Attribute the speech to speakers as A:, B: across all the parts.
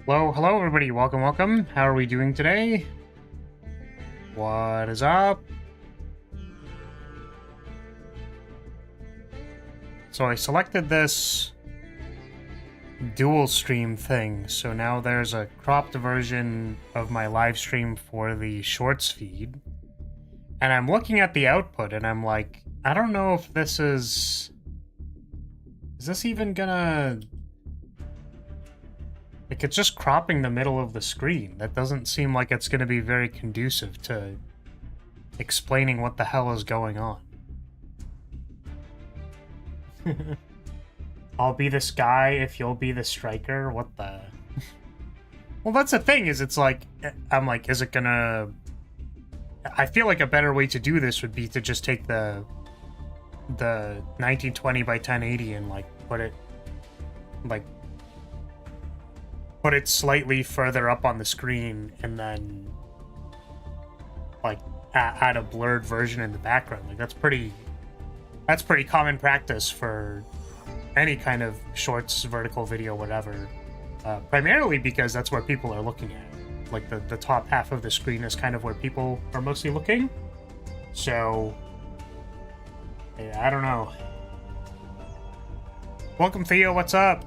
A: Hello everybody, welcome. How are we doing today? What is up? So I selected this dual stream thing, so now there's a cropped version of my live stream for the shorts feed. And I'm looking at the output and I'm like, I don't know if this is this even gonna... Like, it's just cropping the middle of the screen. That doesn't seem like it's going to be very conducive to explaining what the hell is going on. I'll be this guy if you'll be the striker. What the... Well, that's the thing, is it's like... I'm like, is it gonna... I feel like a better way to do this would be to just take the 1920 by 1080 and, like, put it... Like... Put it slightly further up on the screen and then like add a blurred version in the background. Like that's pretty common practice for any kind of shorts, vertical video, whatever. Primarily because that's where people are looking at. Like the top half of the screen is kind of where people are mostly looking. So yeah, I don't know. Welcome, Theo. What's up?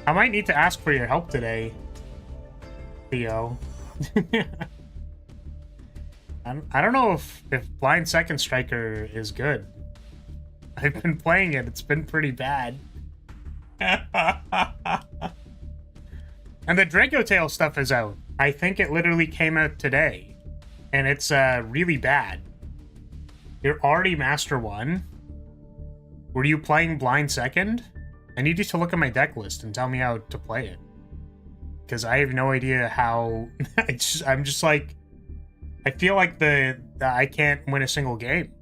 A: I might need to ask for your help today, Theo. I don't know if Blind Second Striker is good. I've been playing it. It's been pretty bad. And the Draco Tail stuff is out. I think it literally came out today. And it's really bad. You're already Master 1? Were you playing Blind Second? I need you to look at my deck list and tell me how to play it. Because I have no idea how... I'm just like... I feel like I can't win a single game.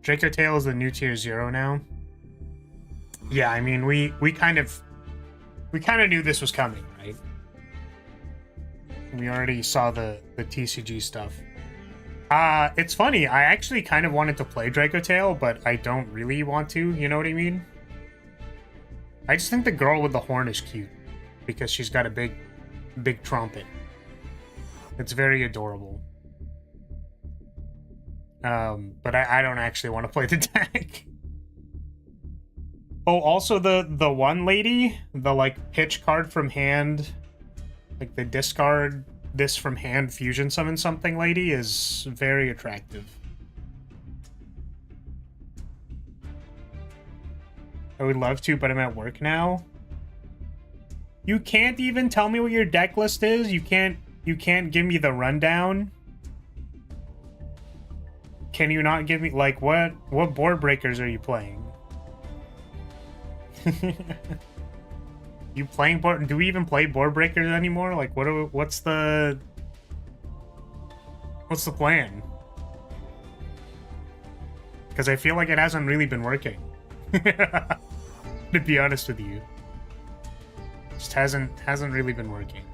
A: Draco Tail is the new tier 0 now. Yeah, I mean, we kind of knew this was coming, right? We already saw the TCG stuff. It's funny, I actually kind of wanted to play Draco Tail, but I don't really want to, you know what I mean? I just think the girl with the horn is cute, because she's got a big trumpet. It's very adorable. But I don't actually want to play the deck. Oh, also the one lady, the, like, pitch card from hand, like, the discard this from hand fusion summon something lady is very attractive. I would love to, but I'm at work now. You can't even tell me what your deck list is? You can't give me the rundown? Can you not give me, like, what board breakers are you playing? You playing board? Do we even play board breakers anymore? Like, what's the plan? Because I feel like it hasn't really been working. To be honest with you, just hasn't really been working.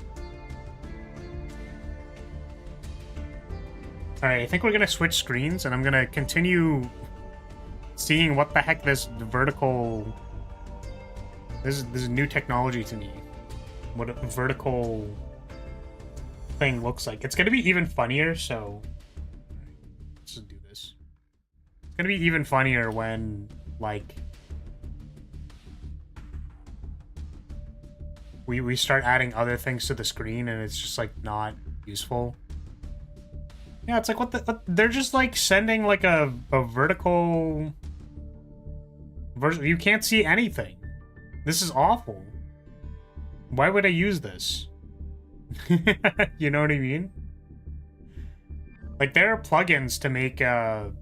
A: All right, I think we're gonna switch screens, and I'm gonna continue seeing what the heck this vertical. This is new technology to me. What a vertical thing looks like. It's gonna be even funnier, so let's just do this. It's gonna be even funnier when, like, we start adding other things to the screen and it's just, like, not useful. Yeah, it's like, what they're just, like, sending, like, a vertical version. You can't see anything. This is awful. Why would I use this? You know what I mean? Like, there are plugins to make to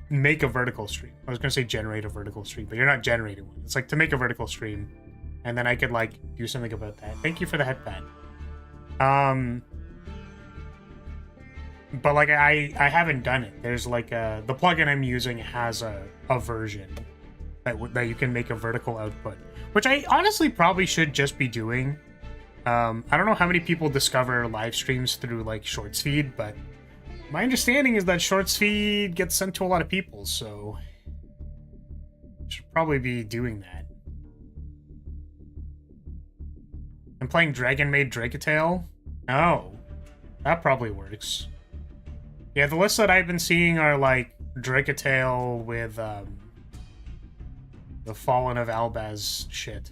A: make a vertical stream. I was gonna say generate a vertical stream, but you're not generating one. It's like to make a vertical stream, and then I could, like, do something about that. Thank you for the headpad. But, like, I haven't done it. There's, like, the plugin I'm using has a version that you can make a vertical output, which I honestly probably should just be doing. I don't know how many people discover live streams through, like, shorts feed, but my understanding is that shorts feed gets sent to a lot of people, so I should probably be doing that. I'm playing Dragon-Maid Dracotale. Oh, that probably works. Yeah, the lists that I've been seeing are like Dracotale with the Fallen of Albaz shit.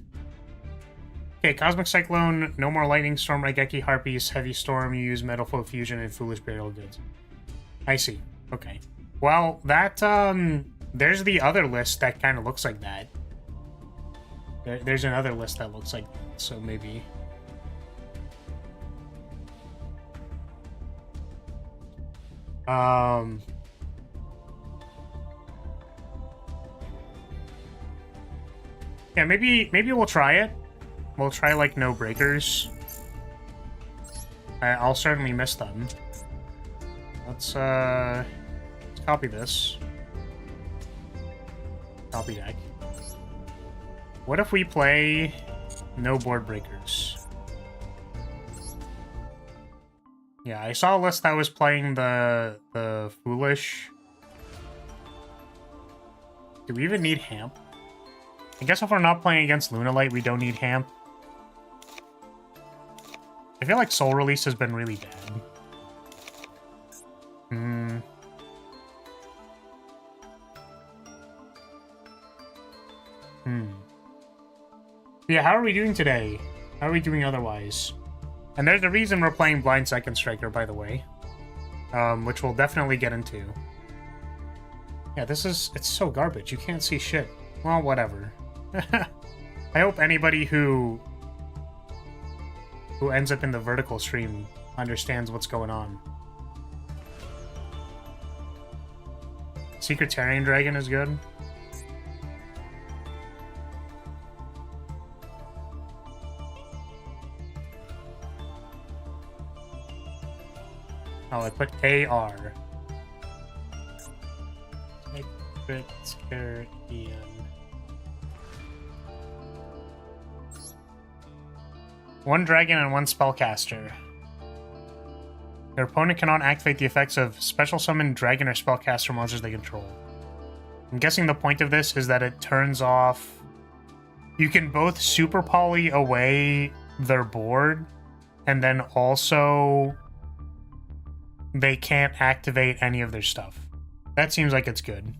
A: Okay, Cosmic Cyclone, no more Lightning Storm, Raigeki Harpies, Heavy Storm, you use Metal Flow Fusion, and Foolish Burial Goods. I see. Okay. Well, that, there's the other list that kind of looks like that. There's another list that looks like that, so maybe... Yeah, maybe we'll try it. We'll try, like, no breakers. I'll certainly miss them. Let's copy this. Copy deck. What if we play no board breakers? Yeah, I saw a list that was playing the Foolish. Do we even need Hamp? I guess if we're not playing against Lyrilyte, we don't need Hamp. I feel like Soul Release has been really bad. Yeah, how are we doing today? How are we doing otherwise? And there's a reason we're playing Blind Second Striker, by the way. Which we'll definitely get into. Yeah, it's so garbage. You can't see shit. Well, whatever. I hope anybody who ends up in the vertical stream understands what's going on. Secretarian Dragon is good. Oh, I put AR. Secretarian. One dragon and one spellcaster. Your opponent cannot activate the effects of special summon dragon or spellcaster monsters they control. I'm guessing the point of this is that it turns off... You can both super poly away their board, and then also they can't activate any of their stuff. That seems like it's good.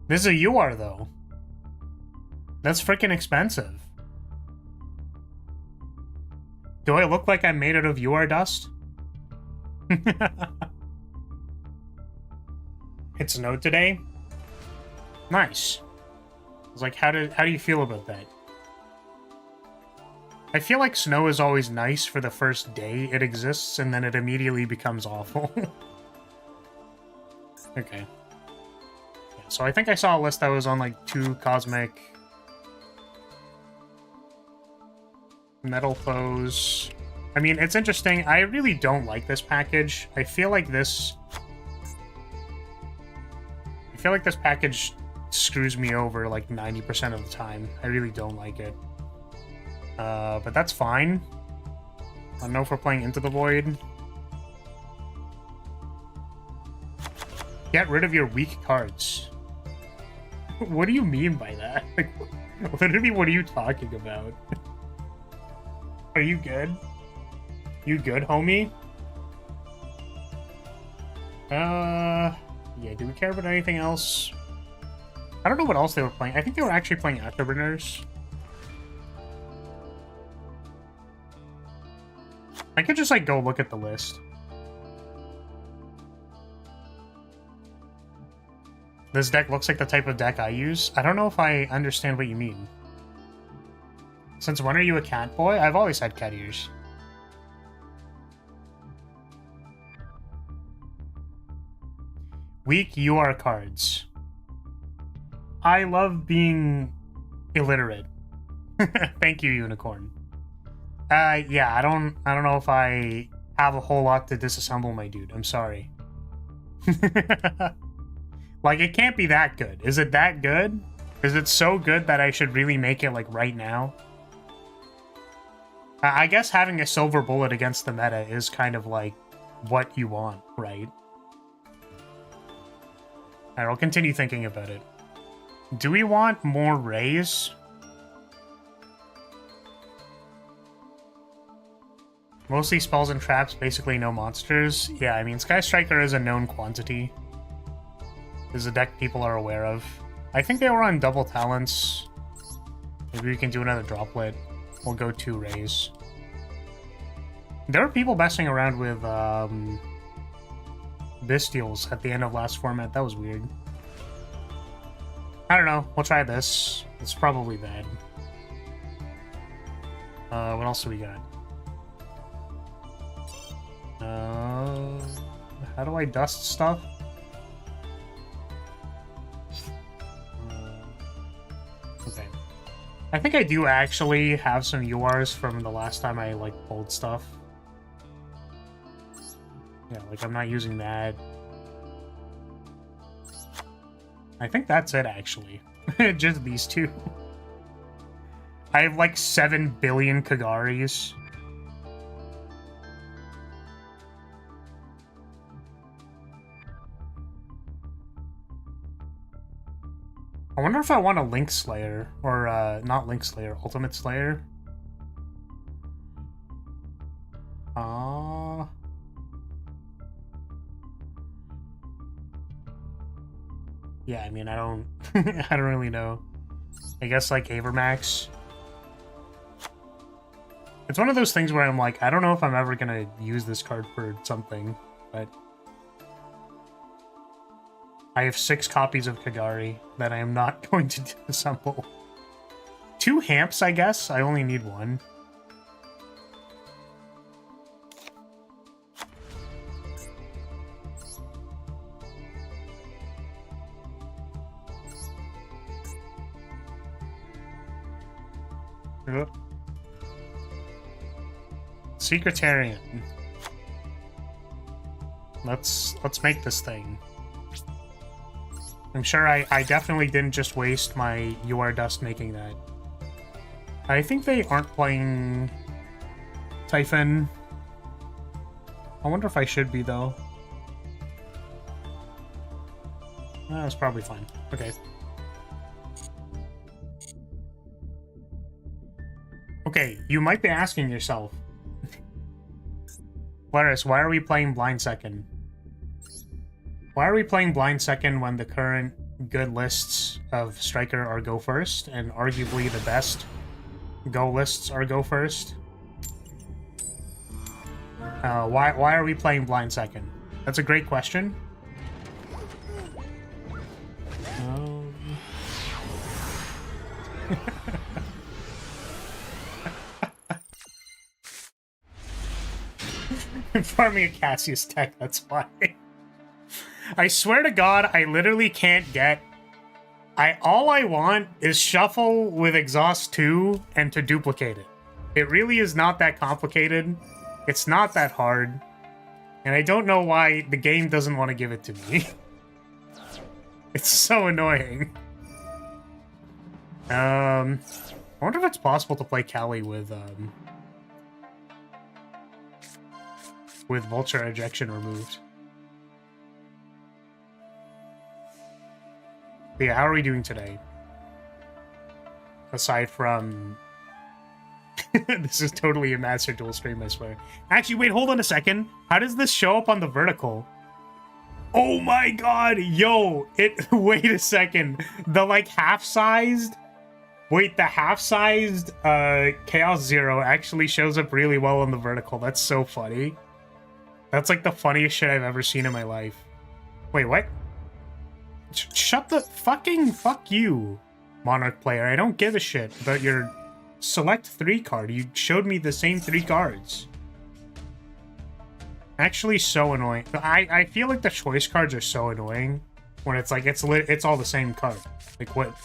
A: This is a UR, though. That's freaking expensive. Do I look like I'm made out of UR dust? It snowed today? Nice. I was like, how do you feel about that? I feel like snow is always nice for the first day it exists, and then it immediately becomes awful. Okay. Yeah, so I think I saw a list that was on, like, 2 cosmic... metal foes. I mean, it's interesting. I really don't like this package. I feel like this package screws me over like 90% of the time. I really don't like it. But that's fine. I don't know if we're playing Into the Void. Get rid of your weak cards. What do you mean by that? Like, literally, what are you talking about? Are you good? You good, homie? Yeah, do we care about anything else? I don't know what else they were playing. I think they were actually playing Afterburners. I could just, like, go look at the list. This deck looks like the type of deck I use. I don't know if I understand what you mean. Since when are you a cat boy? I've always had cat ears. Weak UR cards. I love being illiterate. Thank you, Unicorn. Yeah, I don't know if I have a whole lot to disassemble, my dude. I'm sorry. Like, it can't be that good. Is it that good? Is it so good that I should really make it, like, right now? I guess having a silver bullet against the meta is kind of like what you want, right? Alright, I'll continue thinking about it. Do we want more rays? Mostly spells and traps, basically no monsters. Yeah, I mean, Sky Striker is a known quantity. Is a deck people are aware of. I think they were on double talents. Maybe we can do another droplet. We'll go 2 rays. There were people messing around with Bestials at the end of last format. That was weird. I don't know. We'll try this. It's probably bad. What else do we got? How do I dust stuff? Okay. I think I do actually have some URs from the last time I, like, pulled stuff. Yeah, like, I'm not using that. I think that's it, actually. Just these two. I have, like, 7 billion Kagaris. I wonder if I want a Link Slayer, or, not Link Slayer, Ultimate Slayer. Yeah, I mean, I don't, I don't really know. I guess, like, Avermax. It's one of those things where I'm like, I don't know if I'm ever gonna use this card for something, but... I have 6 copies of Kagari that I am not going to disassemble. 2 Hamps, I guess? I only need 1. Secretarian. Let's make this thing. I'm sure I definitely didn't just waste my UR dust making that. I think they aren't playing Typhon. I wonder if I should be, though. That's probably fine. Okay. Okay, you might be asking yourself, Laris, why are we playing Blind Second? Why are we playing Blind Second when the current good lists of Striker are Go First, and arguably the best Go lists are Go First? Why are we playing Blind Second? That's a great question. Farming a Cassius tech, that's why. I swear to God, I literally can't get... all I want is Shuffle with Exhaust 2 and to duplicate it. It really is not that complicated. It's not that hard. And I don't know why the game doesn't want to give it to me. It's so annoying. I wonder if it's possible to play Kali with Vulture Ejection removed. But yeah, how are we doing today? Aside from... This is totally a Master Duel stream, I swear. Actually, wait, hold on a second. How does this show up on the vertical? Oh my god! Yo! Wait a second. The, like, half-sized... Wait, the half-sized Chaos Zero actually shows up really well on the vertical. That's so funny. That's, like, the funniest shit I've ever seen in my life. Wait, what? Shut the fucking... Fuck you, Monarch player. I don't give a shit about your select 3 card. You showed me the same 3 cards. Actually, so annoying. I feel like the choice cards are so annoying when it's like, it's all the same card. Like, what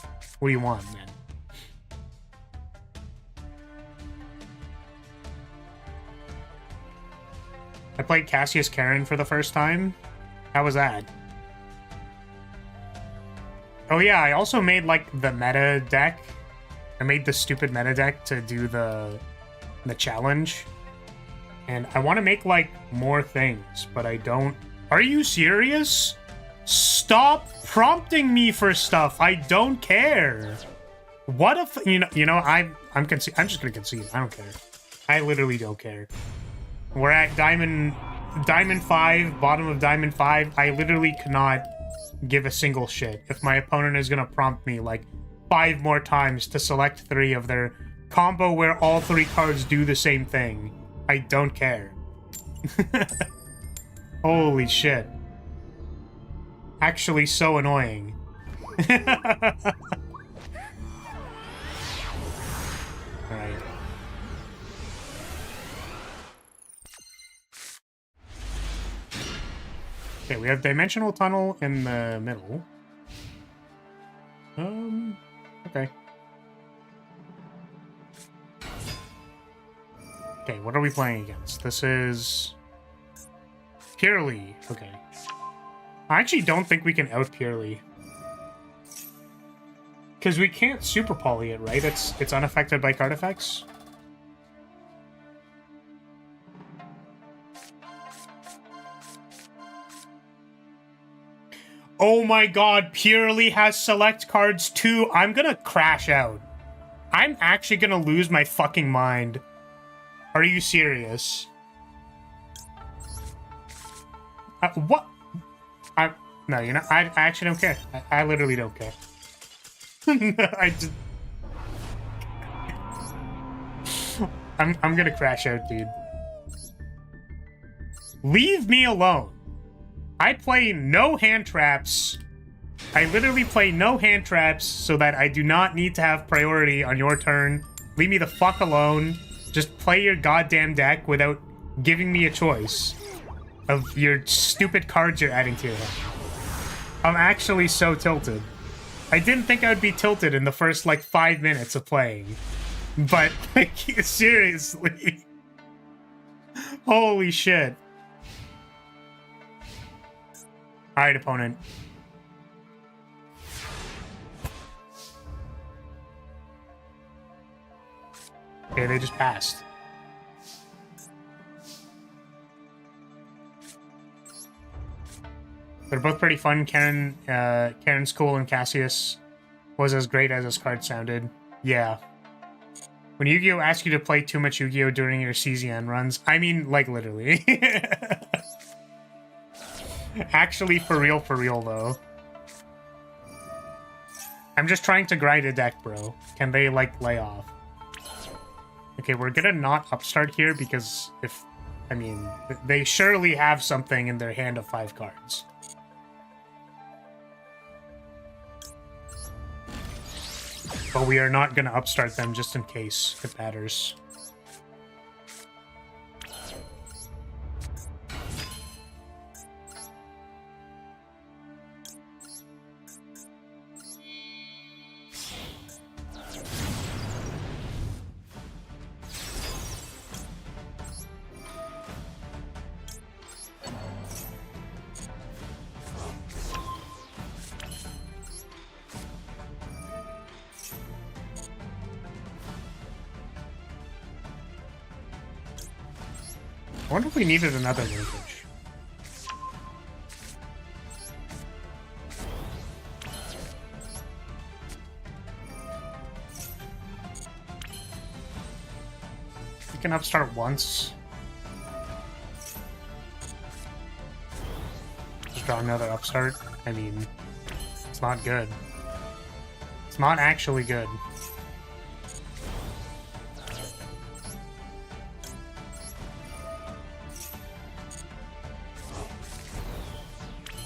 A: do you want, man? I played Cassius Karen for the first time. How was that? Oh yeah, I also made, like, the meta deck. I made the stupid meta deck to do the challenge. And I want to make, like, more things, but I don't... Are you serious? Stop prompting me for stuff. I don't care. What if... I'm just gonna concede. I don't care. I literally don't care. We're at Diamond 5, bottom of Diamond 5. I literally cannot give a single shit if my opponent is gonna prompt me like 5 more times to select 3 of their combo where all 3 cards do the same thing. I don't care. Holy shit. Actually so annoying. Alright. Okay, we have Dimensional Tunnel in the middle. Okay. Okay, what are we playing against? This is... Purely. Okay. I actually don't think we can out Purely. Because we can't Super Poly it, right? It's unaffected by card effects. Oh my god, Purely has select cards too. I'm gonna crash out. I'm actually gonna lose my fucking mind. Are you serious? What? No, you're not. I actually don't care. I literally don't care. I just... I'm gonna crash out, dude. Leave me alone. I play no hand traps. I literally play no hand traps so that I do not need to have priority on your turn. Leave me the fuck alone. Just play your goddamn deck without giving me a choice of your stupid cards you're adding to it. I'm actually so tilted. I didn't think I would be tilted in the first, like, 5 minutes of playing. But, like, seriously. Holy shit. Alright, opponent. Okay, they just passed. They're both pretty fun. Karen's cool, and Cassius was as great as his card sounded. Yeah. When Yu-Gi-Oh! Asks you to play too much Yu-Gi-Oh! During your CZN runs, I mean, like, literally. Actually, for real, though. I'm just trying to grind a deck, bro. Can they, like, lay off? Okay, we're gonna not upstart here because if... I mean, they surely have something in their hand of 5 cards. But we are not gonna upstart them just in case it matters. I wonder if we needed another linkage. We can upstart once. Just draw another upstart. I mean, it's not good. It's not actually good.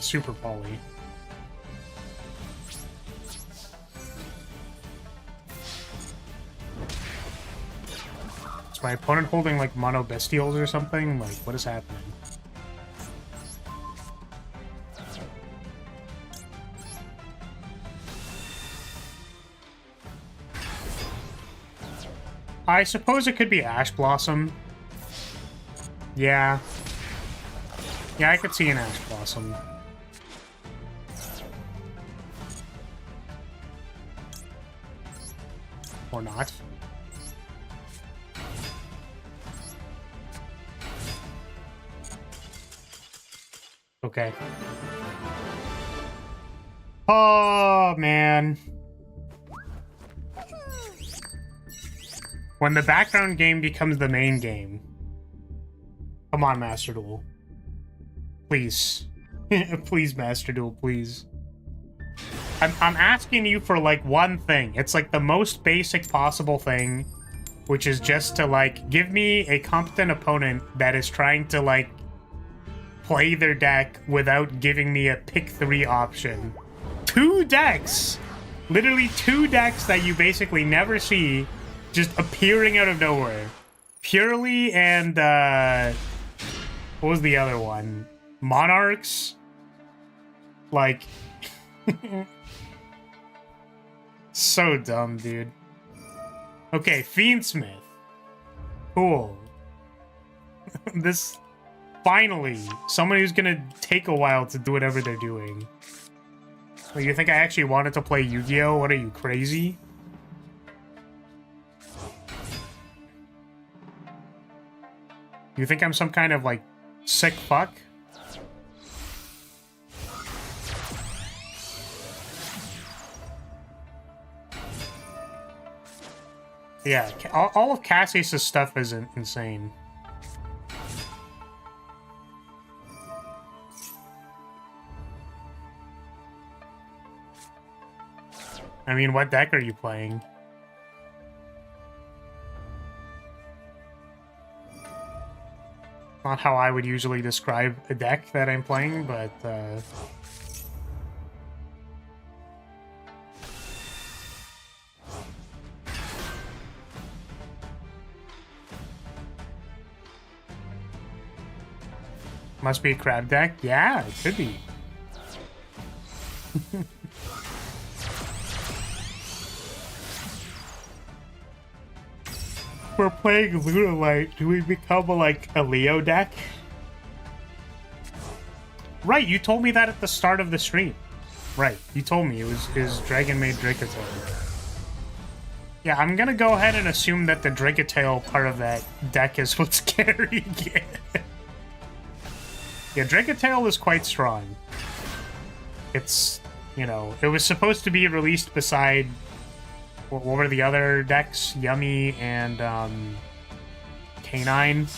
A: Super poly. Is my opponent holding like mono bestials or something? Like, what is happening? I suppose it could be Ash Blossom. Yeah. Yeah, I could see an Ash Blossom. Or not. Okay. Oh, man. When the background game becomes the main game. Come on, Master Duel. Please. Please, Master Duel, please. I'm asking you for, like, one thing. It's, like, the most basic possible thing, which is just to, like, give me a competent opponent that is trying to, like, play their deck without giving me a pick 3 option. 2 decks! Literally 2 decks that you basically never see just appearing out of nowhere. Purely and, what was the other one? Monarchs? Like... So dumb, dude. Okay, Fiendsmith. Cool. This... Finally, someone who's gonna take a while to do whatever they're doing. Well, you think I actually wanted to play Yu-Gi-Oh? What are you, crazy? You think I'm some kind of, like, sick fuck? Yeah, all of Cassius' stuff is insane. I mean, what deck are you playing? Not how I would usually describe a deck that I'm playing, but, Must be a crab deck? Yeah, it could be. We're playing Lyrilyte. Do we become a Leo deck? Right, you told me that at the start of the stream. Right, you told me it was Dragon Maid Dracatail. Yeah, I'm gonna go ahead and assume that the Dracatail part of that deck is what's carrying it. Yeah, Dracatail is quite strong. It's, you know, it was supposed to be released beside... What were the other decks? Yummy and, Canine.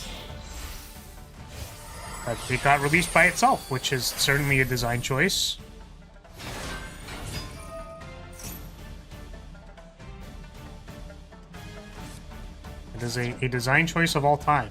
A: But it got released by itself, which is certainly a design choice. It is a design choice of all time.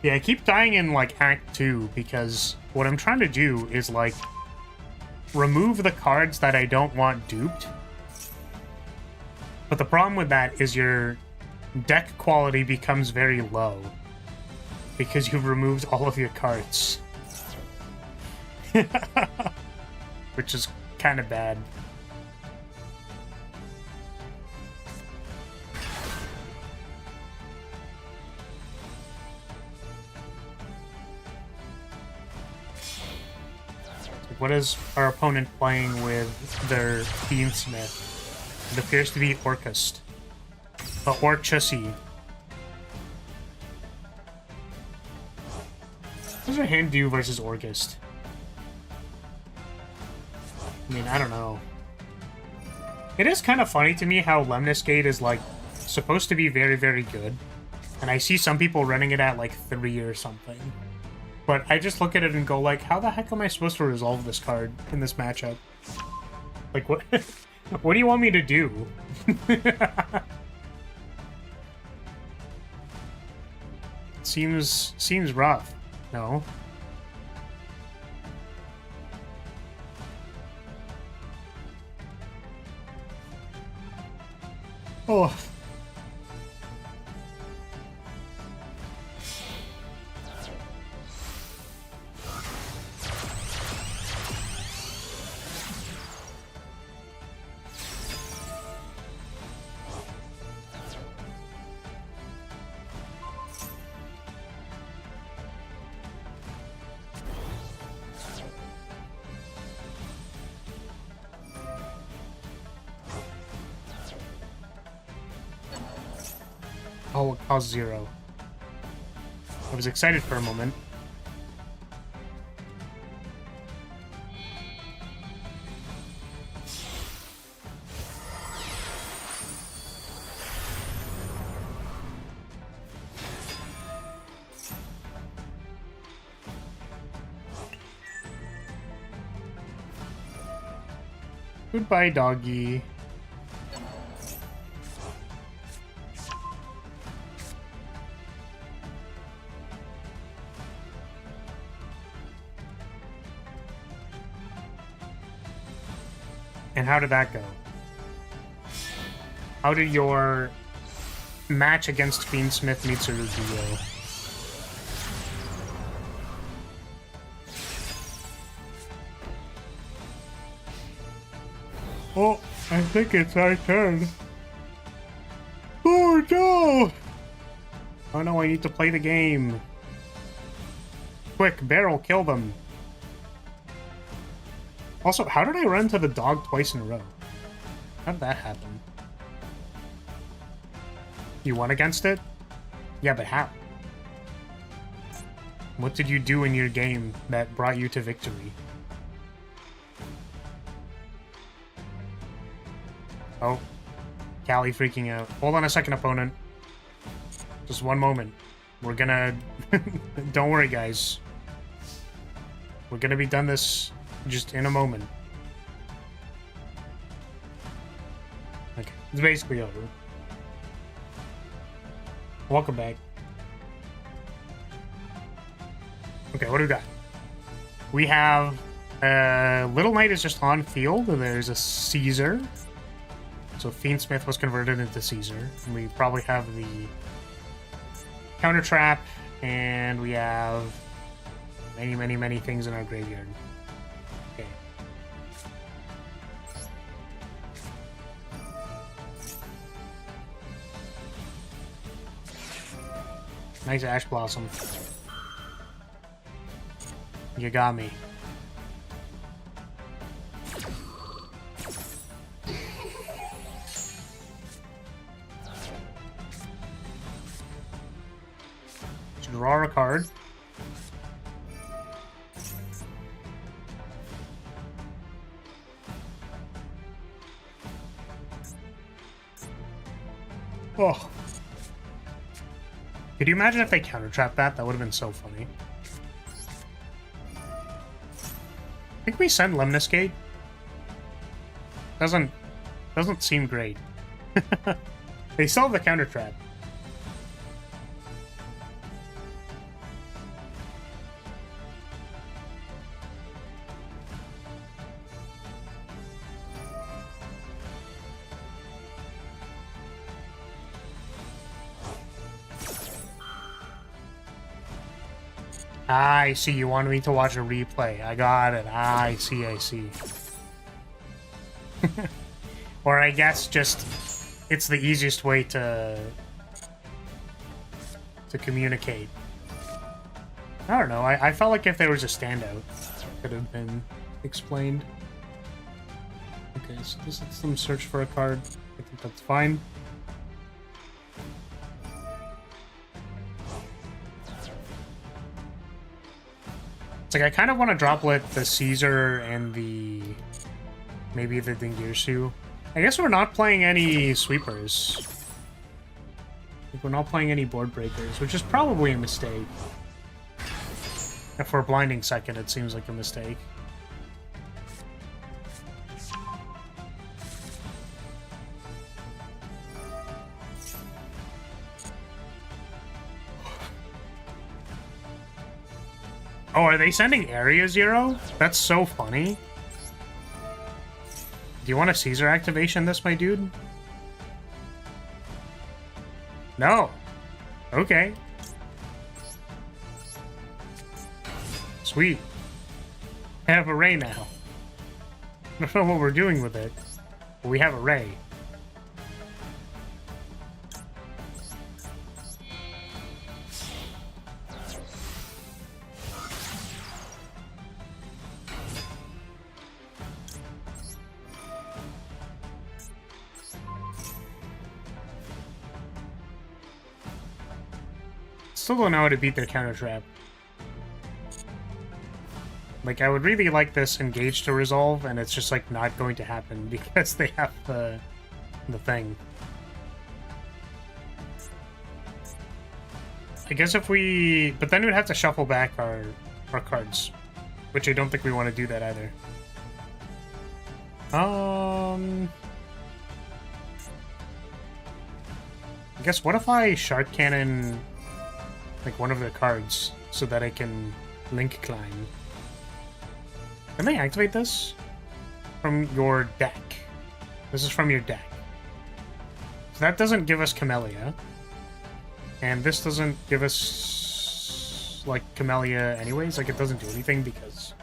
A: Yeah, I keep dying in, like, Act 2, because what I'm trying to do is, like, remove the cards that I don't want duped. But the problem with that is your deck quality becomes very low, because you've removed all of your cards. Which is kind of bad. What is our opponent playing with their Fiendsmith? It appears to be Orcust. Or Chussie. What does our hand do versus Orcust? I mean, I don't know. It is kind of funny to me how Lemniscate is, like, supposed to be very, very good. And I see some people running it at, like, 3 or something. But I just look at it and go, like, how the heck am I supposed to resolve this card in this matchup? Like, what what do you want me to do? Seems rough. No? Oh. Oh, it cost 0. I was excited for a moment. Goodbye, doggy. And how did that go? How did your match against Fiendsmith Mitsuru go? Oh, I think it's our turn. Oh no! Oh no, I need to play the game. Quick, barrel, kill them. Also, how did I run to the dog twice in a row? How did that happen? You won against it? Yeah, but how? What did you do in your game that brought you to victory? Oh, Callie freaking out. Hold on a second, opponent. Just one moment. We're gonna... Don't worry, guys. We're gonna be done this just in a moment. Okay, it's basically over. Welcome back. Okay, what do we got? We have... Little Knight is just on field, and there's a Caesar. So Fiendsmith was converted into Caesar. And we probably have the counter trap, and we have many, many, many things in our graveyard. Okay. Nice Ash Blossom. You got me. Draw a card. Oh. Could you imagine if they counter-trapped that? That would have been so funny. I think we send Lemniscate. Doesn't seem great. They still have the counter-trap. I see, you wanted me to watch a replay. I got it. I see, I see. Or I guess just it's the easiest way to communicate. I don't know. I felt like if there was a standout, it could have been explained. Okay, so this lets them search for a card. I think that's fine. It's like I kind of want to droplet the Caesar and the maybe the Dingirsu. I guess we're not playing any sweepers. Like we're not playing any board breakers, which is probably a mistake. If we're blinding second, it seems like a mistake. Oh, are they sending Area Zero? That's so funny. Do you want a Caesar activation this, my dude? No. Okay. Sweet. I have a Ray now. I don't know what we're doing with it, but we have a Ray. Still don't know how to beat their counter trap. Like, I would really like this engage to resolve, and it's just, like, not going to happen because they have the thing. I guess if we... But then we'd have to shuffle back our cards, which I don't think we want to do that either. I guess what if I Shark Cannon, like, one of their cards so that I can Link Climb? Can they activate this? From your deck. This is from your deck. So that doesn't give us Camellia. And this doesn't give us, like, Camellia anyways. Like, it doesn't do anything because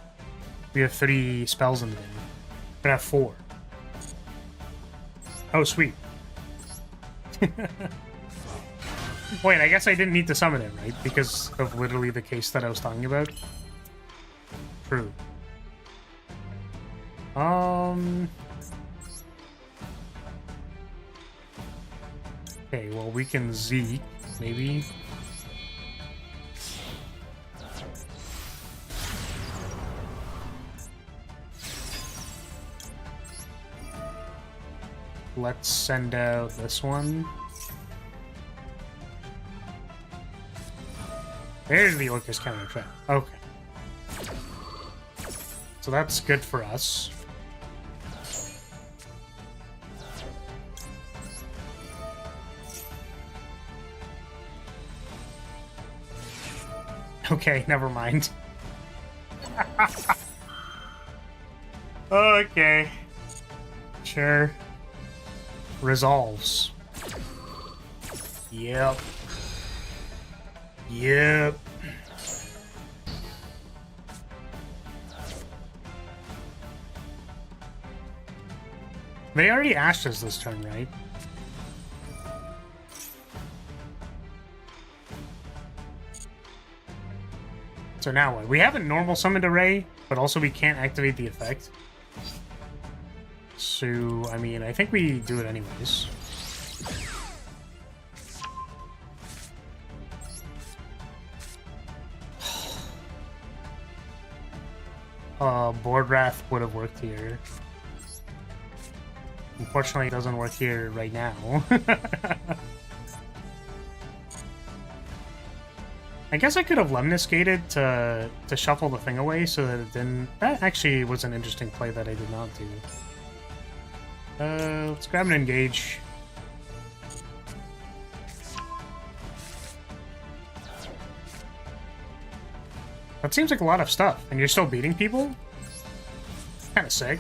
A: we have 3 spells in the bin. We're gonna have 4. Oh, sweet. Wait, I guess I didn't need to summon it, right? Because of literally the case that I was talking about? True. Okay, well, we can Zeke, maybe. Let's send out this one. There's the Orcus counter trap. Okay. So that's good for us. Okay, never mind. Okay. Sure. Resolves. Yep. Yep. They already ashed us this turn, right? So now what? We haven't normal summoned a Ray, but also we can't activate the effect. So, I mean, I think we do it anyways. Board Wrath would have worked here. Unfortunately, it doesn't work here right now. I guess I could have lemniscated to shuffle the thing away so that it didn't... That actually was an interesting play that I did not do. Let's grab an engage. That seems like a lot of stuff, and you're still beating people? Kinda sick.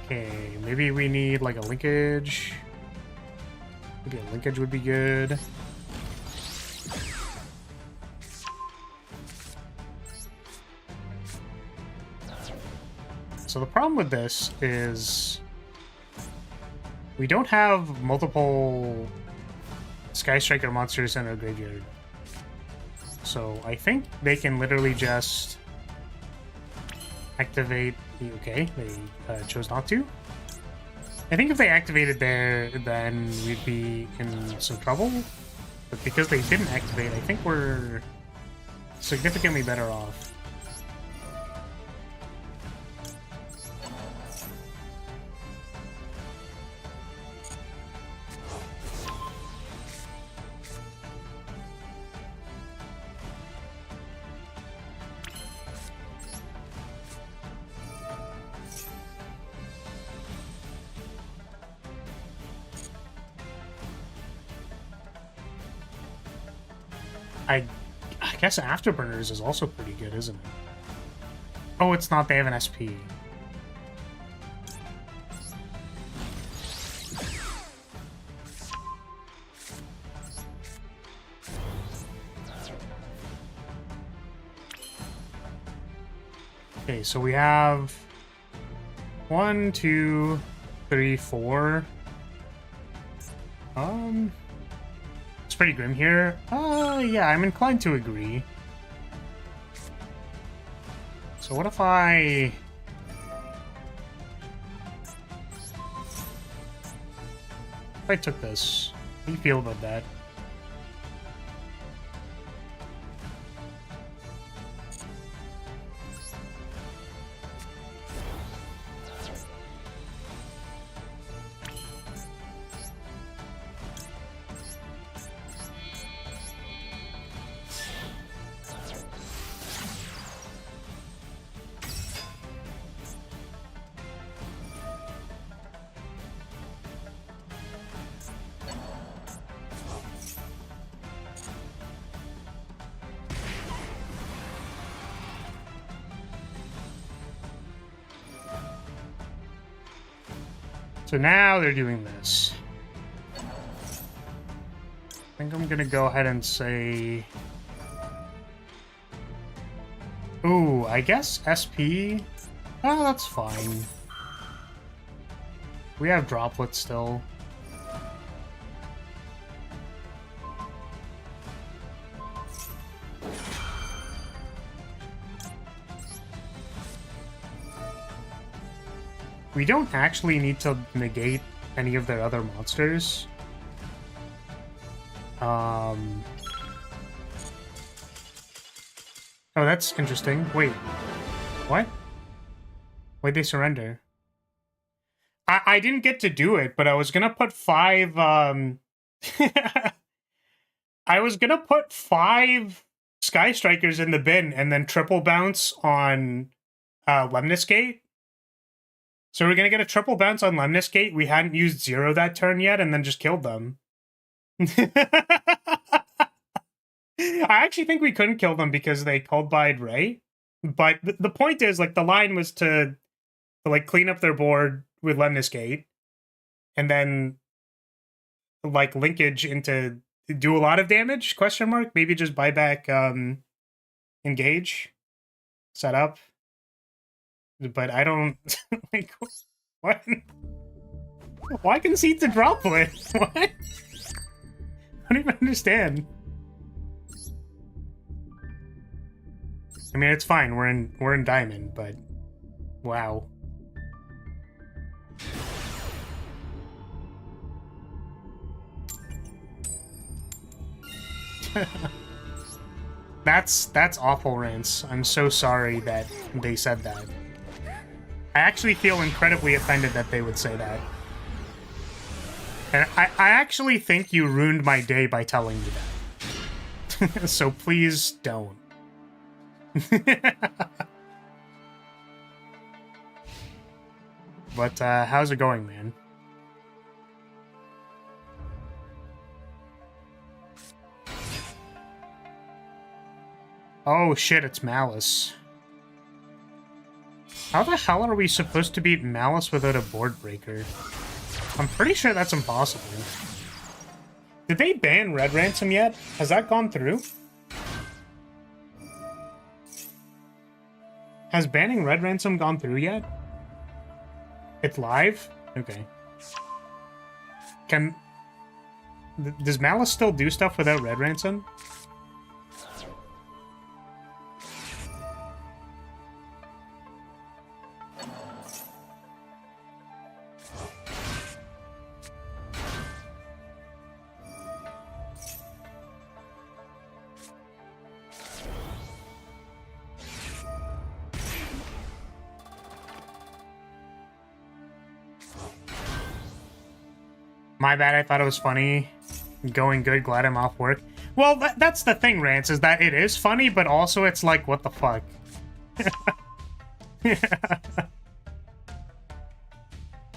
A: Okay, maybe we need like a linkage. Maybe a linkage would be good. So the problem with this is we don't have multiple Sky Striker monsters in our graveyard. So I think they can literally just activate the... Okay, they chose not to. I think if they activated there, then we'd be in some trouble. But because they didn't activate, I think we're significantly better off. I guess Afterburners is also pretty good, isn't it? Oh, it's not. They have an SP. Okay, so we have 1, 2, 3, 4. It's pretty grim here. Yeah, I'm inclined to agree. So what if I I took this. How do you feel about that? So now they're doing this. I think I'm gonna go ahead and say... Ooh, I guess SP? Oh, that's fine. We have droplets still. We don't actually need to negate any of their other monsters. Oh, that's interesting. Wait. What? Why'd they surrender? I didn't get to do it, but I was gonna put 5, I was gonna put 5 Sky Strikers in the bin and then triple bounce on Lemnis Gate. So we're gonna get a triple bounce on Lemnis Gate. We hadn't used 0 that turn yet, and then just killed them. I actually think we couldn't kill them because they cold buyed Ray. But the point is, like, the line was to like clean up their board with Lemnis Gate, and then like linkage into do a lot of damage? Question mark. Maybe just buy back engage, set up. But I don't like what. Why concede to droplet? What? I don't even understand. I mean, it's fine. We're in diamond, but wow. That's awful, Rance. I'm so sorry that they said that. I actually feel incredibly offended that they would say that. And I actually think you ruined my day by telling me that. So please don't. But how's it going, man? Oh shit, it's Malice. How the hell are we supposed to beat Malice without a board breaker? I'm pretty sure that's impossible. Did they ban Red Ransom yet? Has that gone through? Has banning Red Ransom gone through yet? It's live? Okay. Does Malice still do stuff without Red Ransom? My bad, I thought it was funny. Going good, glad I'm off work. Well, that's the thing, Rance, is that it is funny, but also it's like, what the fuck?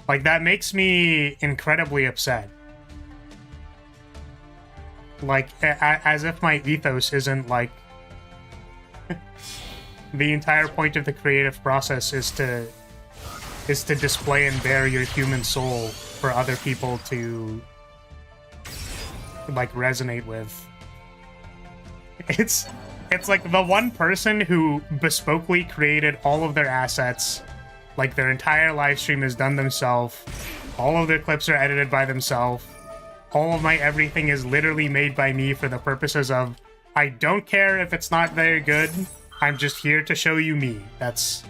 A: Like, that makes me incredibly upset. Like, as if my ethos isn't, like... The entire point of the creative process is to display and bear your human soul for other people to like resonate with. It's like the one person who bespokely created all of their assets, like their entire live stream is done themselves, all of their clips are edited by themselves, all of my everything is literally made by me for the purposes of I don't care if it's not very good, I'm just here to show you me. That's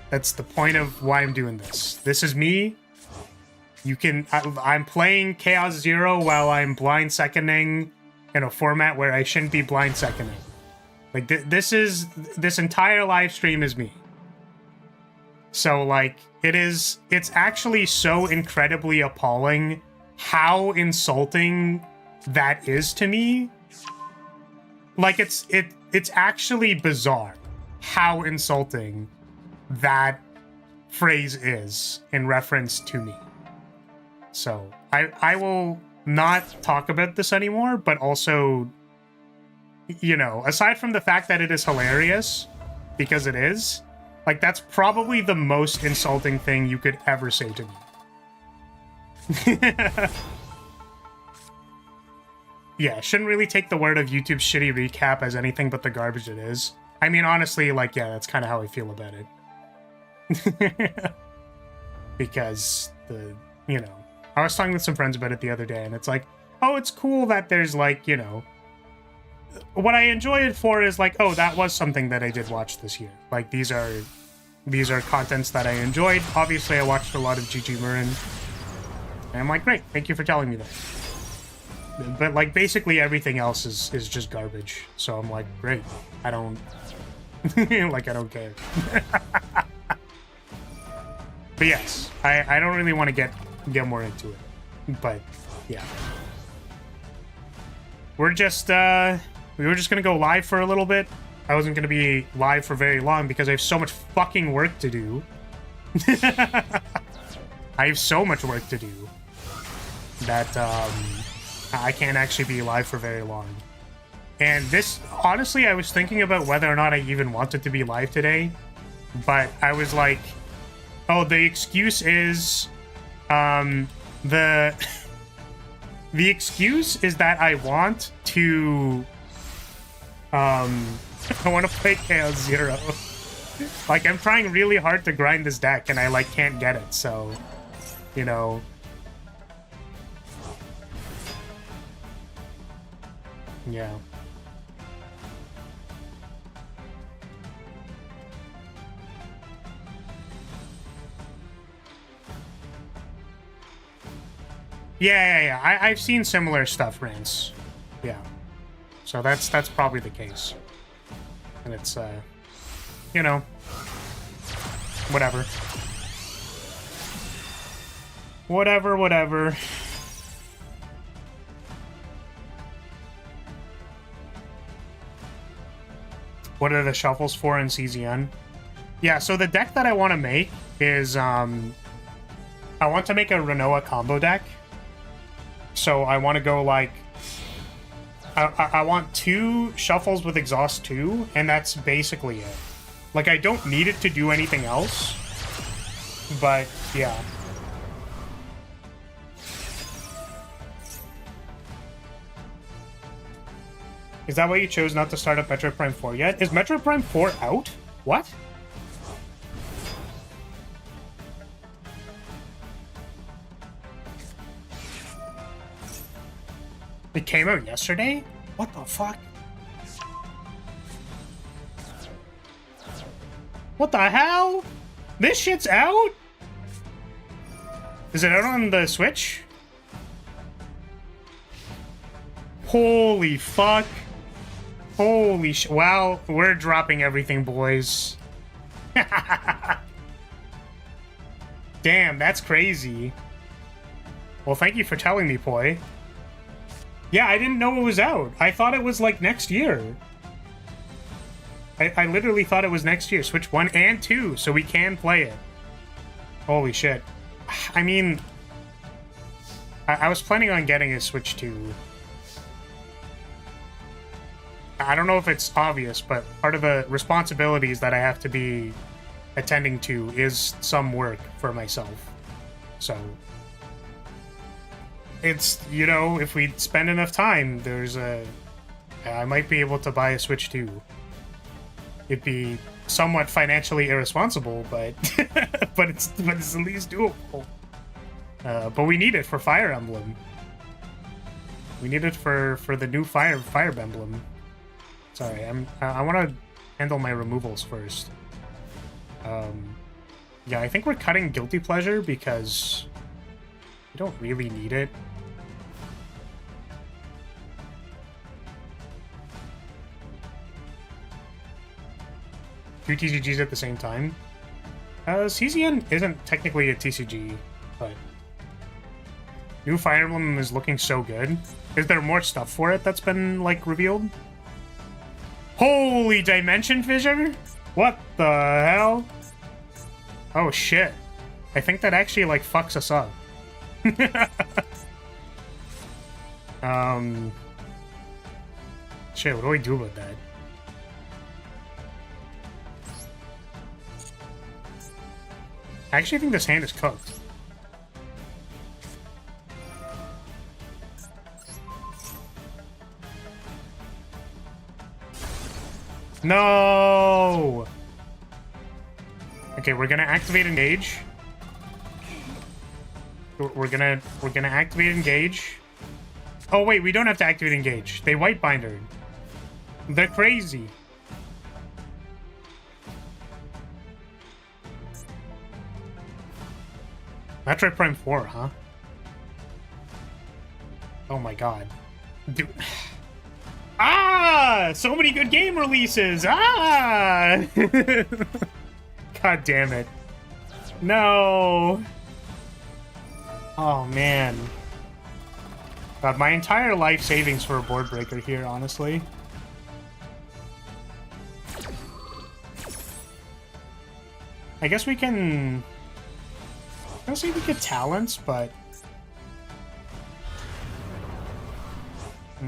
A: the point of why I'm doing this. This is me. You can... I'm playing Chaos Zero while I'm blind seconding in a format where I shouldn't be blind seconding. Like, this entire live stream is me. So, like, it's actually so incredibly appalling how insulting that is to me. Like, it's actually bizarre how insulting that phrase is in reference to me. So, I will not talk about this anymore, but also, you know, aside from the fact that it is hilarious, because it is, like, that's probably the most insulting thing you could ever say to me. Yeah, shouldn't really take the word of YouTube's shitty recap as anything but the garbage it is. I mean, honestly, like, yeah, that's kind of how I feel about it. Because, you know, I was talking with some friends about it the other day, and it's like, oh, it's cool that there's, like, you know, what I enjoy it for is, like, oh, that was something that I did watch this year. Like, these are contents that I enjoyed. Obviously, I watched a lot of GG Murin, and I'm like, great, thank you for telling me that. But, like, basically everything else is just garbage. So I'm like, great. I don't... like, I don't care. But yes, I don't really want to get more into it. But, yeah. We were just going to go live for a little bit. I wasn't going to be live for very long because I have so much fucking work to do. I have so much work to do that, I can't actually be live for very long. And this, honestly, I was thinking about whether or not I even wanted to be live today, but I was like, oh, the excuse is, the excuse is that I want to, I want to play Chaos Zero. Like, I'm trying really hard to grind this deck, and I, like, can't get it, so, you know... Yeah. Yeah. I've seen similar stuff, Rance. Yeah. So that's probably the case. And it's, you know, whatever. Whatever. What are the shuffles for in CZN? Yeah, so the deck that I want to make is, I want to make a Renoa combo deck. So I want to go, like, I want 2 shuffles with Exhaust 2, and that's basically it. Like, I don't need it to do anything else, but, yeah. Is that why you chose not to start up Metroid Prime 4 yet? Is Metroid Prime 4 out? What? It came out yesterday? What the fuck? What the hell? This shit's out? Is it out on the Switch? Holy fuck. Holy sh... Wow, we're dropping everything, boys. Damn, that's crazy. Well, thank you for telling me, Poi. Yeah, I didn't know it was out. I thought it was, like, next year. I literally thought it was next year. Switch 1 and 2, so we can play it. Holy shit. I mean... I was planning on getting a Switch 2. I don't know if it's obvious, but part of the responsibilities that I have to be attending to is some work for myself. So, it's, you know, if we spend enough time, I might be able to buy a Switch 2. It'd be somewhat financially irresponsible, but but it's at least doable. But we need it for Fire Emblem. We need it for the new Fire Emblem. Sorry, I want to handle my removals first. Yeah, I think we're cutting Guilty Pleasure because You don't really need it. Two TCGs at the same time. CZN isn't technically a TCG, but new Fire Emblem is looking so good. Is there more stuff for it that's been, like, revealed? Holy Dimension Fissure? What the hell? Oh, shit. I think that actually, like, fucks us up. Shit, what do we do about that? I actually think this hand is cooked. No! Okay, we're gonna activate engage. We're gonna activate engage. Oh wait, we don't have to activate engage. They white binder. They're crazy. Metroid Prime 4, huh? Oh my god. Dude. Ah! So many good game releases! Ah! God damn it. No! Oh, man. God, my entire life savings for a board breaker here, honestly. I guess we can... I don't say we get talents, but... I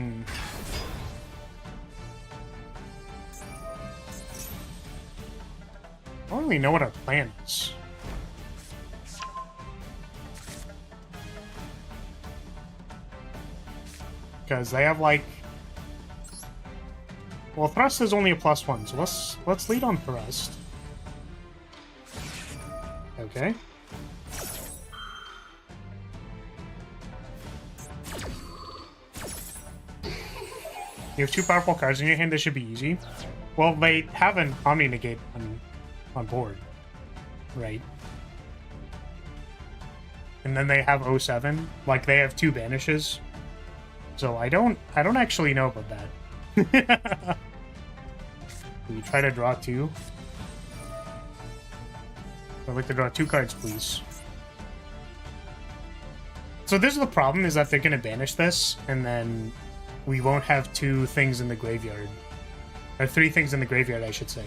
A: don't really know what our plan is. Because they have, like... Well, Thrust is only a +1, so let's lead on Thrust. Okay. You have two powerful cards in your hand, this should be easy. Well, they have an Omni Negate on board, right? And then they have 07, like they have two banishes. So I don't actually know about that. We try to draw two. I'd like to draw two cards, please. So this is the problem, is that they're gonna banish this, and then we won't have two things in the graveyard. Or three things in the graveyard, I should say.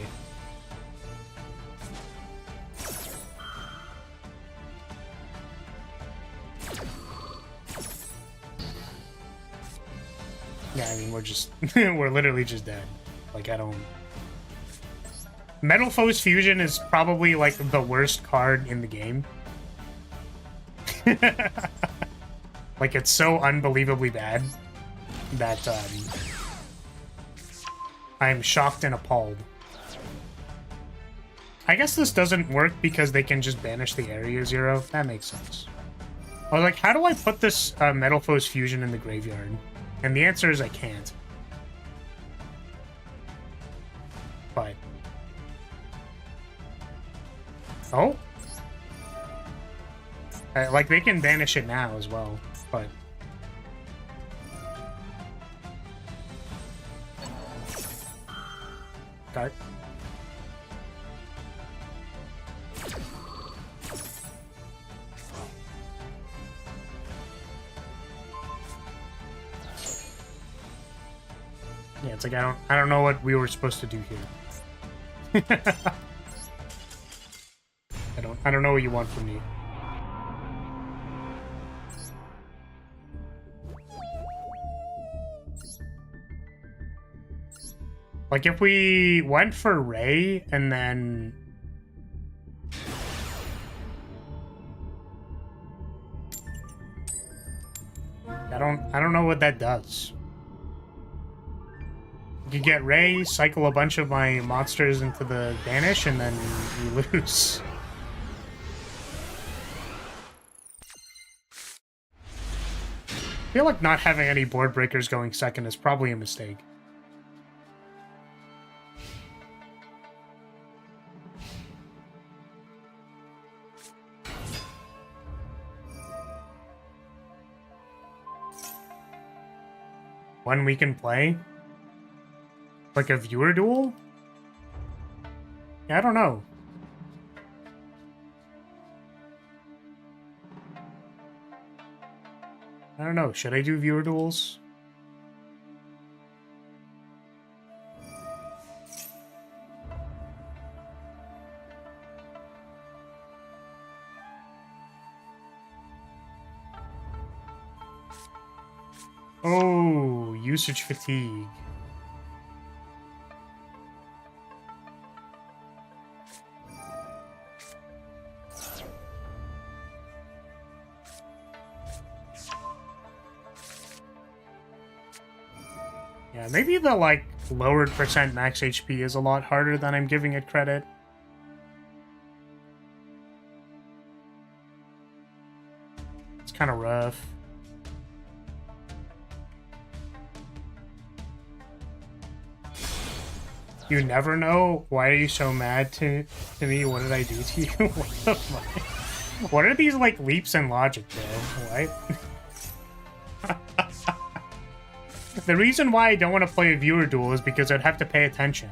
A: Yeah, I mean, we're just... we're literally just dead. Like, I don't... Metal Foes Fusion is probably, like, the worst card in the game. Like, it's so unbelievably bad that, I'm shocked and appalled. I guess this doesn't work because they can just banish the Area Zero. That makes sense. I was like, how do I put this Metal Foes Fusion in the graveyard? And the answer is I can't. But... Oh? Like, they can banish it now as well, but... Okay. Yeah, it's like I don't know what we were supposed to do here. I don't know what you want from me. Like, if we went for Ray, and then... I don't know what that does. You can get Ray, cycle a bunch of my monsters into the banish, and then you lose. I feel like not having any board breakers going second is probably a mistake. when we can play? Like a viewer duel? Yeah, I don't know. I don't know. Should I do viewer duels? Oh, usage fatigue. Yeah, maybe the, like, lowered percent max HP is a lot harder than I'm giving it credit. It's kind of rough. You never know? Why are you so mad to me? What did I do to you? What the fuck? What are these, like, leaps in logic, bro? What? The reason why I don't want to play a viewer duel is because I'd have to pay attention.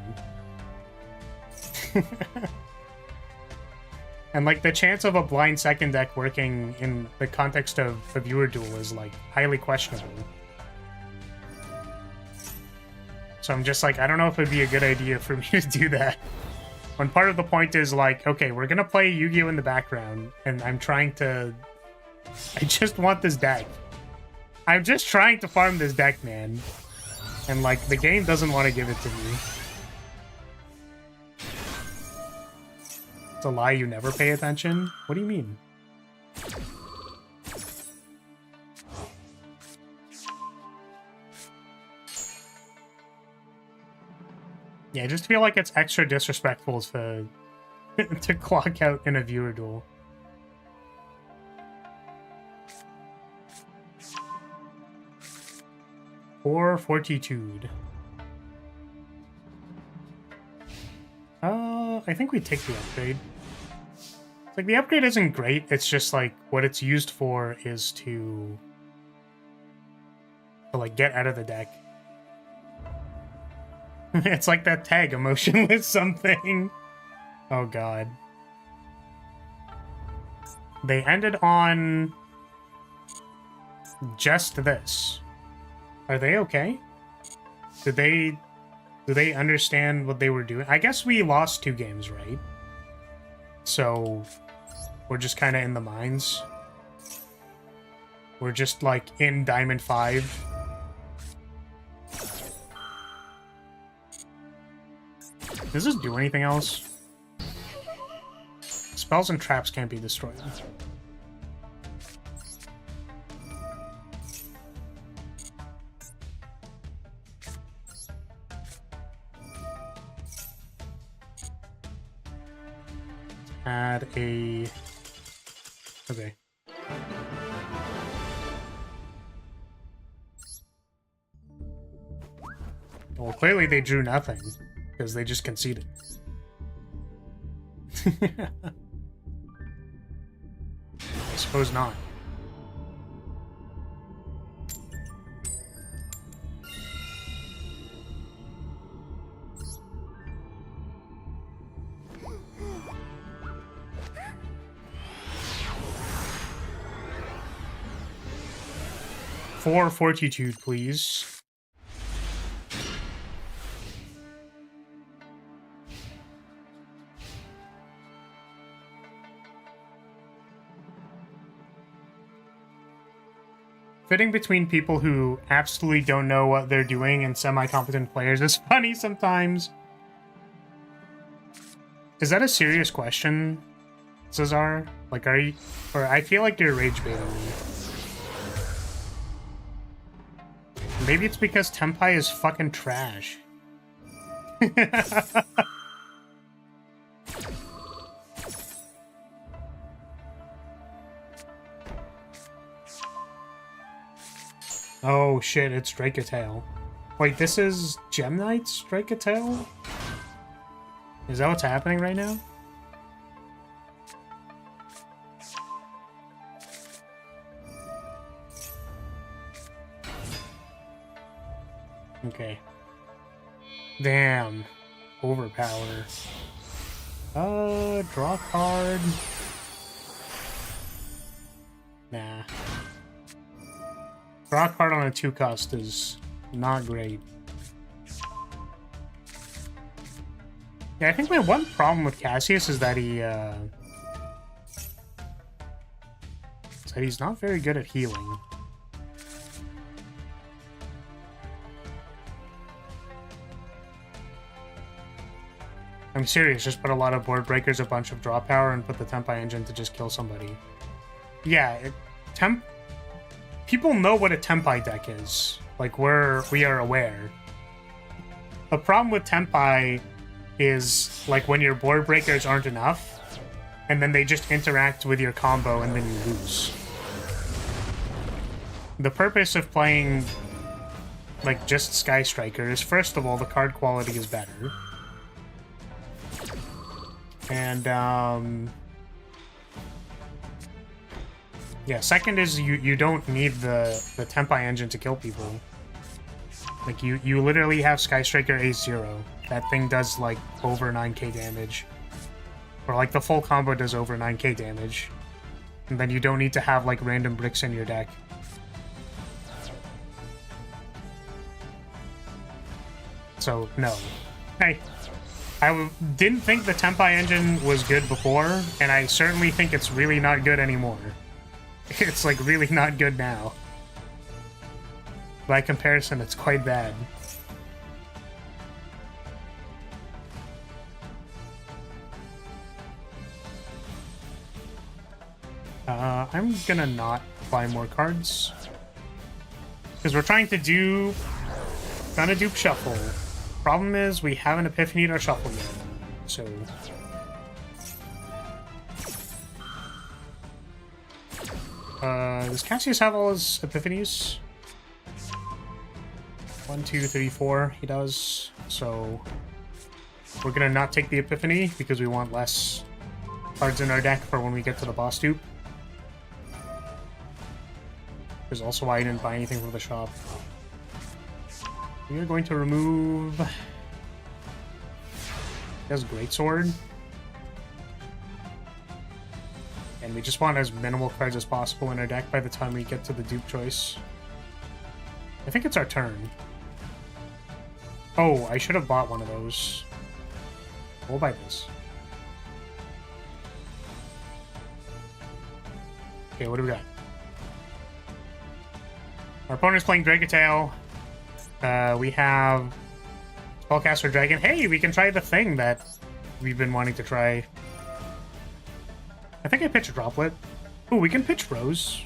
A: And, like, the chance of a blind second deck working in the context of a viewer duel is, like, highly questionable. So I'm just like, I don't know if it'd be a good idea for me to do that. When part of the point is, like, okay, we're gonna play Yu-Gi-Oh! In the background, and I'm trying to... I just want this deck. I'm just trying to farm this deck, man. And, like, the game doesn't want to give it to me. It's a lie, you never pay attention? What do you mean? Yeah, I just feel like it's extra disrespectful to, to clock out in a viewer duel. Or Fortitude. I think we take the upgrade. It's like, the upgrade isn't great, it's just like, what it's used for is to like, get out of the deck. It's like that tag emotionless something. Oh god. They ended on just this. Are they okay? Do they understand what they were doing? I guess we lost 2 games, right? So we're just kind of in the mines. We're just like in Diamond 5. Does this do anything else? Spells and traps can't be destroyed. Add a... Okay. Well, clearly they drew nothing, because they just conceded. I suppose not. For Fortitude, please. Fitting between people who absolutely don't know what they're doing and semi-competent players is funny sometimes. Is that a serious question, Cesar? Like, are you... Or I feel like you're rage baiting me. Maybe it's because Tenpai is fucking trash. Oh shit, it's Drake-a-Tail. Wait, this is Gem Knight's Drake-a-Tail? Is that what's happening right now? Okay. Damn. Overpower. Draw a card. Nah. Draw a card on a 2-cost is not great. Yeah, I think my one problem with Cassius is that he's not very good at healing. I'm serious, just put a lot of board breakers, a bunch of draw power, and put the Tempai engine to just kill somebody. Yeah, people know what a Tempai deck is. Like, we are aware. The problem with Tempai is, like, when your board breakers aren't enough, and then they just interact with your combo, and then you lose. The purpose of playing, like, just Sky Striker is, first of all, the card quality is better. And, yeah, second is you don't need the Tempai engine to kill people. Like, you literally have Sky Striker A0. That thing does, like, over 9k damage. Or, like, the full combo does over 9k damage. And then you don't need to have, like, random bricks in your deck. So, no. I didn't think the Tempai engine was good before, and I certainly think it's really not good anymore. It's, like, really not good now. By comparison, it's quite bad. I'm gonna not buy more cards. Because we're trying to dupe shuffle. Problem is, we haven't epiphanied our shuffle yet. So... does Cassius have all his epiphanies? 1, 2, 3, 4, he does. So... we're gonna not take the epiphany, because we want less cards in our deck for when we get to the boss dupe. Which is also why I didn't buy anything from the shop. We are going to remove... he has Greatsword. And we just want as minimal cards as possible in our deck by the time we get to the dupe choice. I think it's our turn. Oh, I should have bought one of those. We'll buy this. Okay, what do we got? Our opponent's playing Dragatail. We have Spellcaster Dragon. Hey, we can try the thing that we've been wanting to try. I think I pitched a Droplet. Ooh, we can pitch Rose.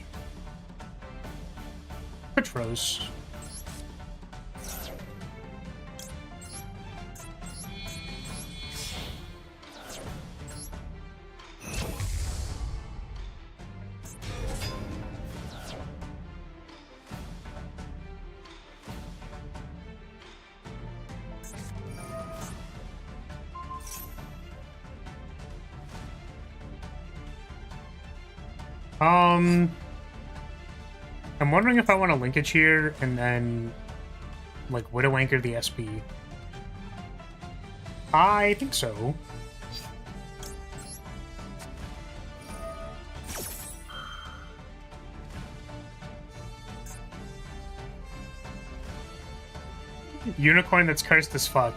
A: Pitch Rose. I'm wondering if I want to linkage here and then, like, Widow Anchor the SP. I think so. Unicorn that's cursed as fuck.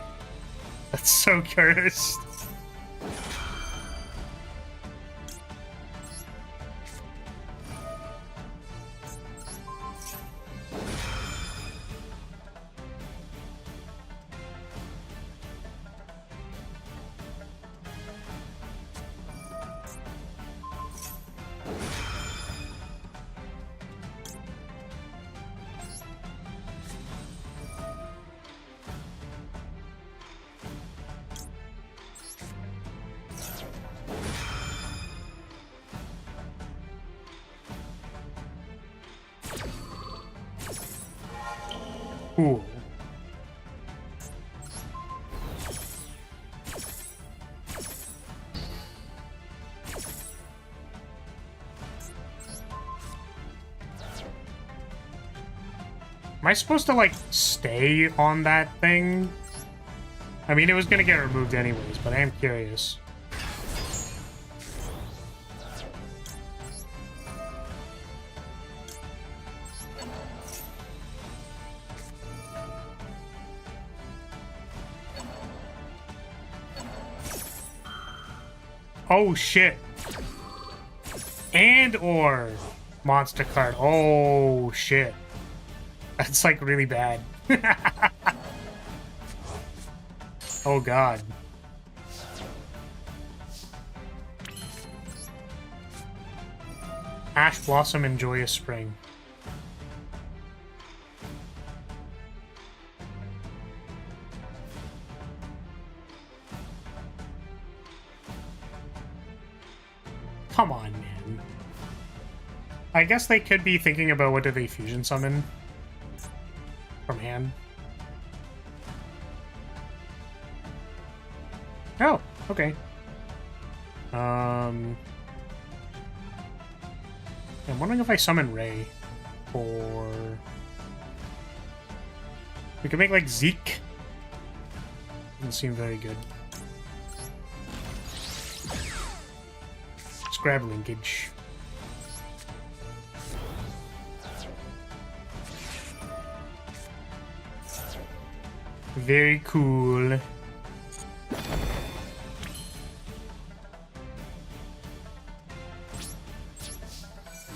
A: That's so cursed. Cool. Am I supposed to, like, stay on that thing? I mean, it was gonna get removed anyways, but I am curious. Oh, shit. And or monster card. Oh, shit. That's, like, really bad. Oh, God. Ash Blossom and Joyous Spring. Come on, man. I guess they could be thinking about what do they fusion summon from hand. Oh, okay. I'm wondering if I summon Ray, or we could make like Zeke. Doesn't seem very good. Let's grab linkage. Very cool.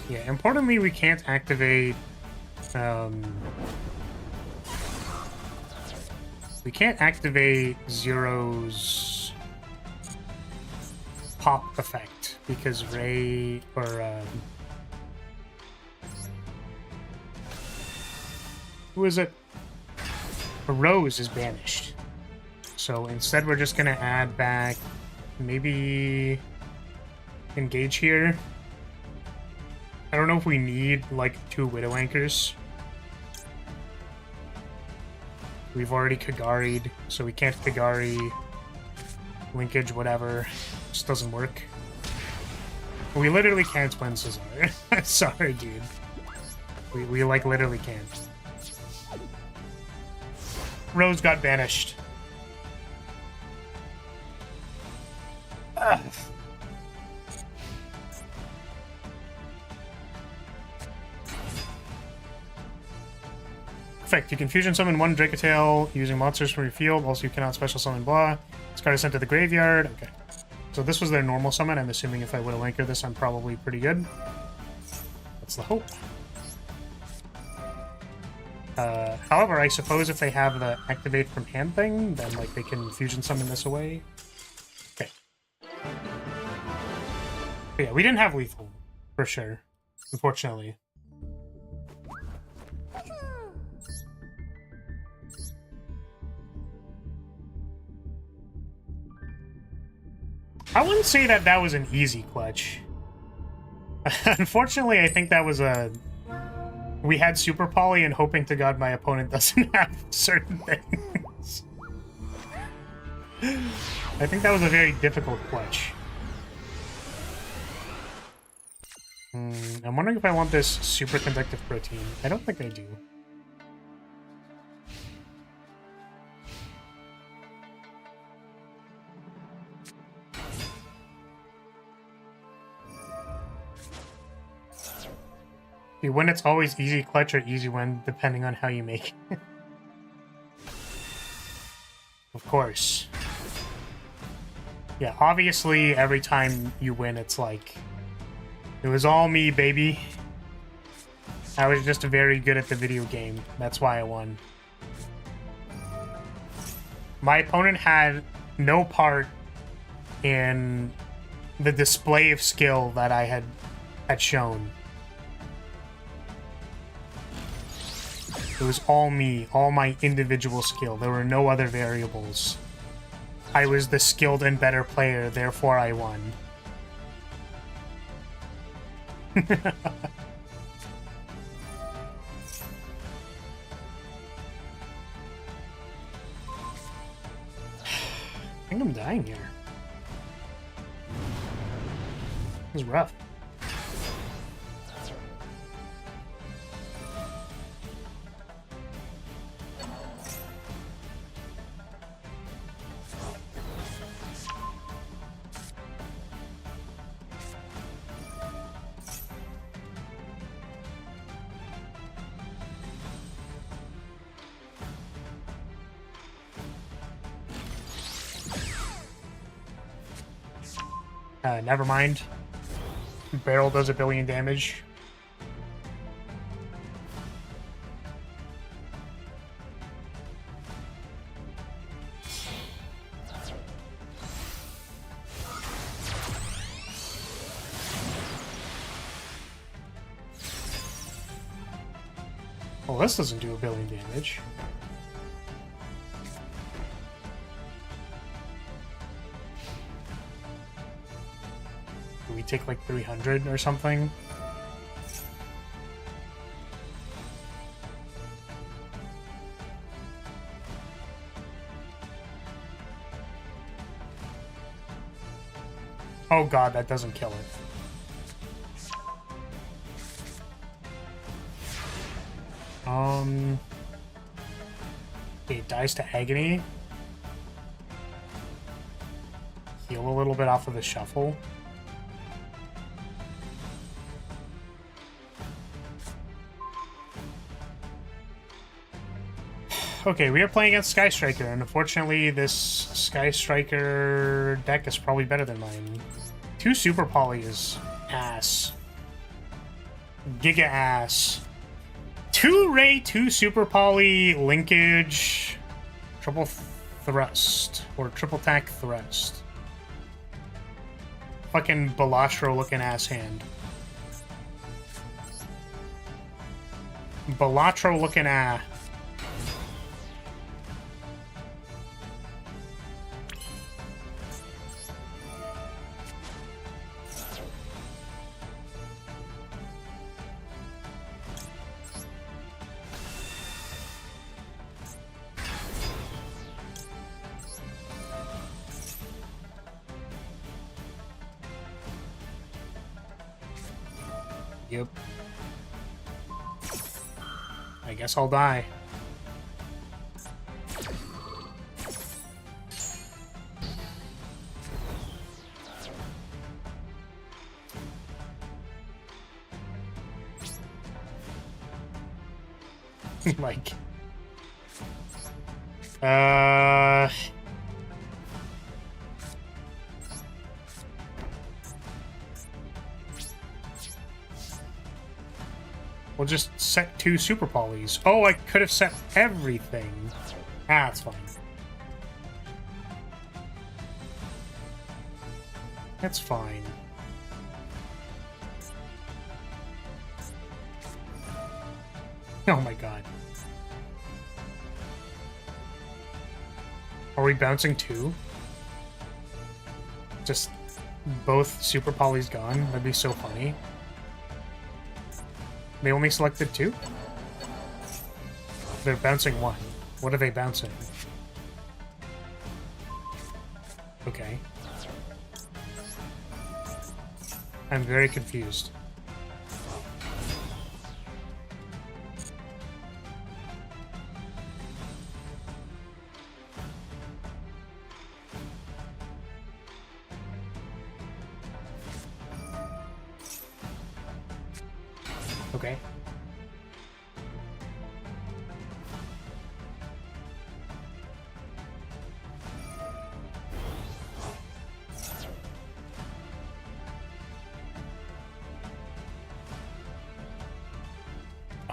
A: Yeah, importantly, we can't activate, we can't activate Zero's pop effect, because Ray, or, who is it? Rose is banished. So instead, we're just gonna add back, maybe, engage here. I don't know if we need, like, 2 Widow Anchors. We've already Kagari'd, so we can't Kagari. Linkage, whatever. Just doesn't work. We literally can't win Cesar. Sorry, dude. We, like, literally can't. Rose got banished. Ugh. Effect. You can fusion summon 1 Dracatail using monsters from your field. Also, you cannot special summon blah. This card is sent to the graveyard. Okay. So this was their normal summon. I'm assuming if I would have anchored this, I'm probably pretty good. That's the hope. However, I suppose if they have the activate from hand thing, then like they can fusion summon this away. Okay. But yeah, we didn't have lethal, for sure. Unfortunately. I wouldn't say that that was an easy clutch. Unfortunately, I think that was a... We had Super Poly and hoping to God my opponent doesn't have certain things. I think that was a very difficult clutch. I'm wondering if I want this super conductive protein. I don't think I do. You win, it's always easy clutch or easy win, depending on how you make it. Of course. Yeah, obviously, every time you win, it's like... It was all me, baby. I was just very good at the video game. That's why I won. My opponent had no part in the display of skill that I had shown. It was all me, all my individual skill. There were no other variables. I was the skilled and better player, therefore I won. I think I'm dying here. This is rough. Never mind. Barrel does 1 billion damage. Well, this doesn't do 1 billion damage. Do we take like 300 or something? Oh god, that doesn't kill it. Okay, it dies to agony. Heal a little bit off of the shuffle. Okay, we are playing against Sky Striker, and unfortunately this Sky Striker deck is probably better than mine. 2 Super Poly is ass. Giga ass. 2 Ray, 2 Super Poly, linkage, triple thrust, or triple tack thrust. Fucking Balastro looking ass hand. Balatro looking ass. Yep. I guess I'll die. Like... We'll just set 2 Super Polys. Oh, I could have set everything. Ah, that's fine. That's fine. Oh my god. Are we bouncing 2? Just both Super Polys gone? That'd be so funny. They only selected 2? They're bouncing 1. What are they bouncing? Okay. I'm very confused. Okay.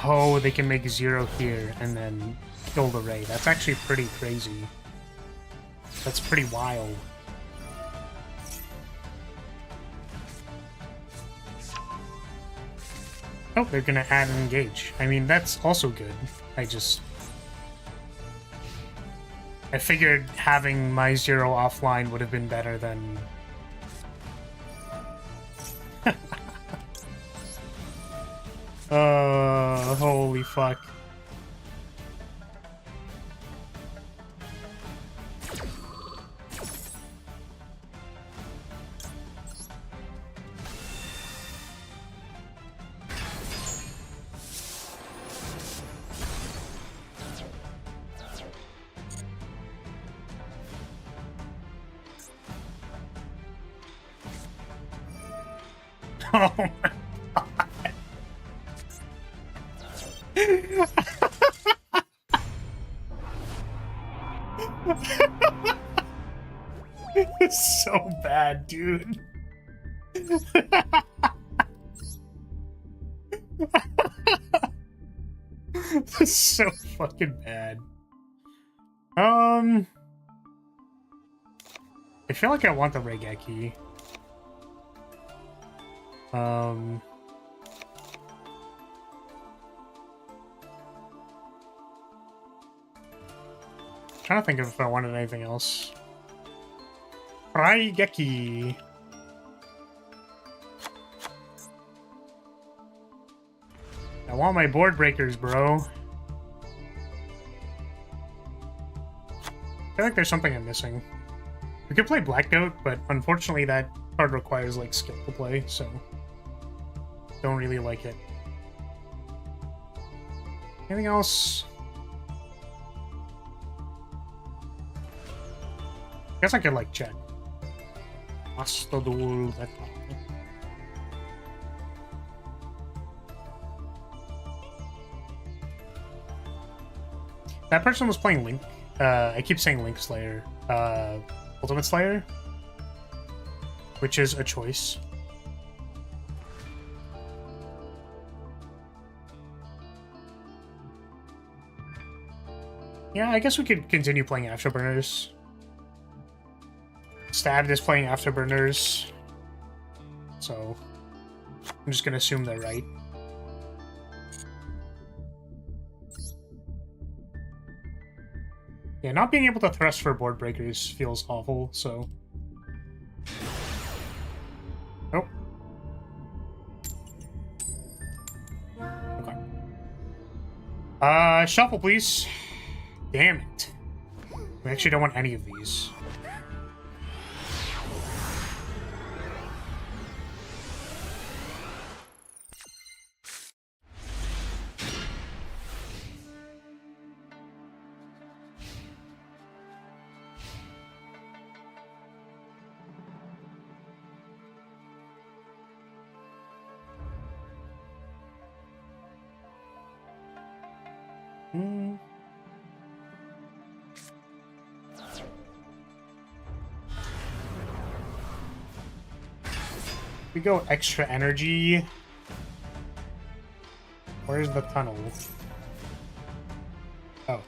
A: Oh, they can make 0 here and then kill the Ray. That's actually pretty crazy. That's pretty wild. Oh, they're gonna add and engage. I mean, that's also good. I figured having my 0 offline would have been better than... holy fuck. Oh my god. It's so bad, dude. That's so fucking bad. I feel like I want the Regeki. Trying to think of if I wanted anything else. Raigeki. I want my board breakers, bro. I feel like there's something I'm missing. We could play Black Goat, but unfortunately that card requires like skill to play, so don't really like it. Anything else? I guess I could like check. Hasta Duel Ranked Ladder. That person was playing Link. I keep saying Link Slayer. Ultimate Slayer, which is a choice. Yeah, I guess we could continue playing Afterburners. Stabbed is playing Afterburners, so I'm just gonna assume they're right. Yeah, not being able to thrust for board breakers feels awful, so... Nope. Okay. Shuffle, please. Damn it. We actually don't want any of these. We go extra energy. Where's the tunnel? Oh.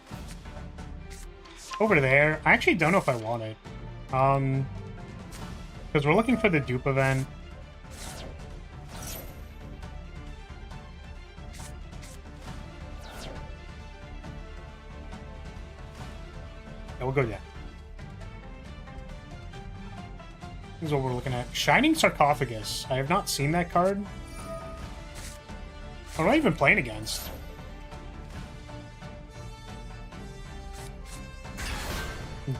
A: Over there. I actually don't know if I want it. Because we're looking for the dupe event. Yeah, we'll go there. This is what we're looking at. Shining Sarcophagus. I have not seen that card. What am I even playing against?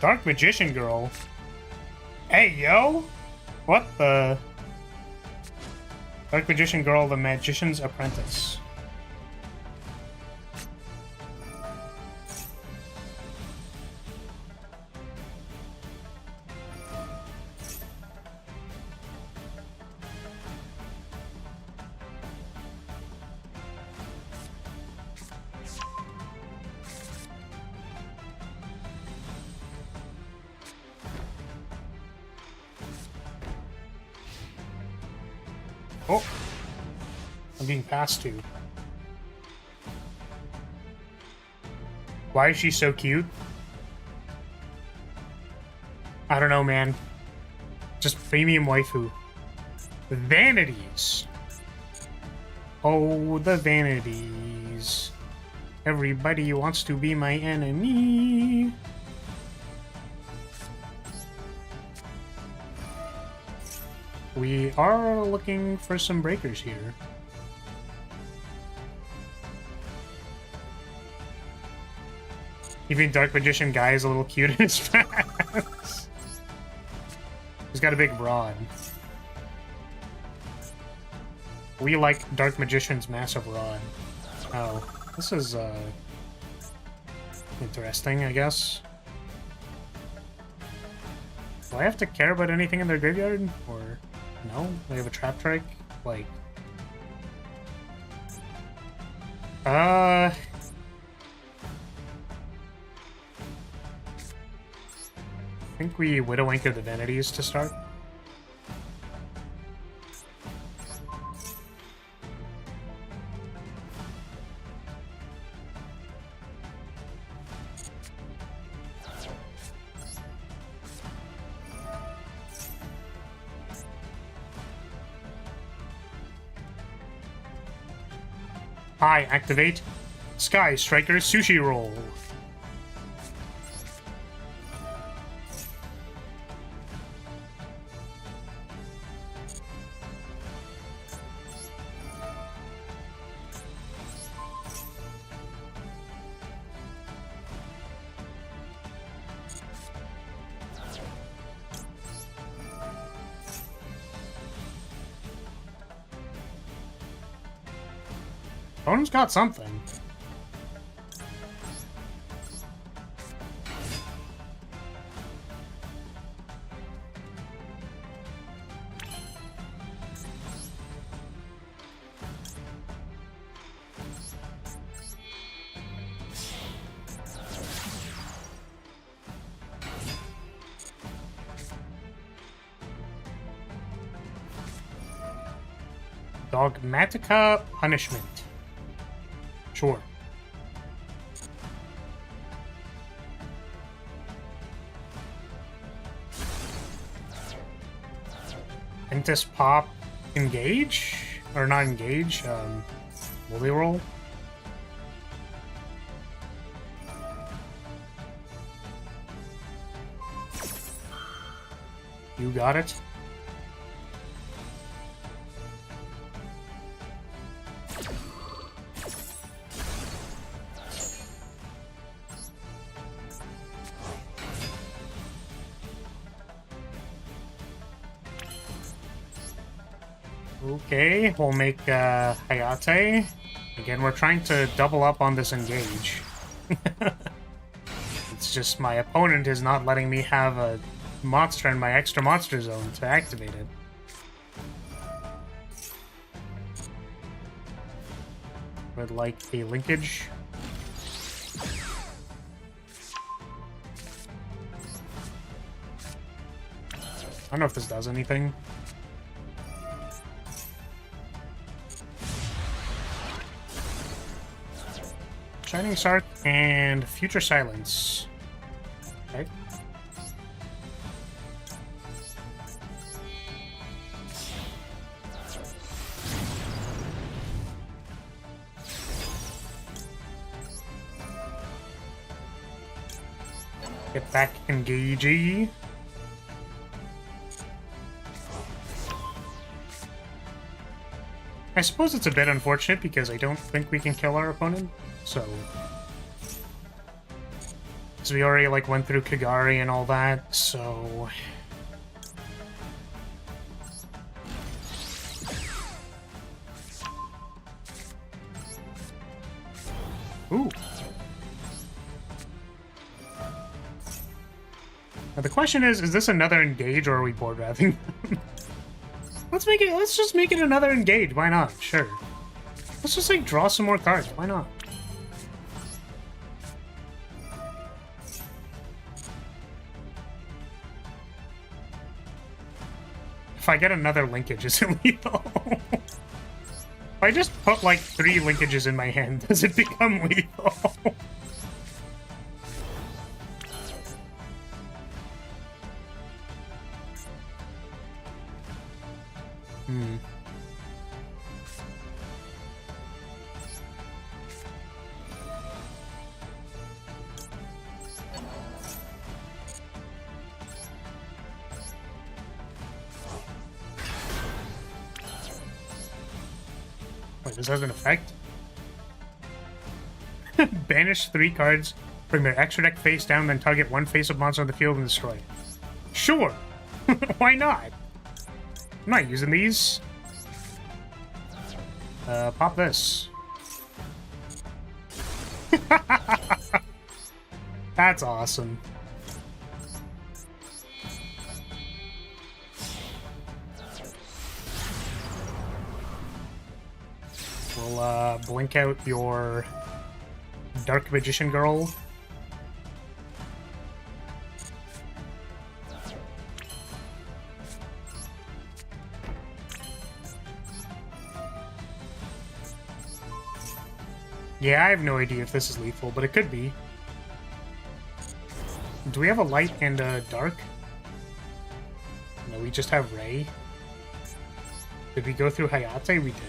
A: Dark Magician Girl. Hey, yo! What the? Dark Magician Girl, the Magician's Apprentice. Oh, I'm being passed to. Why is she so cute? I don't know, man. Just premium waifu. Vanities. Oh, the vanities. Everybody wants to be my enemy. We are looking for some breakers here. Even Dark Magician guy is a little cute in his pants. He's got a big rod. We like Dark Magician's massive rod. Oh, this is interesting, I guess. Do I have to care about anything in their graveyard? Or no? They have a trap trike? Like... I think we Widow Anchor the Vanities to start. I activate Sky Striker Sushi Roll. Opponent's got something. Dogmatica Punishment. Sure. Ventus Pop engage? Or not engage, Woolly Roll? You got it? Okay, we'll make Hayate. Again, we're trying to double up on this engage. It's just my opponent is not letting me have a monster in my extra monster zone to activate it. Would like a linkage. I don't know if this does anything. Shining Shark and Future Silence. Okay. Get back engagey. I suppose it's a bit unfortunate because I don't think we can kill our opponent, so... Because we already, like, went through Kagari and all that, so... Ooh. Now the question is this another engage or are we board wrapping them? Let's just make it another engage, why not? Sure. Let's just like draw some more cards, why not? If I get another linkage, is it lethal? If I just put like 3 linkages in my hand, does it become lethal? Wait, this has an effect? Banish 3 cards, bring their extra deck face down, then target 1 face-up monster on the field and destroy it. Sure! Why not? I'm not using these. Pop this. That's awesome. We'll, blink out your Dark Magician Girl. Yeah, I have no idea if this is lethal, but it could be. Do we have a light and a dark? No, we just have Ray. Did we go through Hayate? We did.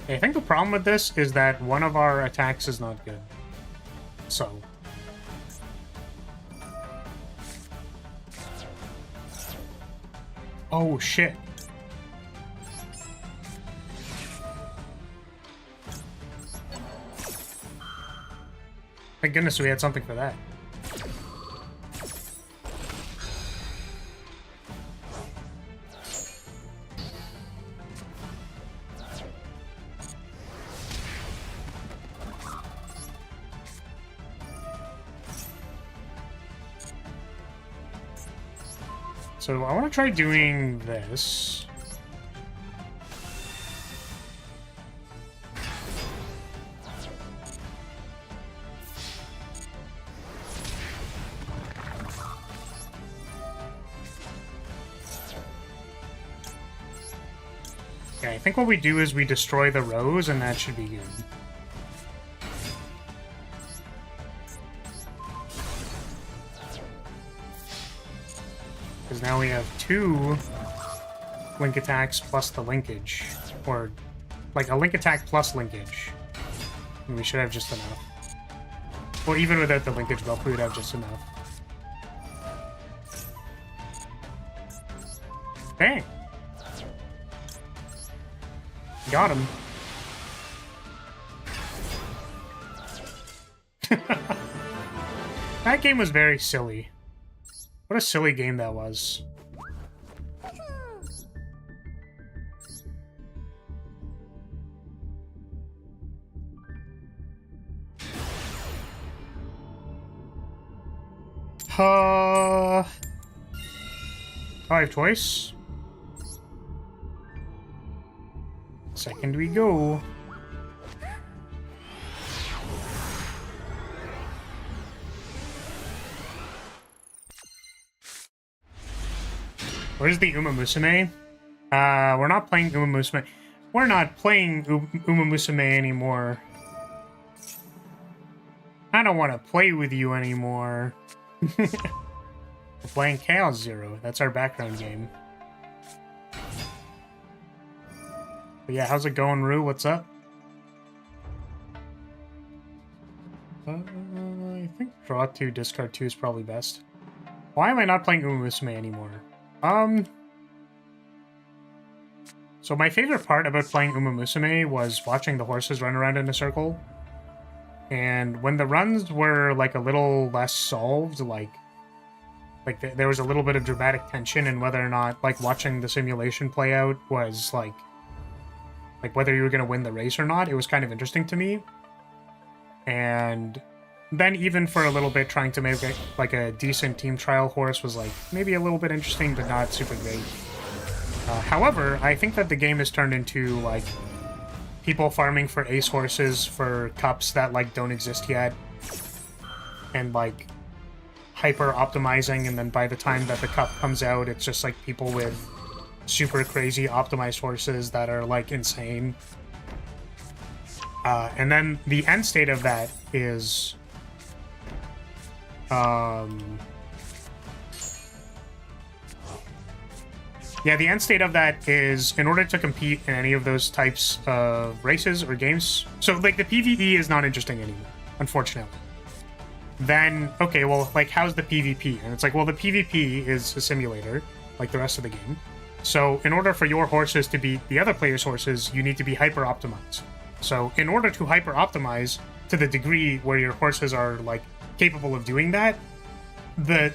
A: I think the problem with this is that one of our attacks is not good. So. Oh, shit. Thank goodness we had something for that. So I want to try doing this. Okay, I think what we do is we destroy the rows, and that should be good. Because now we have 2 link attacks plus the linkage. Or, like, a link attack plus linkage. And we should have just enough. Well, even without the linkage buff, we would have just enough. Dang! Got him. That game was very silly. What a silly game that was. I have choice. Second we go. Where's the Uma Musume? We're not playing Uma Musume. We're not playing Uma Musume anymore. I don't want to play with you anymore. We're playing Chaos Zero. That's our background game. But yeah, how's it going, Rue? What's up? I think draw 2, discard 2 is probably best. Why am I not playing Uma Musume anymore? So my favorite part about playing Uma Musume was watching the horses run around in a circle. And when the runs were, like, a little less solved, like there was a little bit of dramatic tension in whether or not, like, watching the simulation play out was, like whether you were going to win the race or not, it was kind of interesting to me. And then even for a little bit, trying to make, like, a decent team trial horse was, like, maybe a little bit interesting, but not super great. However, I think that the game has turned into, like, people farming for ace horses for cups that, like, don't exist yet. And, like, hyper-optimizing, and then by the time that the cup comes out, it's just, like, people with super crazy optimized horses that are, like, insane. And then the end state of that is... yeah, the end state of that is, in order to compete in any of those types of races or games... So, like, the PvE is not interesting anymore, unfortunately. Then, okay, well, like, how's the PvP? And it's like, well, the PvP is a simulator, like the rest of the game. So, in order for your horses to beat the other players' horses, you need to be hyper-optimized. So, in order to hyper-optimize to the degree where your horses are, like, capable of doing that, the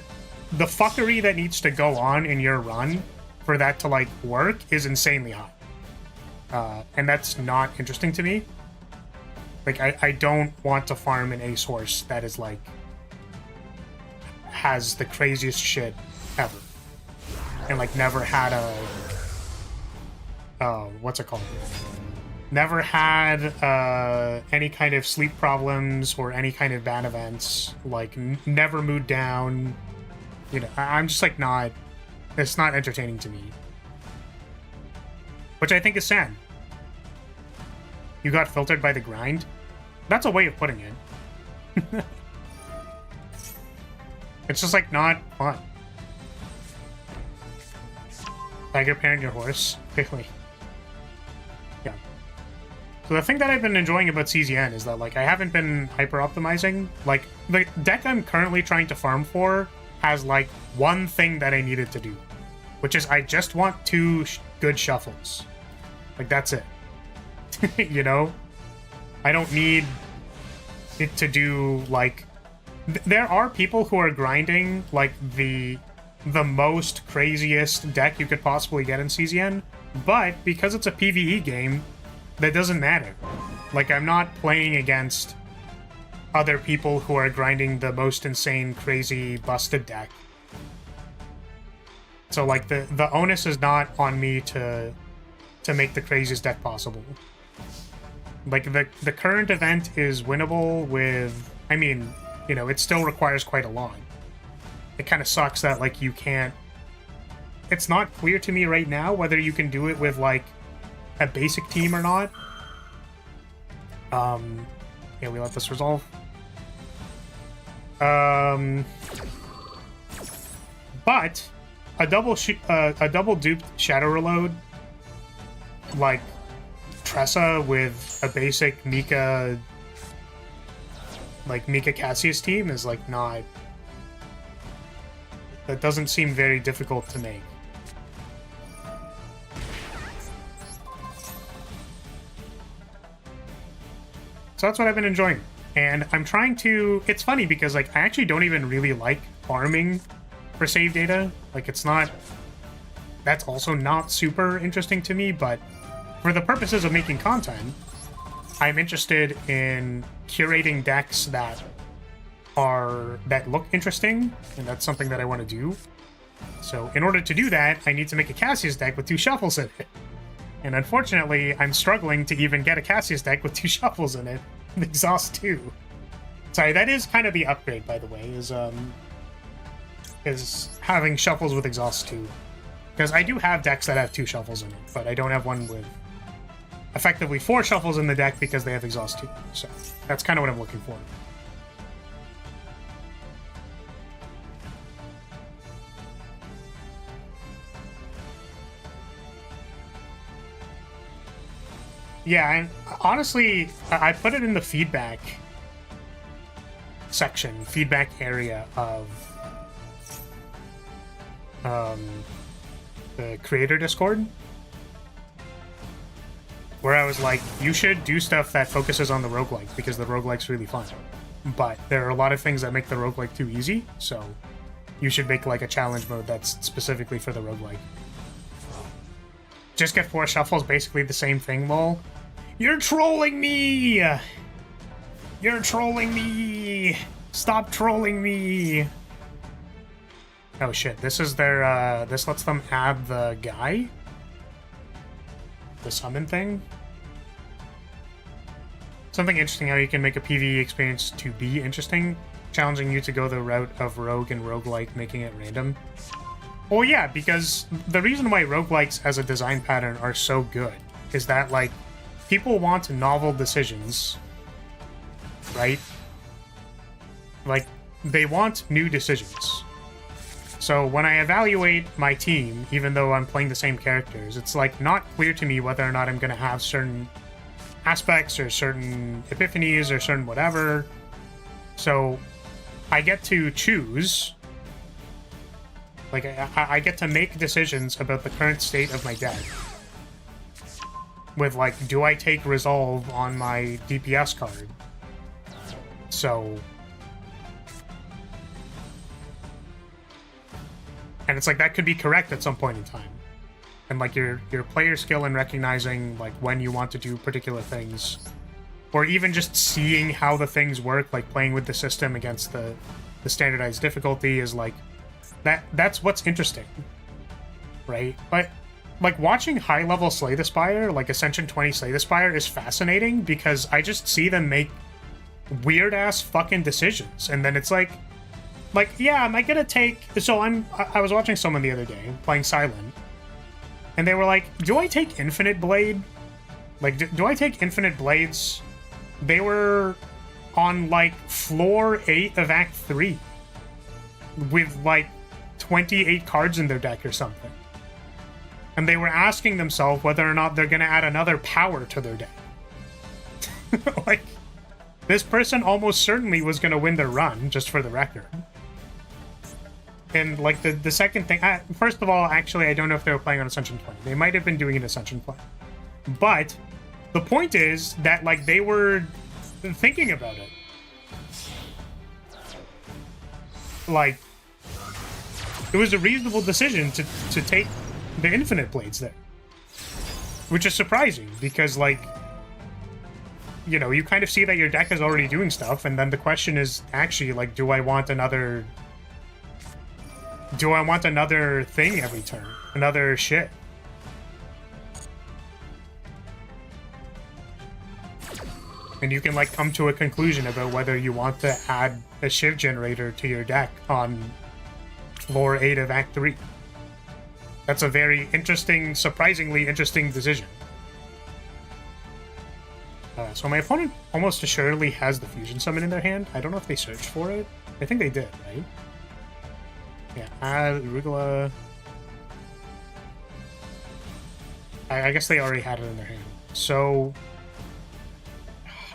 A: fuckery that needs to go on in your run for that to, like, work is insanely high. And that's not interesting to me. Like, I don't want to farm an ace horse that is, like, has the craziest shit ever. And, like, never had a... what's it called? Never had any kind of sleep problems or any kind of bad events. Like, never mood down. You know, I'm just, like, not... It's not entertaining to me. Which I think is sad. You got filtered by the grind? That's a way of putting it. It's just, like, not fun. Tiger parent your horse? Quickly. Yeah. So the thing that I've been enjoying about CZN is that, like, I haven't been hyper-optimizing. Like, the deck I'm currently trying to farm for has, like, one thing that I needed to do, which is I just want 2 good shuffles. Like, that's it. You know? I don't need it to do, like... There are people who are grinding, like, the most craziest deck you could possibly get in CZN, but because it's a PvE game, that doesn't matter. Like, I'm not playing against other people who are grinding the most insane, crazy, busted deck. So, like, the onus is not on me to make the craziest deck possible. Like, the current event is winnable with... I mean, you know, it still requires quite a lot. It kind of sucks that, like, you can't... It's not clear to me right now whether you can do it with, like, a basic team or not. Yeah, we let this resolve. But a double duped Shadow Reload, like Tressa with a basic Mika, like Mika Cassius team is like not... That doesn't seem very difficult to make. So that's what I've been enjoying. And I'm trying to... It's funny because, like, I actually don't even really like farming for save data. Like, it's not... That's also not super interesting to me, but for the purposes of making content, I'm interested in curating decks that look interesting, and that's something that I want to do. So in order to do that, I need to make a Cassius deck with 2 shuffles in it. And unfortunately, I'm struggling to even get a Cassius deck with 2 shuffles in it. Exhaust 2. Sorry, that is kind of the upgrade, by the way, is having shuffles with Exhaust 2. Because I do have decks that have 2 shuffles in it, but I don't have one with effectively 4 shuffles in the deck because they have Exhaust 2. So that's kind of what I'm looking for. Yeah, and honestly, I put it in the feedback section, feedback area of the creator Discord, where I was like, you should do stuff that focuses on the roguelike, because the roguelike's really fun. But there are a lot of things that make the roguelike too easy, so you should make like a challenge mode that's specifically for the roguelike. Just get 4 shuffles, basically the same thing, lol. You're trolling me! You're trolling me! Stop trolling me! Oh shit, this is their, this lets them add the guy? The summon thing? Something interesting how you can make a PvE experience to be interesting, challenging you to go the route of rogue and roguelike, making it random. Well, yeah, because the reason why roguelikes as a design pattern are so good is that, like, people want novel decisions, right? Like, they want new decisions. So when I evaluate my team, even though I'm playing the same characters, it's, like, not clear to me whether or not I'm going to have certain aspects or certain epiphanies or certain whatever. So I get to choose... Like, I get to make decisions about the current state of my deck. With, like, do I take Resolve on my DPS card? So... And it's like, that could be correct at some point in time. And, like, your player skill in recognizing, like, when you want to do particular things. Or even just seeing how the things work, like, playing with the system against the standardized difficulty is, like... That's what's interesting, right? But, like, watching high-level Slay the Spire, like Ascension 20 Slay the Spire, is fascinating because I just see them make weird-ass fucking decisions. And then it's like, yeah, am I gonna take... So I was watching someone the other day, playing Silent, and they were like, do I take Infinite Blade? Like, do I take Infinite Blades? They were on, like, floor 8 of Act 3 with, like, 28 cards in their deck or something. And they were asking themselves whether or not they're going to add another power to their deck. Like, this person almost certainly was going to win their run, just for the record. And, like, the second thing... first of all, actually, I don't know if they were playing on Ascension 20. They might have been doing an Ascension play. But the point is that, like, they were thinking about it. Like, it was a reasonable decision to take the Infinite Blades there. Which is surprising, because, like... You know, you kind of see that your deck is already doing stuff, and then the question is actually, like, do I want another thing every turn? Another shit? And you can, like, come to a conclusion about whether you want to add a Shiv generator to your deck on floor 8 of Act 3. That's a very interesting, surprisingly interesting decision. So my opponent almost assuredly has the Fusion Summon in their hand. I don't know if they searched for it. I think they did, right? Yeah, add Arugula. I guess they already had it in their hand. So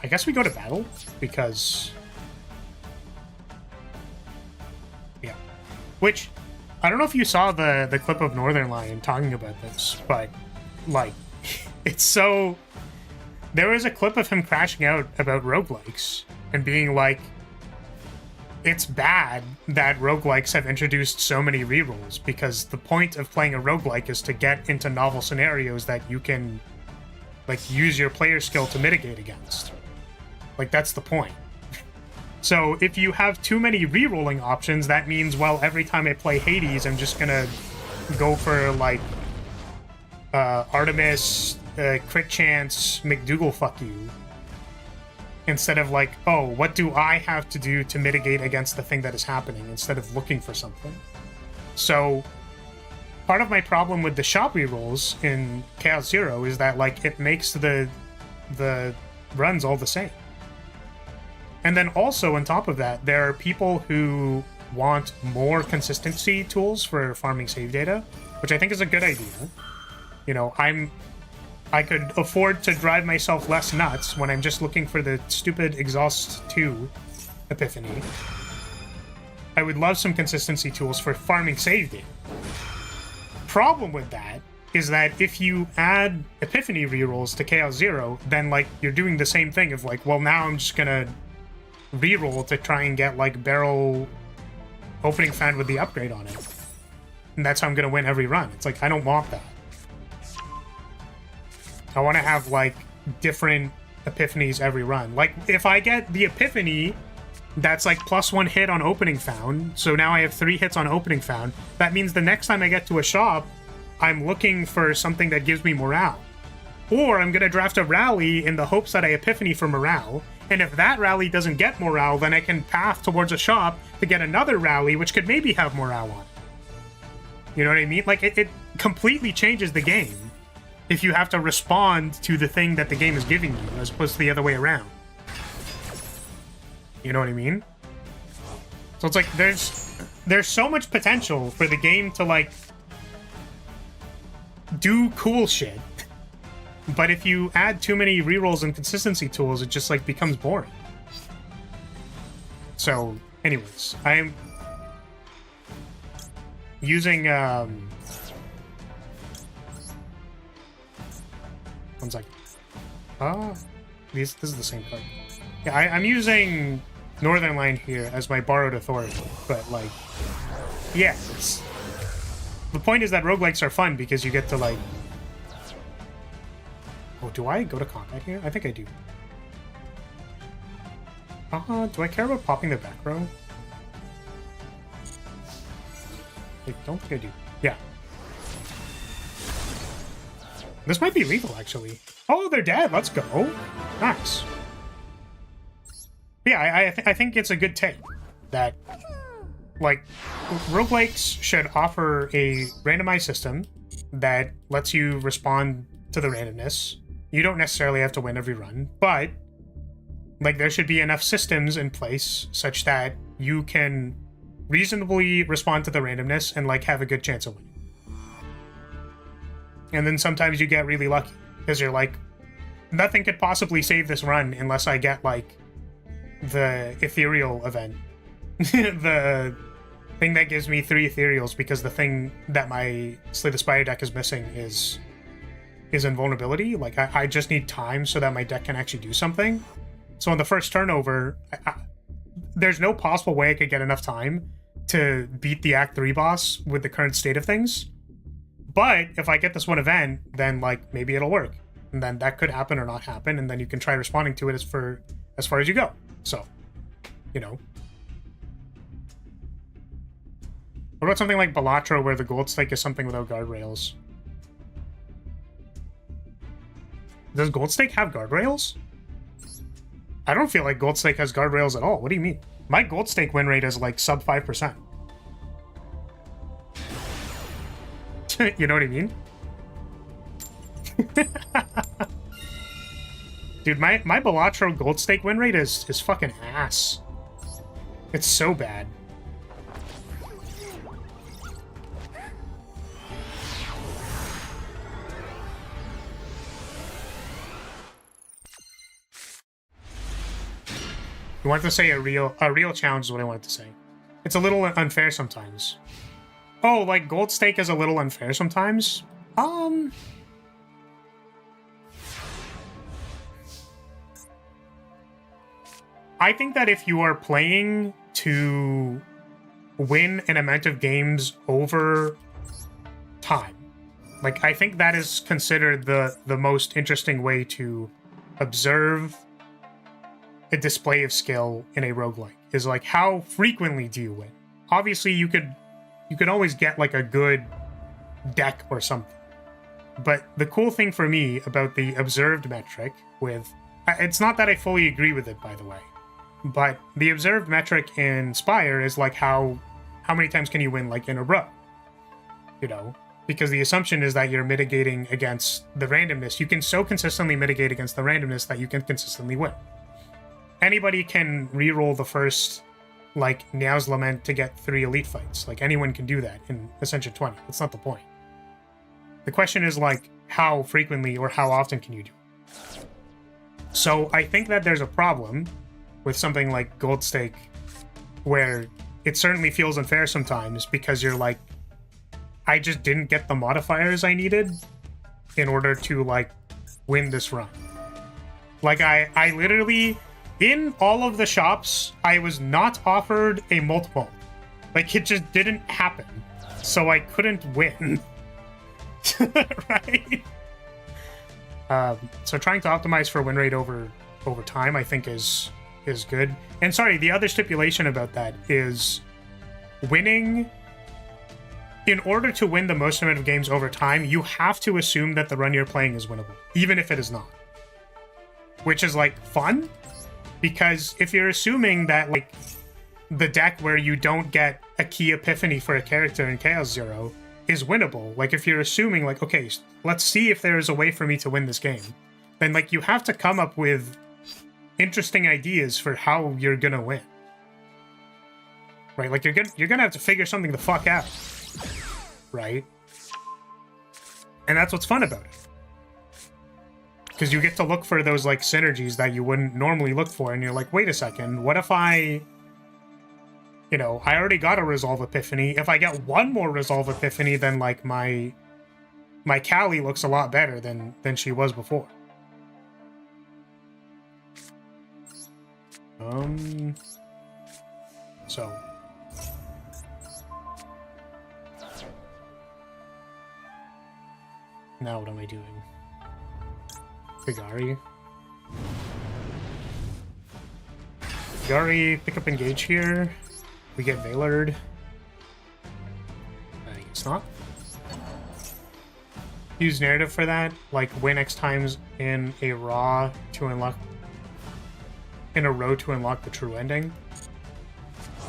A: I guess we go to battle, because... Yeah. Which, I don't know if you saw the clip of Northern Lion talking about this, but, like, it's so... There was a clip of him crashing out about roguelikes and being like, it's bad that roguelikes have introduced so many rerolls, because the point of playing a roguelike is to get into novel scenarios that you can, like, use your player skill to mitigate against. Like, that's the point. So if you have too many rerolling options, that means, well, every time I play Hades, I'm just gonna go for, like, Artemis... crit chance, McDougal fuck you. Instead of like, oh, what do I have to do to mitigate against the thing that is happening, instead of looking for something. So, part of my problem with the shop rerolls in Chaos Zero is that, like, it makes the runs all the same. And then also, on top of that, there are people who want more consistency tools for farming save data, which I think is a good idea. You know, I could afford to drive myself less nuts when I'm just looking for the stupid Exhaust 2 Epiphany. I would love some consistency tools for farming save data. Problem with that is that if you add Epiphany rerolls to Chaos Zero, then, like, you're doing the same thing of, like, well, now I'm just gonna reroll to try and get, like, barrel opening fan with the upgrade on it. And that's how I'm gonna win every run. It's like, I don't want that. I want to have, like, different Epiphanies every run. Like, if I get the Epiphany that's, like, +1 hit on opening found, so now I have 3 hits on opening found, that means the next time I get to a shop, I'm looking for something that gives me morale. Or I'm going to draft a rally in the hopes that I Epiphany for morale, and if that rally doesn't get morale, then I can path towards a shop to get another rally, which could maybe have morale on it. You know what I mean? Like, it completely changes the game if you have to respond to the thing that the game is giving you, as opposed to the other way around. You know what I mean? So it's like, there's so much potential for the game to, like, do cool shit. But if you add too many rerolls and consistency tools, it just, like, becomes boring. So, anyways, I'm using, one second. This is the same card. Yeah, I'm using Northern Line here as my borrowed authority, but, like, yeah, the point is that roguelikes are fun because you get to, like... Oh, do I go to combat here? I think I do. Do I care about popping the back row? I don't think I do. Yeah. This might be lethal, actually. Oh, they're dead. Let's go. Nice. Yeah, I think it's a good take that, like, roguelikes should offer a randomized system that lets you respond to the randomness. You don't necessarily have to win every run, but, like, there should be enough systems in place such that you can reasonably respond to the randomness and, like, have a good chance of winning. And then sometimes you get really lucky because you're like, nothing could possibly save this run unless I get, like, the ethereal event. The thing that gives me 3 ethereals, because the thing that my Slay the Spire deck is missing is invulnerability. Like, I just need time so that my deck can actually do something. So on the first turnover, there's no possible way I could get enough time to beat the Act 3 boss with the current state of things. But if I get this one event, then, like, maybe it'll work. And then that could happen or not happen, and then you can try responding to it as far as you go. So, you know. What about something like Balatro, where the gold stake is something without guardrails? Does gold stake have guardrails? I don't feel like gold stake has guardrails at all. What do you mean? My gold stake win rate is like sub 5%. You know what I mean? Dude, my Balatro gold stake win rate is fucking ass. It's so bad. You wanted to say a real challenge is what I wanted to say. It's a little unfair sometimes. Oh, like gold stake is a little unfair sometimes? I think that if you are playing to win an amount of games over time, like, I think that is considered the most interesting way to observe a display of skill in a roguelike, is like, how frequently do you win? Obviously, you could always get like a good deck or something. But the cool thing for me about the observed metric with... It's not that I fully agree with it, by the way. But the observed metric in Spire is like how many times can you win, like, in a row? You know? Because the assumption is that you're mitigating against the randomness. You can so consistently mitigate against the randomness that you can consistently win. Anybody can reroll the first, like, Niao's Lament to get 3 elite fights. Like, anyone can do that in Ascension 20. That's not the point. The question is, like, how frequently or how often can you do it? So I think that there's a problem with something like Gold Stake, where it certainly feels unfair sometimes, because you're like, I just didn't get the modifiers I needed in order to, like, win this run. Like, I literally... In all of the shops, I was not offered a multiple. Like, it just didn't happen. So I couldn't win. Right? So trying to optimize for win rate over time, I think, is good. And sorry, the other stipulation about that is winning... In order to win the most amount of games over time, you have to assume that the run you're playing is winnable, even if it is not. Which is, like, fun. Because if you're assuming that, like, the deck where you don't get a key epiphany for a character in Chaos Zero is winnable, like, if you're assuming, like, okay, let's see if there's a way for me to win this game, then, like, you have to come up with interesting ideas for how you're gonna win. Right? Like, you're gonna have to figure something the fuck out. Right? And that's what's fun about it. Because you get to look for those, like, synergies that you wouldn't normally look for, and you're like, wait a second, what if I... You know, I already got a Resolve Epiphany. If I get one more Resolve Epiphany, then, like, my Callie looks a lot better than she was before. So... Now what am I doing? Figari. Figari, pick up engage here. We get Veilered. I guess not. Use narrative for that, like win X times in a row to unlock the true ending.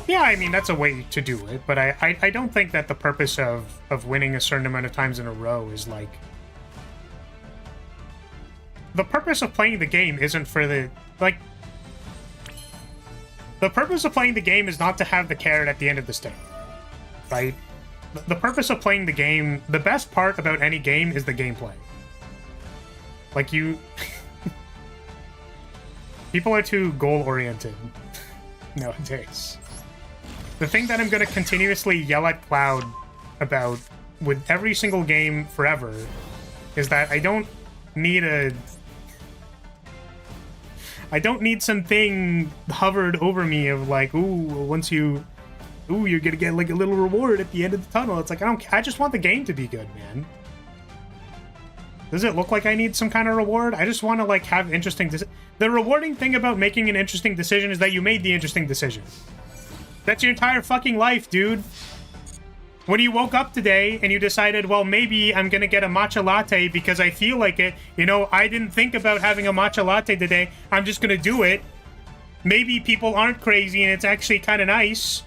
A: Yeah, I mean, that's a way to do it, but I don't think that the purpose of winning a certain amount of times in a row is, like... The purpose of playing the game isn't for the... Like... The purpose of playing the game is not to have the carrot at the end of the stick. Right? The purpose of playing the game... The best part about any game is the gameplay. Like, you... People are too goal-oriented nowadays. The thing that I'm going to continuously yell at Cloud about with every single game forever is that I don't need something hovered over me of like, ooh, you're gonna get like a little reward at the end of the tunnel. It's like, I just want the game to be good, man. Does it look like I need some kind of reward? I just want to like have interesting the rewarding thing about making an interesting decision is that you made the interesting decision. That's your entire fucking life, dude. When you woke up today and you decided, well, maybe I'm gonna get a matcha latte because I feel like it. You know, I didn't think about having a matcha latte today. I'm just gonna do it. Maybe people aren't crazy and it's actually kind of nice.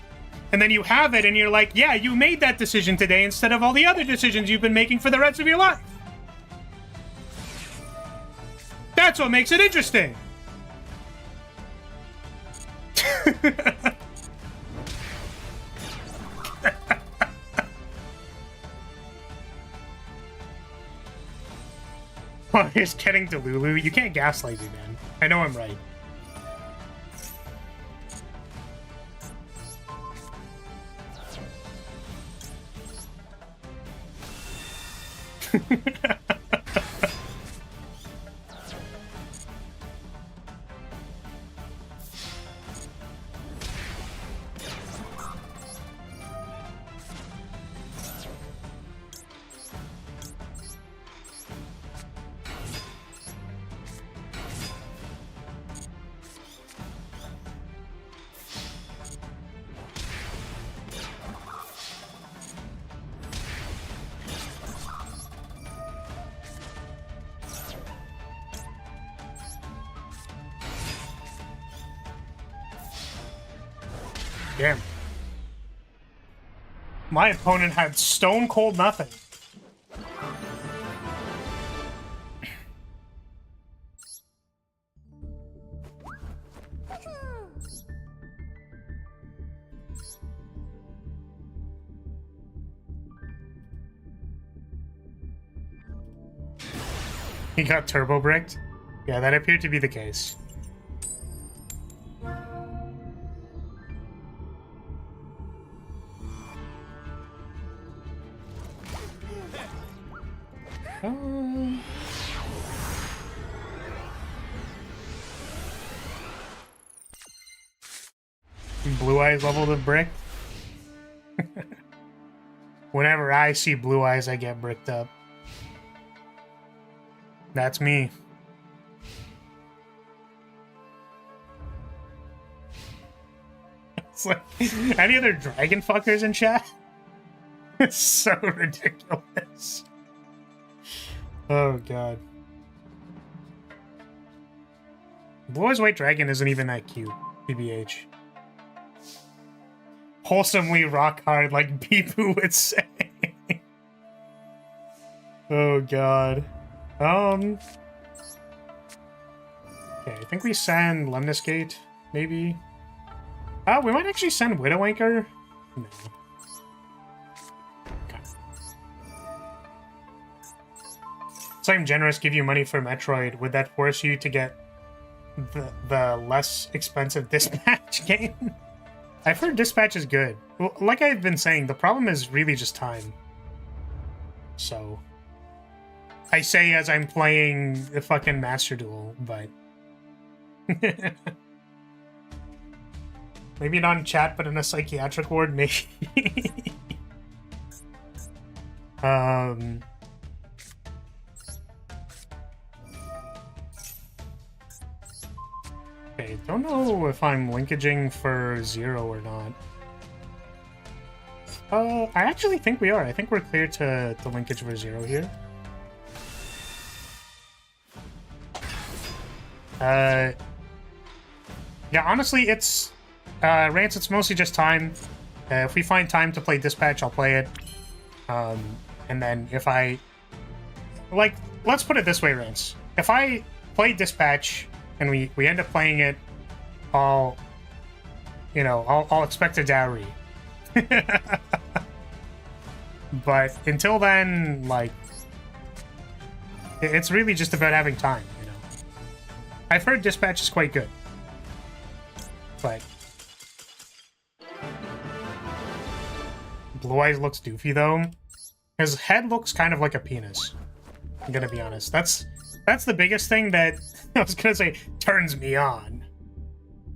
A: And then you have it and you're like, yeah, you made that decision today instead of all the other decisions you've been making for the rest of your life. That's what makes it interesting. Oh, he's getting Delulu. You can't gaslight me, man. I know I'm right. Damn. My opponent had stone cold nothing. He got turbo bricked? Yeah, that appeared to be the case. Blue Eyes leveled with brick. Whenever I see Blue Eyes, I get bricked up. That's me. It's like any other dragon fuckers in chat? It's so ridiculous. Oh god. Blue Eyes White Dragon isn't even that cute, TBH. Wholesomely rock hard, like Beepoo would say. Oh god. Okay, I think we send Lemnis Gate, maybe. We might actually send Widow Anchor. No. Okay. So I'm generous, give you money for Metroid. Would that force you to get the less expensive dispatch game? I've heard dispatch is good. Well, like I've been saying, the problem is really just time. So I say as I'm playing the fucking Master Duel, but maybe not in chat, but in a psychiatric ward, maybe. Okay, don't know if I'm linkaging for 0 or not. I actually think we are. I think we're clear to linkage for 0 here. Yeah, honestly, it's Rance, it's mostly just time. If we find time to play Dispatch, I'll play it. And then if I... Like, let's put it this way, Rance. If I play Dispatch and we end up playing it, I'll expect a dowry. But until then, like, it's really just about having time, you know? I've heard Dispatch is quite good. But Blue Eyes looks doofy though. His head looks kind of like a penis. I'm gonna be honest. That's the biggest thing that I was gonna say turns me on.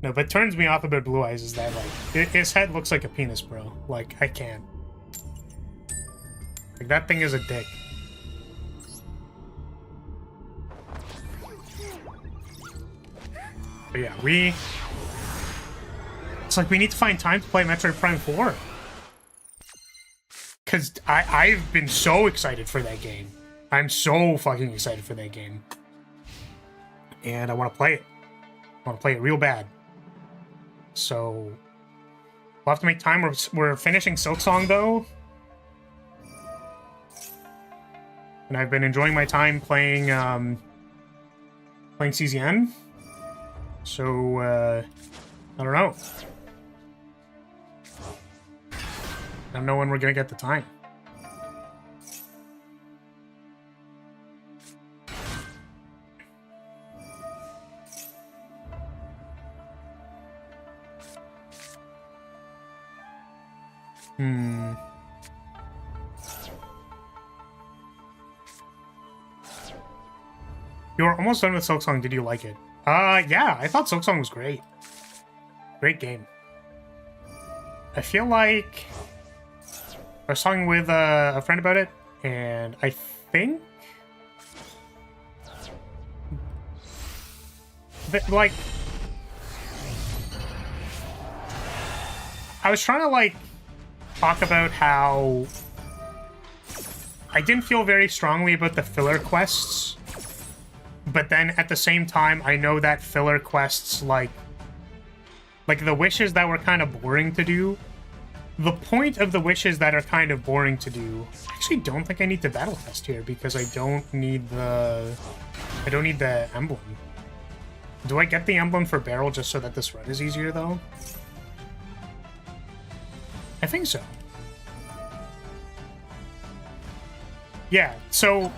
A: No, but turns me off about Blue Eyes is that like his head looks like a penis, bro. Like I can't. Like that thing is a dick. But yeah, it's like we need to find time to play Metroid Prime 4. Because I've been so excited for that game. I'm so fucking excited for that game. And I want to play it. I want to play it real bad. So, we'll have to make time. We're finishing Silksong, though. And I've been enjoying my time playing, playing CZN. So, I don't know. I don't know when we're gonna get the time. You were almost done with Silksong. Did you like it? Yeah, I thought Silksong was great. Great game. I feel like I was talking with a friend about it, and I think that, like, I was trying to, like, talk about how I didn't feel very strongly about the filler quests, but then at the same time, I know that filler quests, like the wishes that were kind of boring to do, the point of the wishes that are kind of boring to do, I actually don't think I need the battle test here because I don't need the emblem. Do I get the emblem for Barrel just so that this run is easier though? I think so. Yeah, so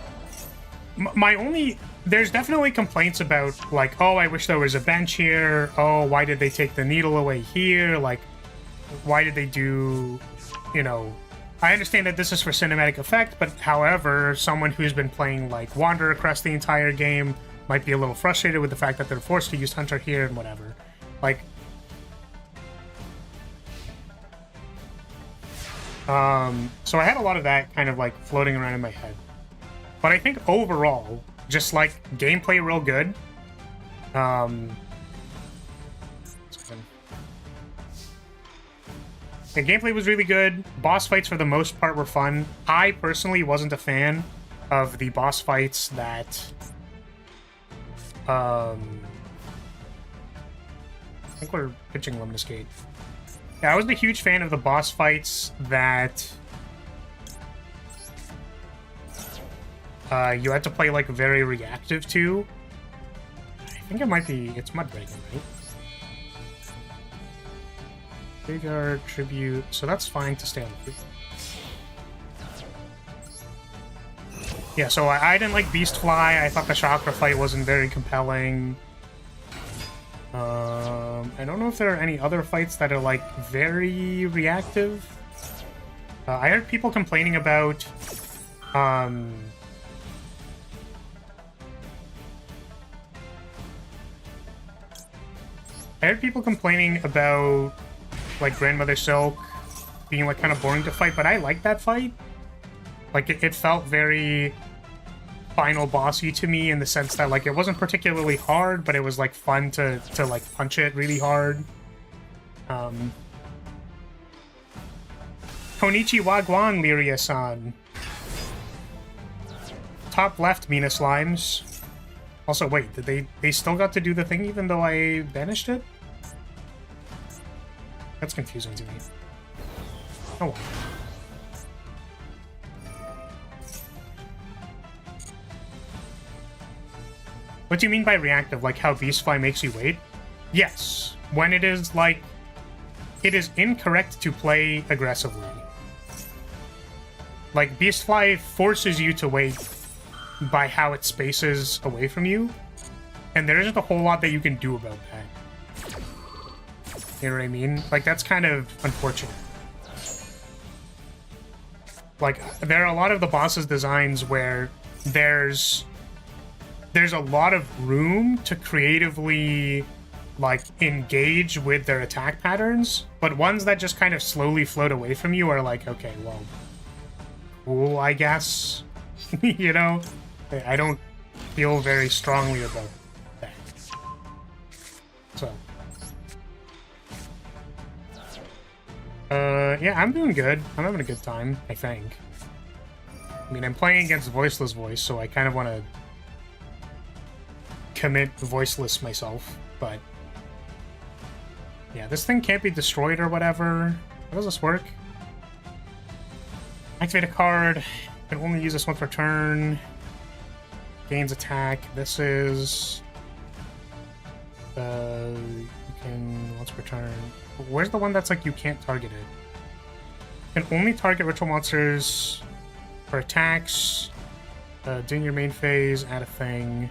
A: my only... There's definitely complaints about, like, oh, I wish there was a bench here. Oh, why did they take the needle away here? Like, why did they do, you know... I understand that this is for cinematic effect, but however, someone who's been playing, like, Wanderer Crest the entire game might be a little frustrated with the fact that they're forced to use Hunter here and whatever. Like... So I had a lot of that kind of, like, floating around in my head. But I think overall... Just, like, gameplay real good. The gameplay was really good. Boss fights, for the most part, were fun. I personally wasn't a fan of the boss fights that... I think we're pitching Luminous Gate. Yeah, I wasn't a huge fan of the boss fights that... you had to play, like, very reactive to. I think it might be... It's Mudbreaking, right? Bigger Tribute... So that's fine to stay on the food. Yeah, so I didn't like Beastfly. I thought the Chakra fight wasn't very compelling. I don't know if there are any other fights that are, like, very reactive. I heard people complaining about... I heard people complaining about, like, Grandmother Silk being, like, kind of boring to fight, but I liked that fight. Like, it felt very final bossy to me in the sense that, like, it wasn't particularly hard, but it was, like, fun to like, punch it really hard. Konichi Wagwan, Lyria-san. Top left, Mina Slimes. Also, wait, did they still got to do the thing even though I banished it? That's confusing to me. Oh well. What do you mean by reactive? Like how Beastfly makes you wait? Yes. When it is, like... It is incorrect to play aggressively. Like, Beastfly forces you to wait by how it spaces away from you. And there isn't a whole lot that you can do about that. You know what I mean? Like, that's kind of unfortunate. Like, there are a lot of the bosses' designs where there's a lot of room to creatively, like, engage with their attack patterns, but ones that just kind of slowly float away from you are like, okay, well, cool, I guess. You know? I don't feel very strongly about that. So. Yeah, I'm doing good. I'm having a good time, I think. I mean, I'm playing against Voiceless Voice, so I kind of want to commit Voiceless myself, but... yeah, this thing can't be destroyed or whatever. How does this work? Activate a card. Can only use this once per turn. Gains attack. This is... you can... once per turn. Where's the one that's like you can't target it? Can only target ritual monsters for attacks. During your main phase, add a thing.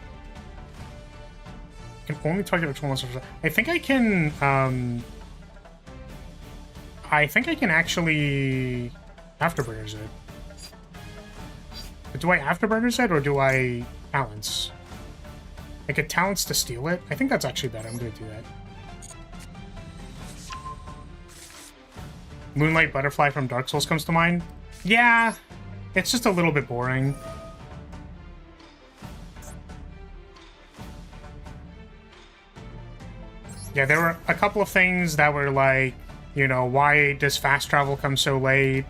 A: Can only target ritual monsters. I think I can. I think I can actually afterburners it. But do I afterburners it or do I talents? I get talents to steal it. I think that's actually better. I'm gonna do that. Moonlight Butterfly from Dark Souls comes to mind. Yeah, it's just a little bit boring. Yeah, there were a couple of things that were like, you know, why does fast travel come so late?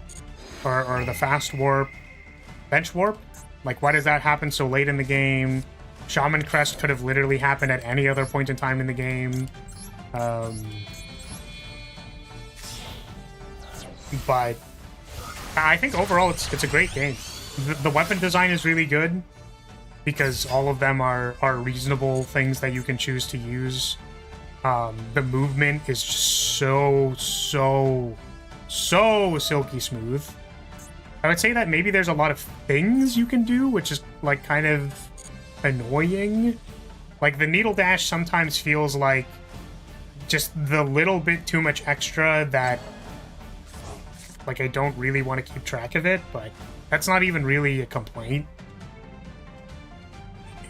A: Or the fast warp, bench warp? Like, why does that happen so late in the game? Shaman Crest could have literally happened at any other point in time in the game. But I think overall it's a great game. The weapon design is really good because all of them are reasonable things that you can choose to use. The movement is just so silky smooth. I would say that maybe there's a lot of things you can do, which is like kind of annoying. Like the needle dash sometimes feels like just the little bit too much extra that like I don't really want to keep track of it, but that's not even really a complaint.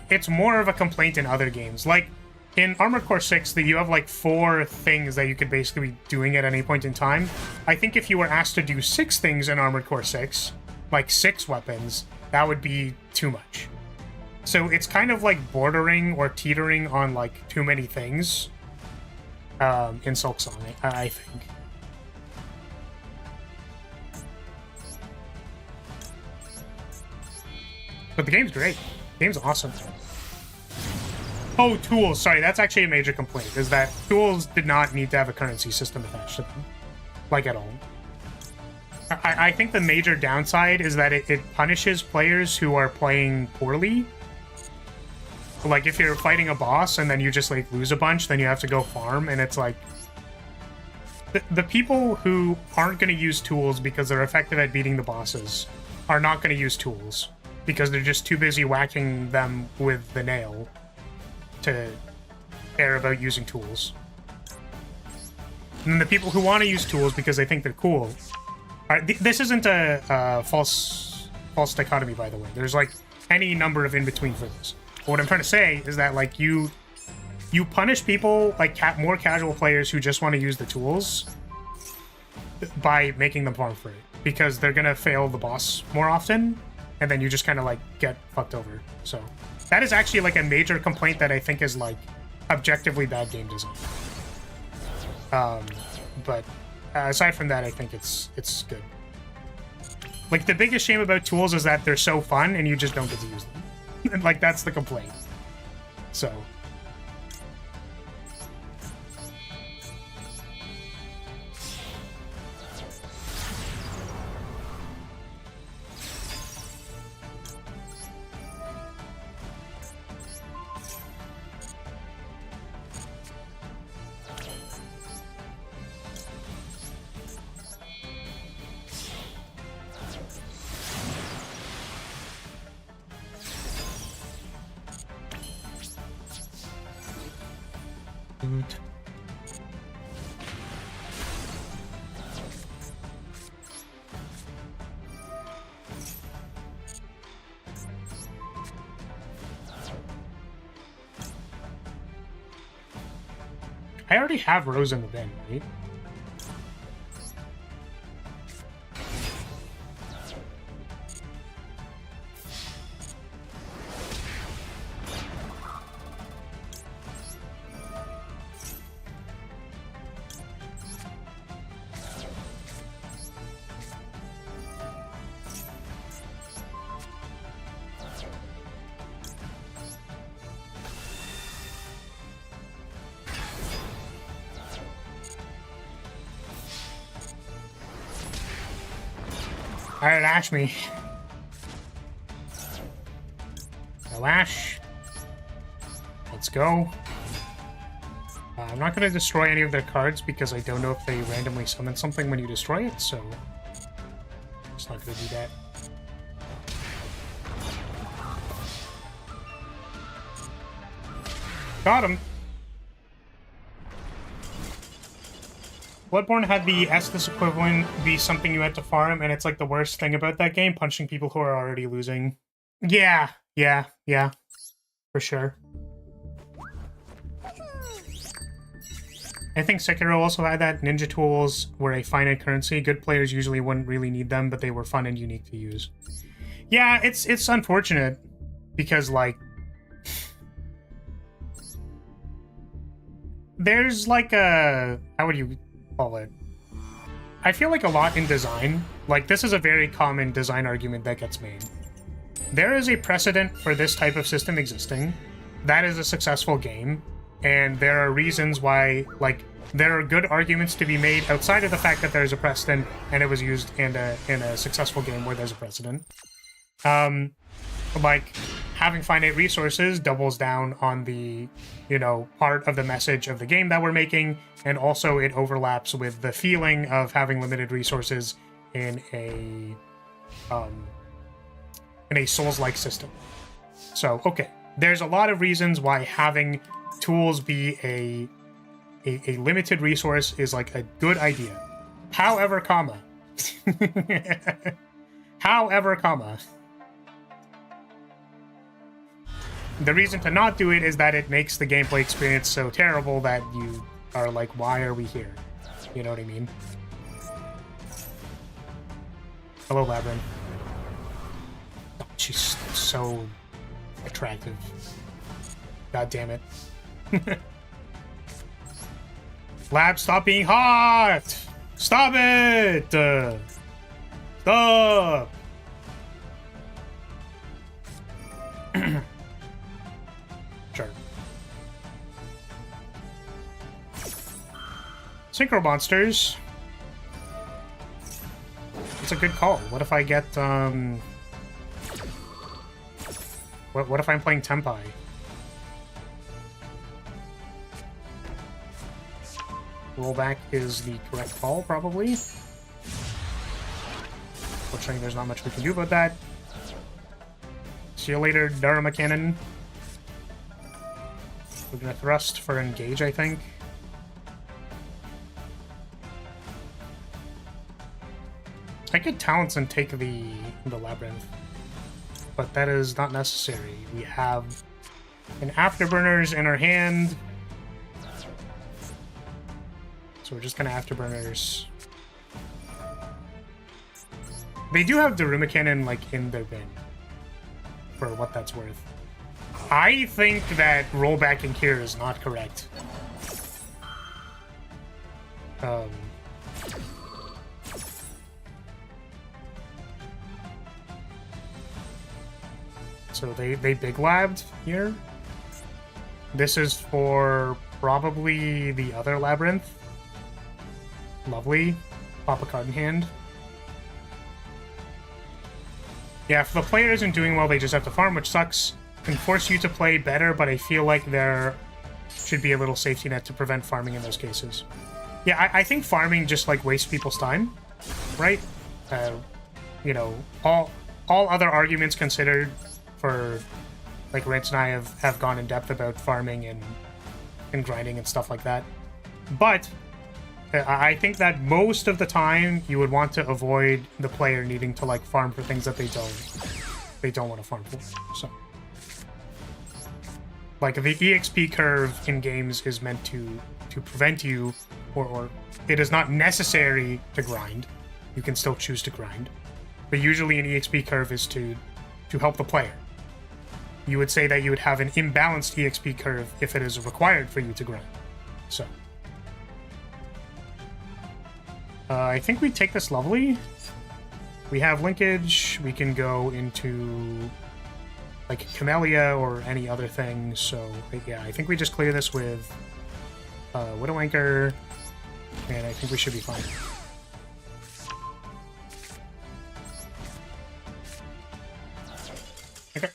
A: It's more of a complaint in other games. Like in Armored Core 6, that you have like 4 things that you could basically be doing at any point in time. I think if you were asked to do 6 things in Armored Core 6, like 6 weapons, that would be too much. So it's kind of like bordering or teetering on like too many things in Silksong, I think. But the game's great. The game's awesome. Oh, tools. Sorry, that's actually a major complaint, is that tools did not need to have a currency system attached to them. Like, at all. I think the major downside is that it punishes players who are playing poorly. Like, if you're fighting a boss and then you just, like, lose a bunch, then you have to go farm, and it's like... The people who aren't going to use tools because they're effective at beating the bosses are not going to use tools, because they're just too busy whacking them with the nail to care about using tools. And the people who want to use tools because they think they're cool... this isn't a false dichotomy, by the way. There's, like, any number of in-between for this. But what I'm trying to say is that, like, you punish people, like, more casual players who just want to use the tools by making them farm for it. Because they're gonna fail the boss more often, and then you just kind of, like, get fucked over. So, that is actually, like, a major complaint that I think is, like, objectively bad game design. But aside from that, I think it's good. Like, the biggest shame about tools is that they're so fun, and you just don't get to use them. And, like, that's the complaint. So... I already have Rose in the bin, right? Alright, Ash me. No Ash. Let's go. I'm not going to destroy any of their cards because I don't know if they randomly summon something when you destroy it, so I'm just not going to do that. Got him. Bloodborne had the Estus equivalent be something you had to farm, and it's like the worst thing about that game, punching people who are already losing. Yeah, for sure. I think Sekiro also had that. Ninja tools were a finite currency. Good players usually wouldn't really need them, but they were fun and unique to use. Yeah, it's unfortunate, because, like, there's like a... how would you call it? I feel like a lot in design, like this is a very common design argument that gets made. There is a precedent for this type of system existing. That is a successful game, and there are reasons why, like, there are good arguments to be made outside of the fact that there's a precedent and it was used in a successful game where there's a precedent. Like, having finite resources doubles down on the, you know, part of the message of the game that we're making, and also it overlaps with the feeling of having limited resources in a Souls-like system. So, okay, there's a lot of reasons why having tools be a limited resource is like a good idea. However, comma. However, comma. The reason to not do it is that it makes the gameplay experience so terrible that you are like, why are we here? You know what I mean? Hello, Labyrinth. Oh, she's so attractive. God damn it. Lab, stop being hot! Stop it! Stop! Sure. Synchro monsters. It's a good call. What if I get, What if I'm playing Tempai? Rollback is the correct call, probably. Fortunately, there's not much we can do about that. See you later, Dharma Cannon. We're gonna thrust for engage, I think. I could talents and take the labyrinth, but that is not necessary. We have an afterburners in our hand, so we're just gonna afterburners. They do have Daruma Cannon like in their bin, for what that's worth. I think that rollbacking here is not correct. So they big labbed here. This is for probably the other labyrinth. Lovely. Pop a card in hand. Yeah, if the player isn't doing well, they just have to farm, which sucks. Can force you to play better, but I feel like there should be a little safety net to prevent farming in those cases. Yeah, I think farming just, like, wastes people's time, right? You know, all other arguments considered for, like, Rance and I have gone in depth about farming and grinding and stuff like that. But I think that most of the time you would want to avoid the player needing to like farm for things that they don't want to farm for. So like the EXP curve in games is meant to prevent you, or it is not necessary to grind. You can still choose to grind, but usually an EXP curve is to help the player. You would say that you would have an imbalanced EXP curve if it is required for you to grind. So I think we take this lovely. We have linkage. We can go into like Camellia or any other thing. So yeah, I think we just clear this with Widow Anchor, and I think we should be fine. Okay.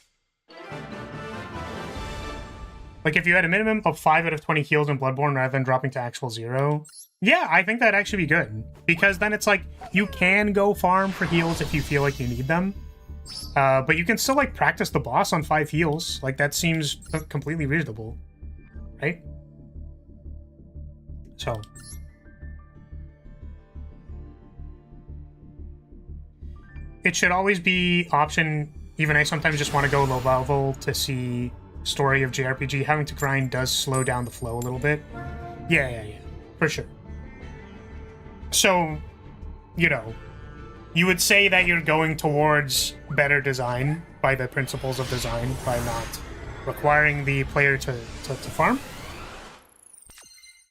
A: Like if you had a minimum of 5 out of 20 heals in Bloodborne rather than dropping to actual 0. Yeah, I think that'd actually be good. Because then it's like, you can go farm for heals if you feel like you need them. But you can still like practice the boss on 5 heals. Like that seems completely reasonable. Right? So. It should always be option, even I sometimes just want to go low level to see story of JRPG. Having to grind does slow down the flow a little bit. Yeah, for sure. So, you know, you would say that you're going towards better design by the principles of design by not requiring the player to farm.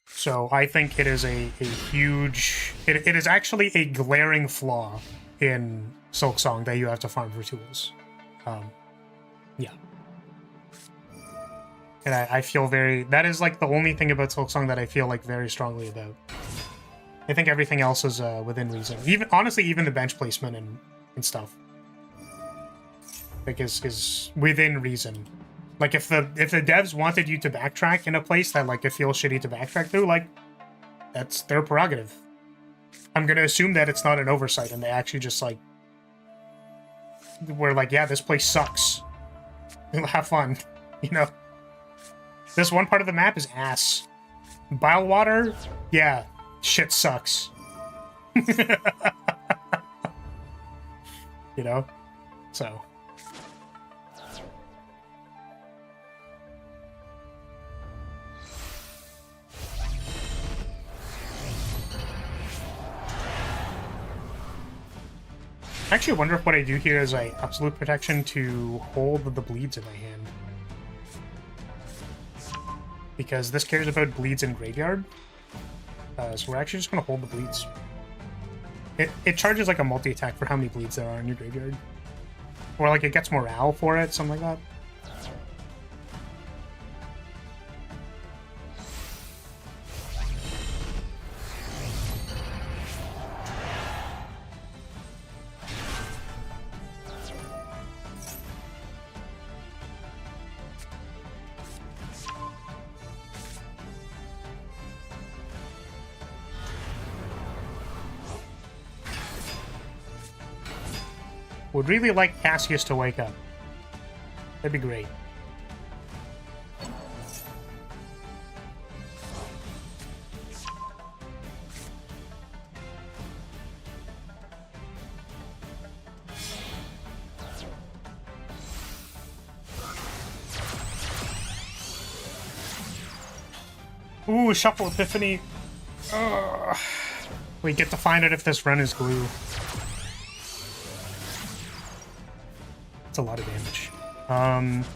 A: So I think it is a huge... It is actually a glaring flaw in Silksong that you have to farm for tools. Yeah. And I feel very... That is like the only thing about Silksong that I feel like very strongly about. I think everything else is within reason. Even honestly, even the bench placement and stuff, like is within reason. Like if the devs wanted you to backtrack in a place that like it feels shitty to backtrack through, like that's their prerogative. I'm gonna assume that it's not an oversight and they actually just like were like, yeah, this place sucks. Have fun, you know. This one part of the map is ass. Bile water, yeah. Shit sucks. You know? So. I actually wonder if what I do here is I absolute protection to hold the bleeds in my hand. Because this cares about bleeds in graveyard. So we're actually just going to hold the bleeds. It charges like a multi-attack for how many bleeds there are in your graveyard. Or like it gets morale for it, something like that. Would really like Cassius to wake up. That'd be great. Ooh, Shuffle Epiphany. Ugh. We get to find out if this run is glue. That's a lot of damage.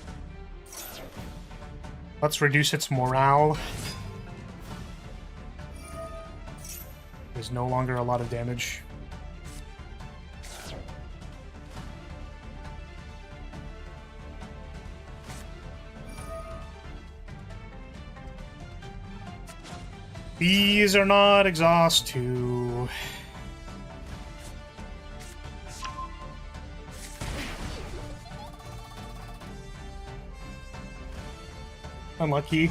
A: Let's reduce its morale. There's no longer a lot of damage. These are not exhaust 2. Unlucky.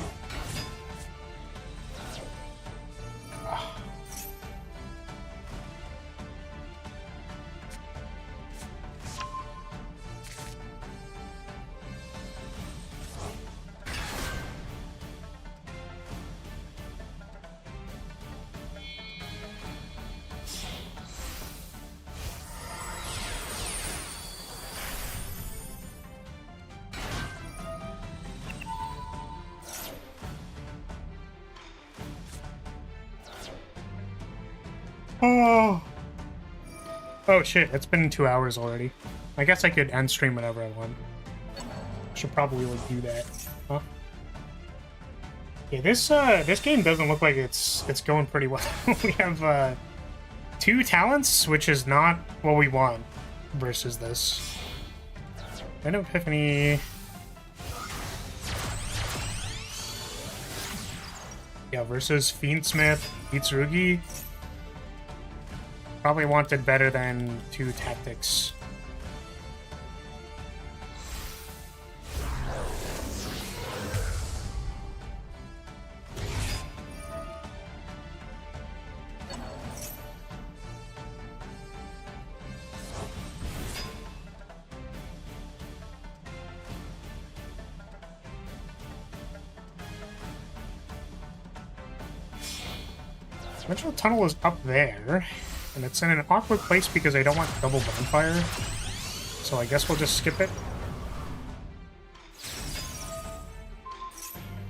A: Oh. Oh shit, it's been 2 hours already. I guess I could end stream whenever I want. Should probably like do that. Huh? Yeah, this game doesn't look like it's going pretty well. We have 2 talents, which is not what we want versus this. Then Epiphany. Yeah, versus Fiendsmith, Itsurugi. Probably wanted better than 2 tactics. Metro Tunnel is up there, and it's in an awkward place because I don't want double bonfire. So I guess we'll just skip it.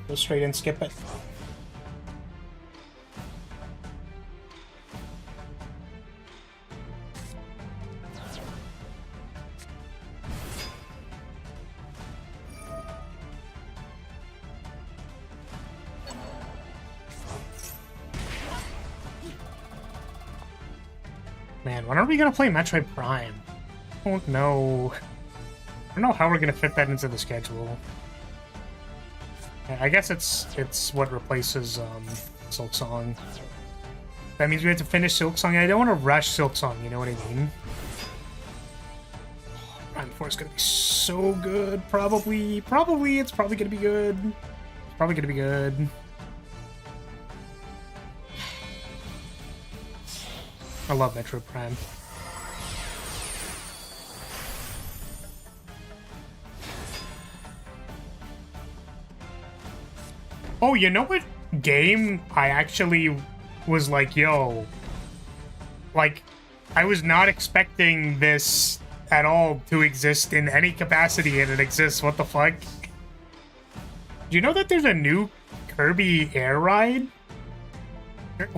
A: Go straight and skip it. Man, when are we gonna play Metroid Prime? I don't know. I don't know how we're gonna fit that into the schedule. I guess it's what replaces Silksong. That means we have to finish Silksong. I don't want to rush Silksong, you know what I mean? Oh, Prime 4 is gonna be so good. Probably it's probably gonna be good. It's probably gonna be good. I love Metroid Prime. Oh, you know what game I actually was like, yo, like, I was not expecting this at all to exist in any capacity, and it exists. What the fuck? Do you know that there's a new Kirby air ride?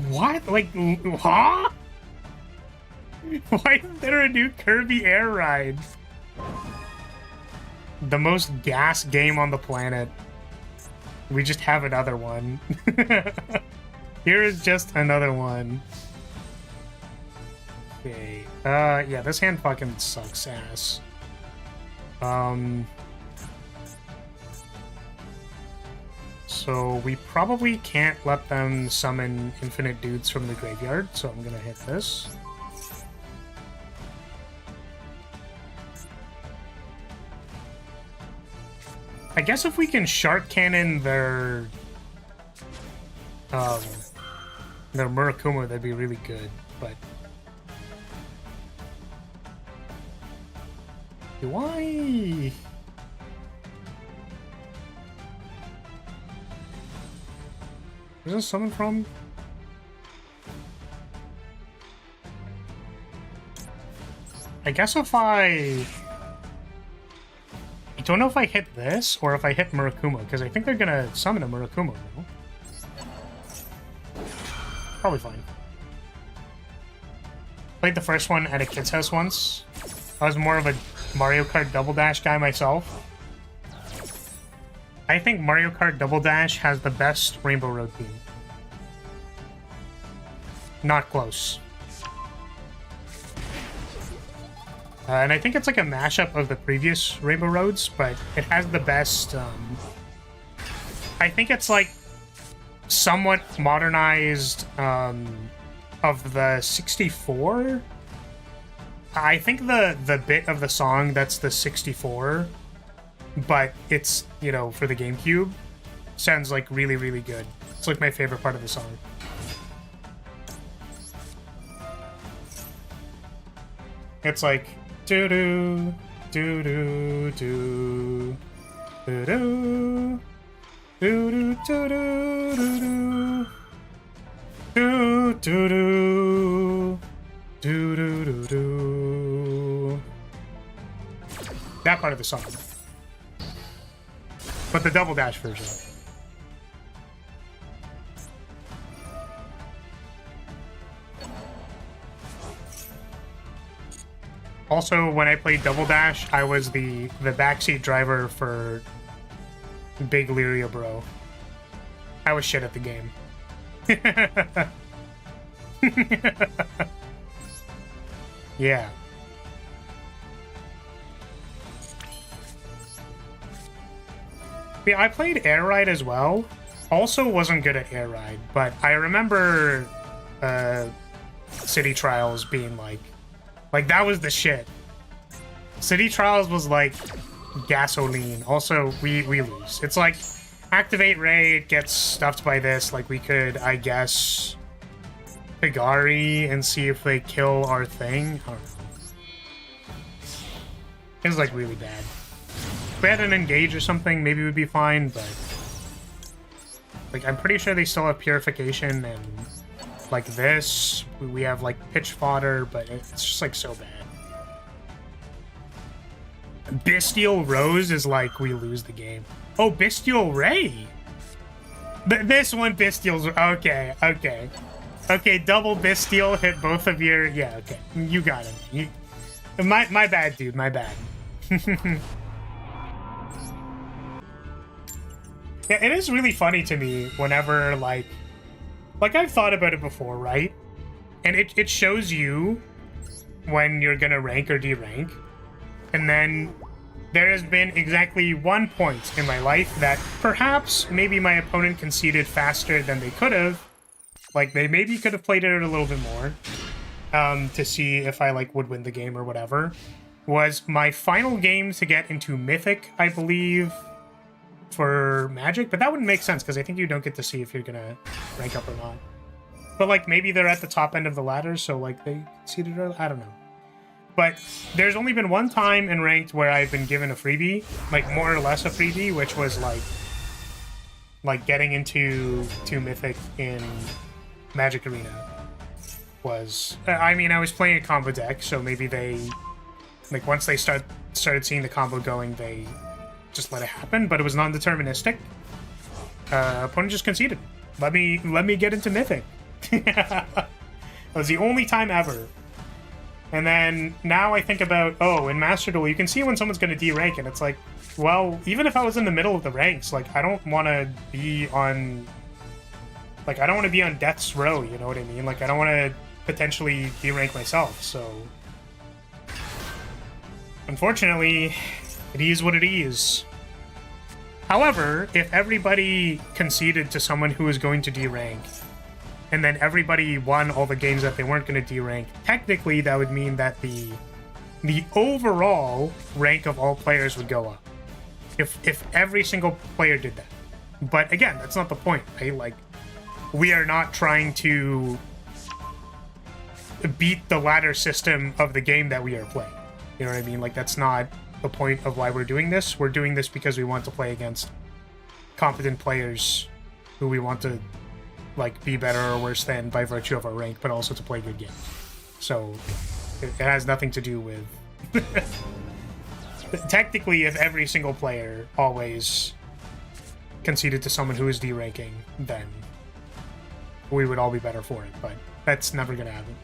A: What? Like, huh? Why is there a new Kirby air ride? The most gas game on the planet. We just have another one. Here is just another one. Okay. Yeah, this hand fucking sucks ass. So we probably can't let them summon infinite dudes from the graveyard, so I'm gonna hit this. I guess if we can Shark Cannon their Murakuma, that'd be really good, but... Do I... Where's this summon from? I guess if I don't know if I hit this or if I hit Murakuma, because I think they're gonna summon a Murakuma, no? Probably fine. Played the first one at a kid's house once. I was more of a Mario Kart Double Dash guy myself. I think Mario Kart Double Dash has the best Rainbow Road theme. Not close. And I think it's like a mashup of the previous Rainbow Roads, but it has the best, I think it's like somewhat modernized, of the 64. I think the bit of the song that's the 64, but it's, you know, for the GameCube, sounds like really, really good. It's like my favorite part of the song. It's like do do do do do do do do do do do do do do do do. That part of the song, but the Double Dash version. Also, when I played Double Dash, I was the backseat driver for Big Lyria, bro. I was shit at the game. Yeah. Yeah, I played Air Ride as well. Also wasn't good at Air Ride, but I remember City Trials being like that was the shit. City Trials was like gasoline. Also, we lose. It's like activate Ray, it gets stuffed by this. Like we could, I guess, Pigari and see if they kill our thing. I don't know. It was like really bad. If we had an engage or something, maybe it would be fine, but like I'm pretty sure they still have purification and like this. We have like pitch fodder, but it's just like so bad. Bestial Rose is like we lose the game. Oh, Bestial Ray. This one Bestial's okay. Okay, double Bestial hit both of your okay. You got him. My bad, dude. My bad. Yeah, it is really funny to me whenever, like I've thought about it before, right? And it shows you when you're gonna rank or de-rank. And then there has been exactly 1 point in my life that perhaps maybe my opponent conceded faster than they could have. Like, they maybe could have played it a little bit more to see if I, like, would win the game or whatever. Was my final game to get into Mythic, I believe, for Magic, but that wouldn't make sense because I think you don't get to see if you're gonna rank up or not. But like maybe they're at the top end of the ladder, so like they seeded early. I don't know. But there's only been one time in ranked where I've been given a freebie, like more or less a freebie, which was like getting into Mythic in Magic Arena. Was I mean I was playing a combo deck, so maybe they like once they started seeing the combo going, they just let it happen, but it was non-deterministic. Opponent just conceded. Let me get into Mythic. That was the only time ever. And then now I think about, oh, in Master Duel, you can see when someone's going to D-rank, and it's like, well, even if I was in the middle of the ranks, like, I don't want to be on... Like, I don't want to be on death's row, you know what I mean? Like, I don't want to potentially D-rank myself, so... Unfortunately, it is what it is. However, if everybody conceded to someone who was going to D-rank, and then everybody won all the games that they weren't going to D-rank, technically that would mean that the overall rank of all players would go up. If every single player did that. But again, that's not the point, right? Like, we are not trying to beat the ladder system of the game that we are playing. You know what I mean? Like, that's not the point of why we're doing this. We're doing this because we want to play against competent players who we want to, like, be better or worse than by virtue of our rank, but also to play good games. So, it has nothing to do with... Technically, if every single player always conceded to someone who is D-ranking, then we would all be better for it, but that's never going to happen.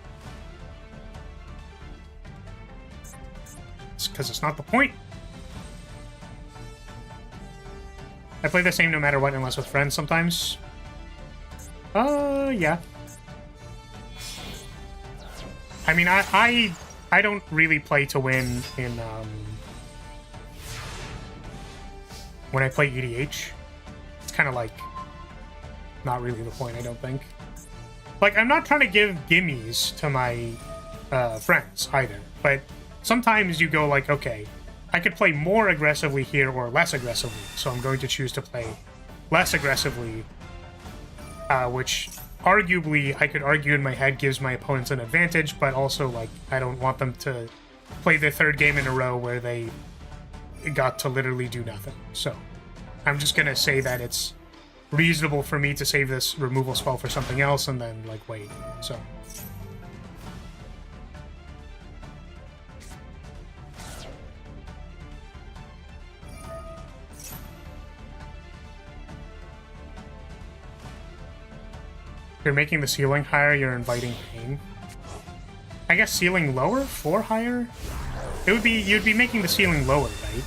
A: Because it's not the point. I play the same no matter what, unless with friends sometimes. Yeah. I mean, I don't really play to win in, when I play EDH. It's kind of like, not really the point, I don't think. Like, I'm not trying to give gimmies to my friends, either, but sometimes you go like, okay, I could play more aggressively here or less aggressively, so I'm going to choose to play less aggressively, which arguably, I could argue in my head, gives my opponents an advantage, but also, like, I don't want them to play their third game in a row where they got to literally do nothing. So I'm just going to say that it's reasonable for me to save this removal spell for something else and then, like, wait. So... If you're making the ceiling higher, you're inviting pain. I guess ceiling lower? Floor higher? you'd be making the ceiling lower, right?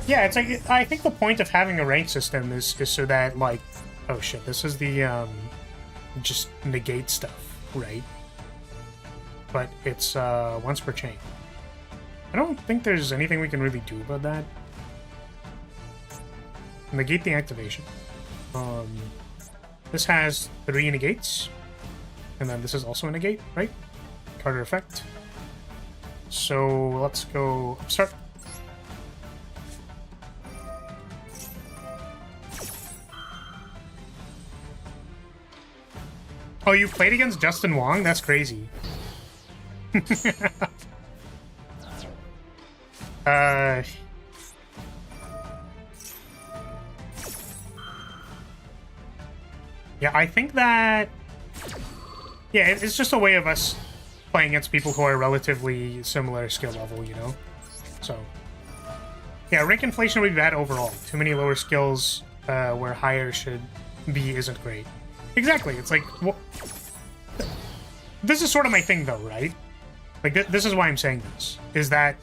A: Yeah, it's like, I think the point of having a rank system is so that, like, oh shit, this is the, just negate stuff, right? But it's, once per chain. I don't think there's anything we can really do about that. Negate the activation. This has 3 negates. And then this is also a negate, right? Carter effect. So let's go start. Oh, you played against Justin Wong? That's crazy. Yeah, I think that... Yeah, it's just a way of us playing against people who are relatively similar skill level, you know? So... Yeah, rank inflation would be bad overall. Too many lower skills where higher should be isn't great. Exactly, it's like... Well, this is sort of my thing, though, right? Like, this is why I'm saying this. Is that,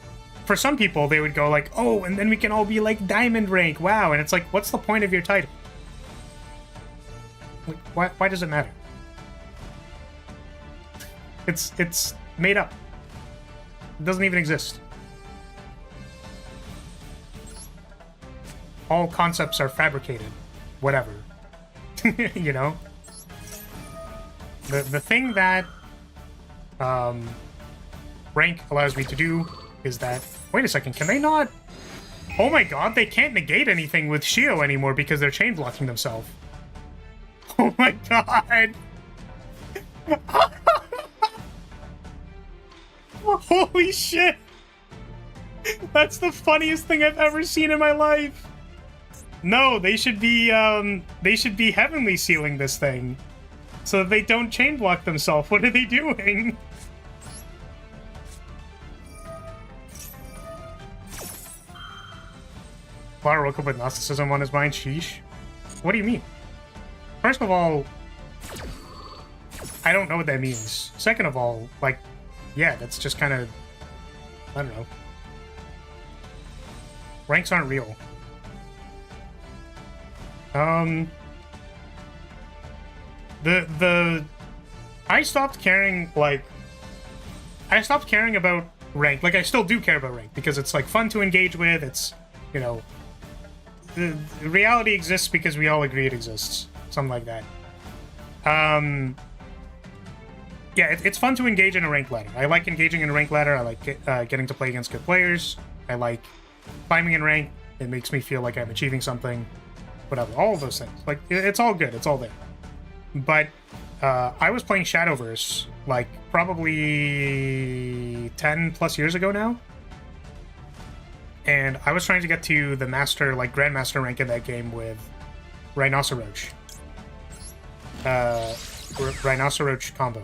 A: for some people, they would go like, oh, and then we can all be like diamond rank, wow. And it's like, what's the point of your title? Like, why does it matter? It's made up. It doesn't even exist. All concepts are fabricated. Whatever. You know? The thing that rank allows me to do is that... Wait a second, can they not... Oh my god, they can't negate anything with Shio anymore because they're chain blocking themselves. Oh my god! Holy shit! That's the funniest thing I've ever seen in my life! No, they should be heavenly sealing this thing. So that they don't chain block themselves. What are they doing? Lara woke up with Gnosticism on his mind. Sheesh. What do you mean? First of all, I don't know what that means. Second of all, like, yeah, that's just kind of... I don't know. Ranks aren't real. I stopped caring, like... I stopped caring about rank. Like, I still do care about rank, because it's, like, fun to engage with. It's, you know... The reality exists because we all agree it exists. Something like that. Yeah, it's fun to engage in a ranked ladder. I like engaging in a ranked ladder. I like getting to play against good players. I like climbing in rank. It makes me feel like I'm achieving something. Whatever. All of those things. Like, it's all good. It's all there. But I was playing Shadowverse, like, probably 10 plus years ago now. And I was trying to get to the master, like, grandmaster rank in that game with Rhinoceros. Rhinoceros combo.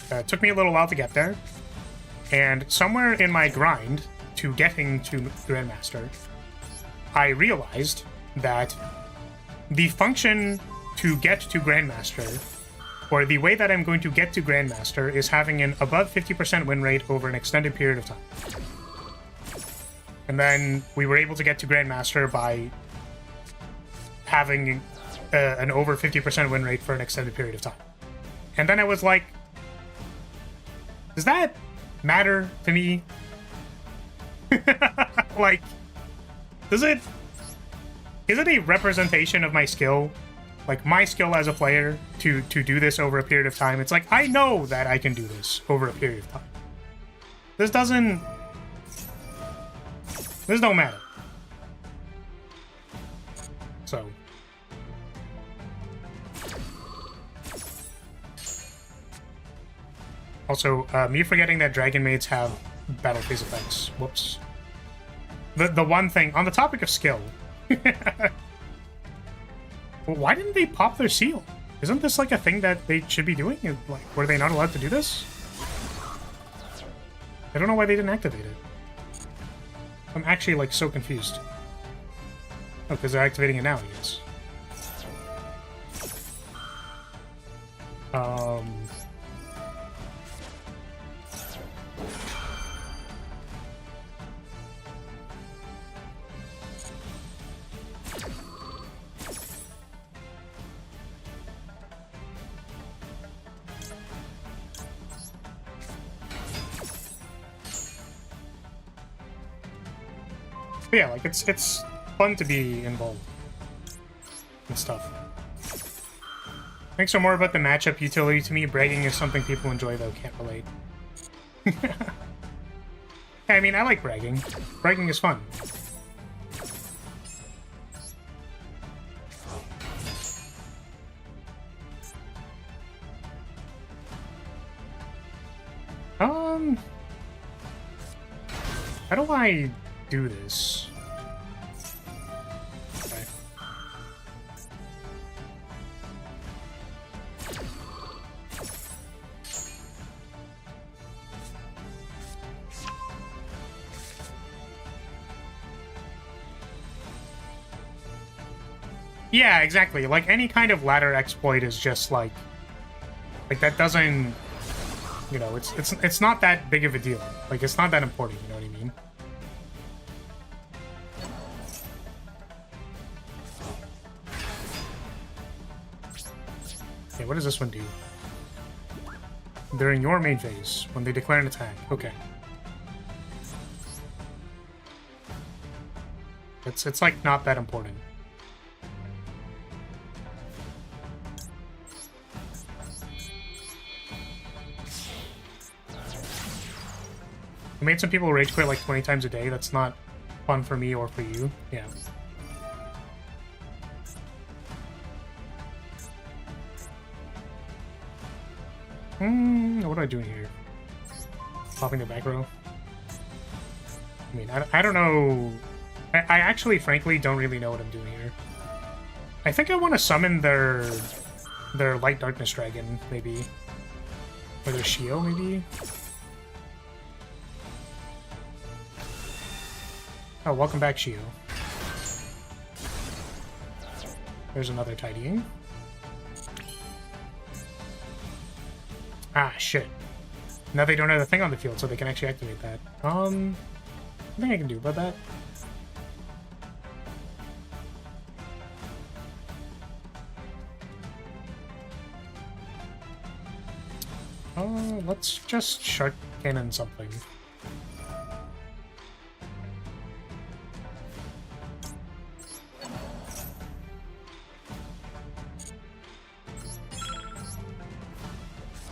A: It took me a little while to get there. And somewhere in my grind to getting to grandmaster, I realized that the function to get to grandmaster, or the way that I'm going to get to grandmaster, is having an above 50% win rate over an extended period of time. And then we were able to get to grandmaster by having an over 50% win rate for an extended period of time. And then I was like, does that matter to me? Like, is it a representation of my skill? Like, my skill as a player to do this over a period of time? It's like, I know that I can do this over a period of time. This don't matter. So... Also, me forgetting that Dragon Maids have battle phase effects. Whoops. The one thing, on the topic of skill... Well, why didn't they pop their seal? Isn't this like a thing that they should be doing? Like, were they not allowed to do this? I don't know why they didn't activate it. I'm actually, like, so confused. Oh, because they're activating it now, I guess. But yeah, like it's fun to be involved and stuff. I think so more about the matchup utility to me. Bragging is something people enjoy though, can't relate. Yeah, I mean, I like bragging. Bragging is fun. How do I do this? Okay. Yeah, exactly. Like, any kind of ladder exploit is just like that doesn't, you know, it's not that big of a deal. Like, it's not that important, you know what I mean? Okay, what does this one do? During your main phase, when they declare an attack. Okay. It's like not that important. I made some people rage quit like 20 times a day. That's not fun for me or for you. Yeah. What am I doing here? Popping the back row? I mean, I don't know. I actually, frankly, don't really know what I'm doing here. I think I want to summon their Light Darkness Dragon, maybe. Or their Shio, maybe? Oh, welcome back, Shio. There's another tidying. Ah, shit. Now they don't have the thing on the field, so they can actually activate that. Nothing I can do about that. Let's just Shark Cannon something.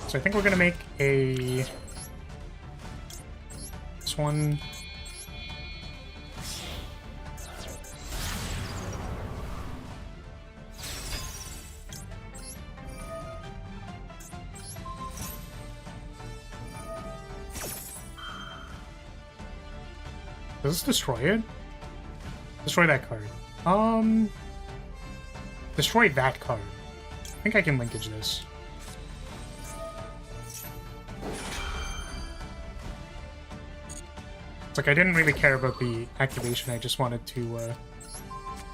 A: So I think we're gonna make a... this one... Does this destroy it? Destroy that card. Destroy that card. I think I can linkage this. It's like I didn't really care about the activation, I just wanted to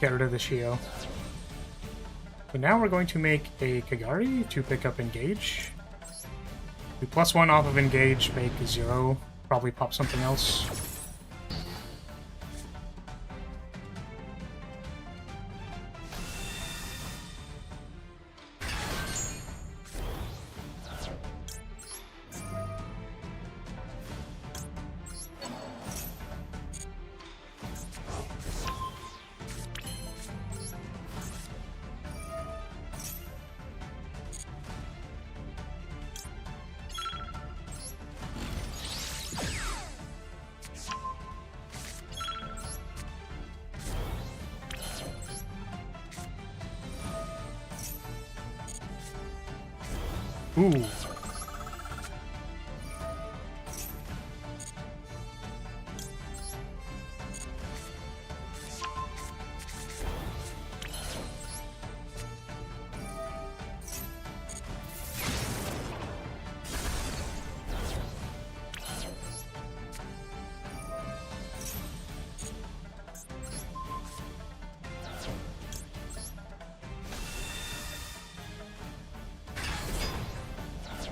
A: get rid of the Shio. So now we're going to make a Kagari to pick up Engage. We +1 off of Engage, make 0, probably pop something else. Ooh.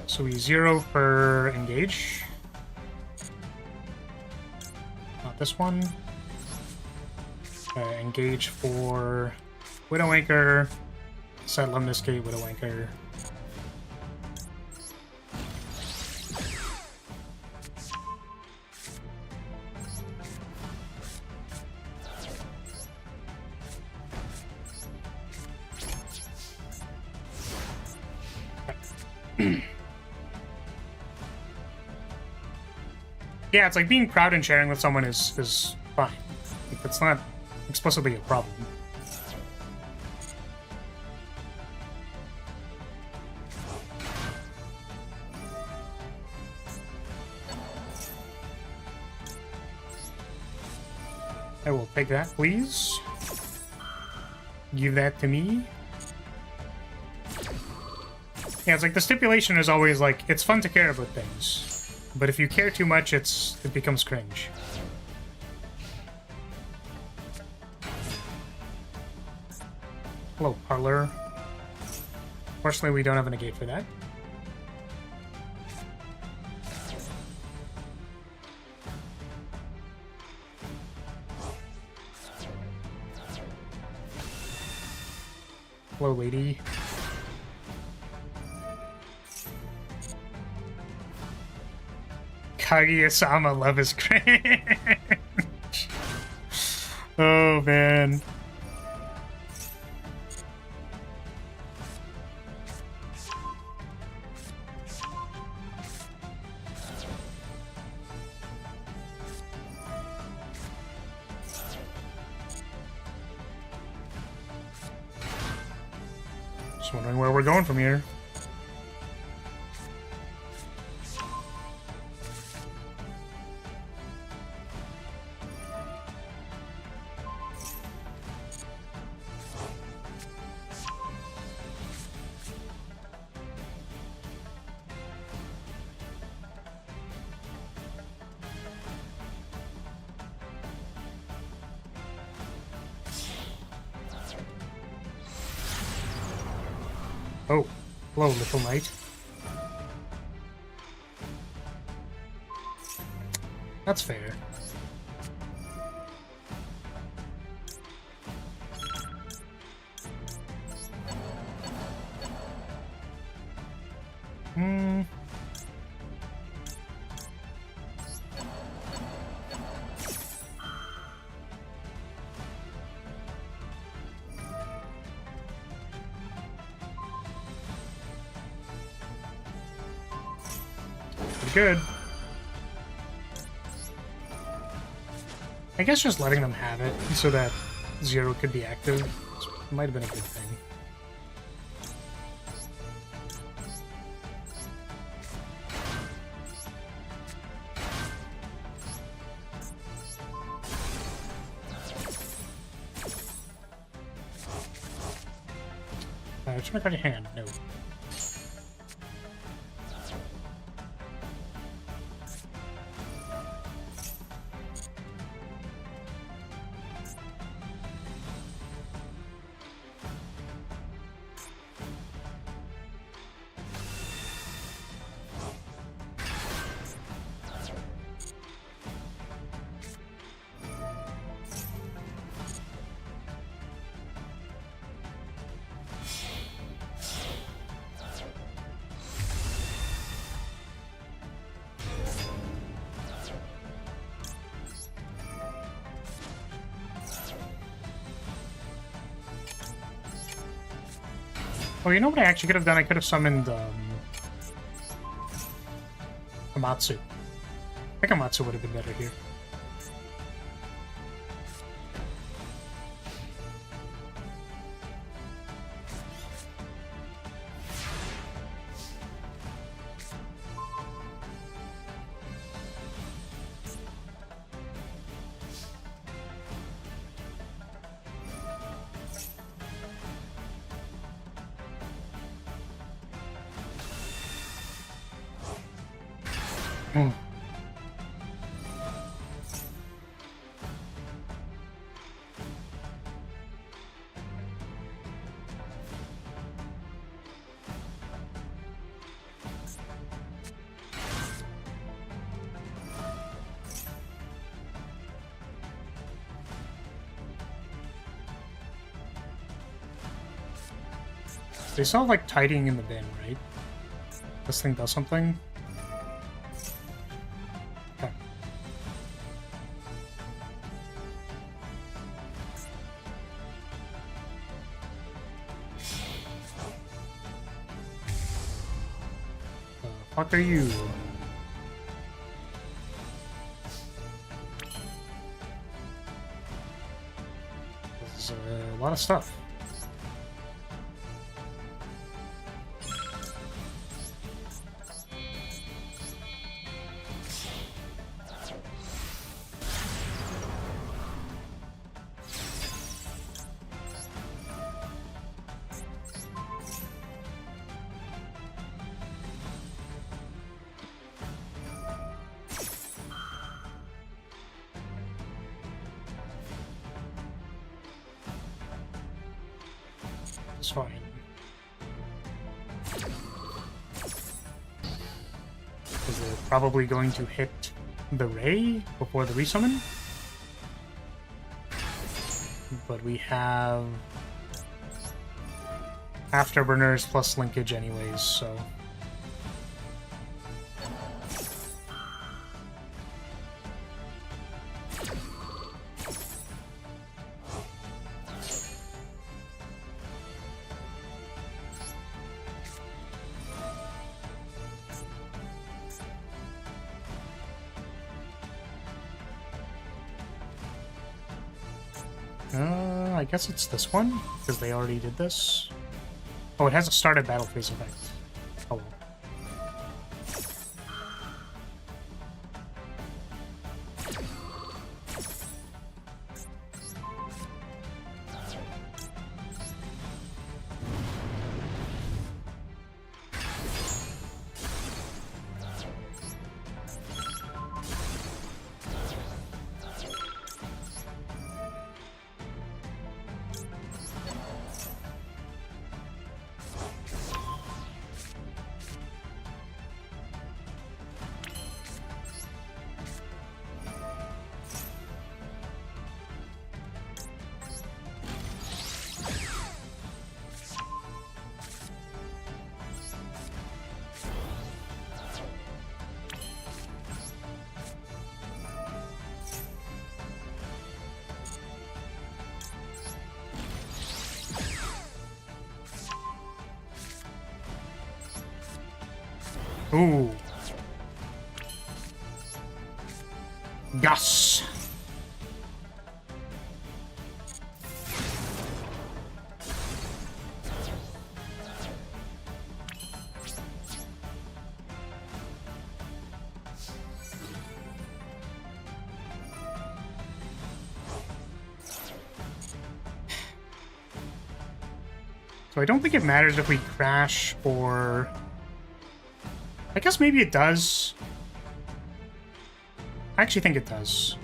A: So we 0 for Engage. Not this one. Engage for Widow Anchor. Set Lemnis Gate, Widow Anchor. Yeah, it's like being proud and sharing with someone is fine. Like, that's not explicitly a problem. I will take that, please. Give that to me. Yeah, it's like the stipulation is always like, it's fun to care about things. But if you care too much, it becomes cringe. Hello, parlor. Fortunately, we don't have a negate for that. Hello, lady. Kaguya-sama, love is cringe. Oh, man. Just wondering where we're going from here. Oh, hello, little knight. That's fair. Hmm. Good. I guess just letting them have it so that Zero could be active might have been a good thing. Just make out your hand. No. Oh, you know what I actually could have done? I could have summoned, Amatsu. I think Amatsu would have been better here. They still have, like, tidying in the bin, right? This thing does something? Okay. Fuck are you? This is a lot of stuff. It's fine. Because they're probably going to hit the Ray before the resummon. But we have Afterburners plus linkage anyways, so... I guess it's this one, because they already did this. Oh, it has a started battle phase effect. Oh well. Ooh. Yes. So I don't think it matters if we crash or... I guess maybe it does. I actually think it does.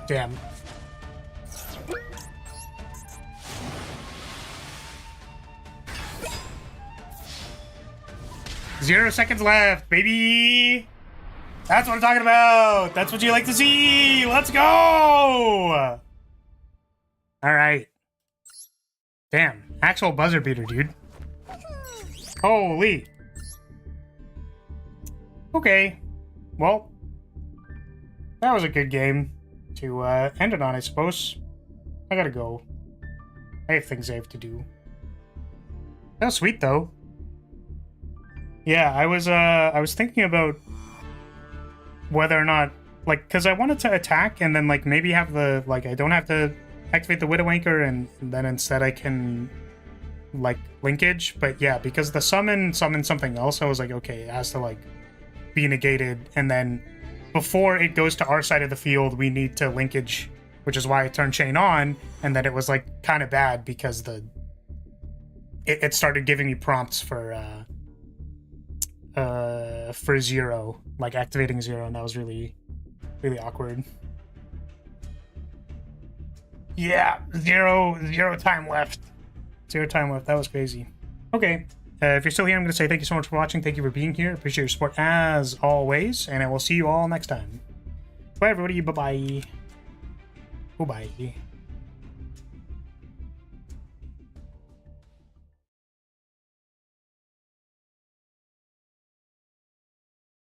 A: Damn. Zero seconds left, baby! That's what I'm talking about! That's what you like to see! Let's go! Alright. Damn. Actual buzzer beater, dude. Holy. Okay. Well. That was a good game to end it on, I suppose. I gotta go. I have things I have to do. That was sweet, though. Yeah, I was thinking about whether or not, like, because I wanted to attack and then, like, maybe have the, like, I don't have to activate the Widow Anchor and then instead I can, like, linkage. But yeah, because the summons something else, I was like, okay, it has to, like, be negated, and then before it goes to our side of the field, we need to linkage, which is why I turned chain on, and then it was like kind of bad because it started giving me prompts for 0, like activating 0, and that was really awkward. Yeah, zero time left. 0 time left. That was crazy. Okay. If you're still here, I'm going to say thank you so much for watching. Thank you for being here. Appreciate your support as always. And I will see you all next time. Bye, everybody. Bye-bye. Bye-bye.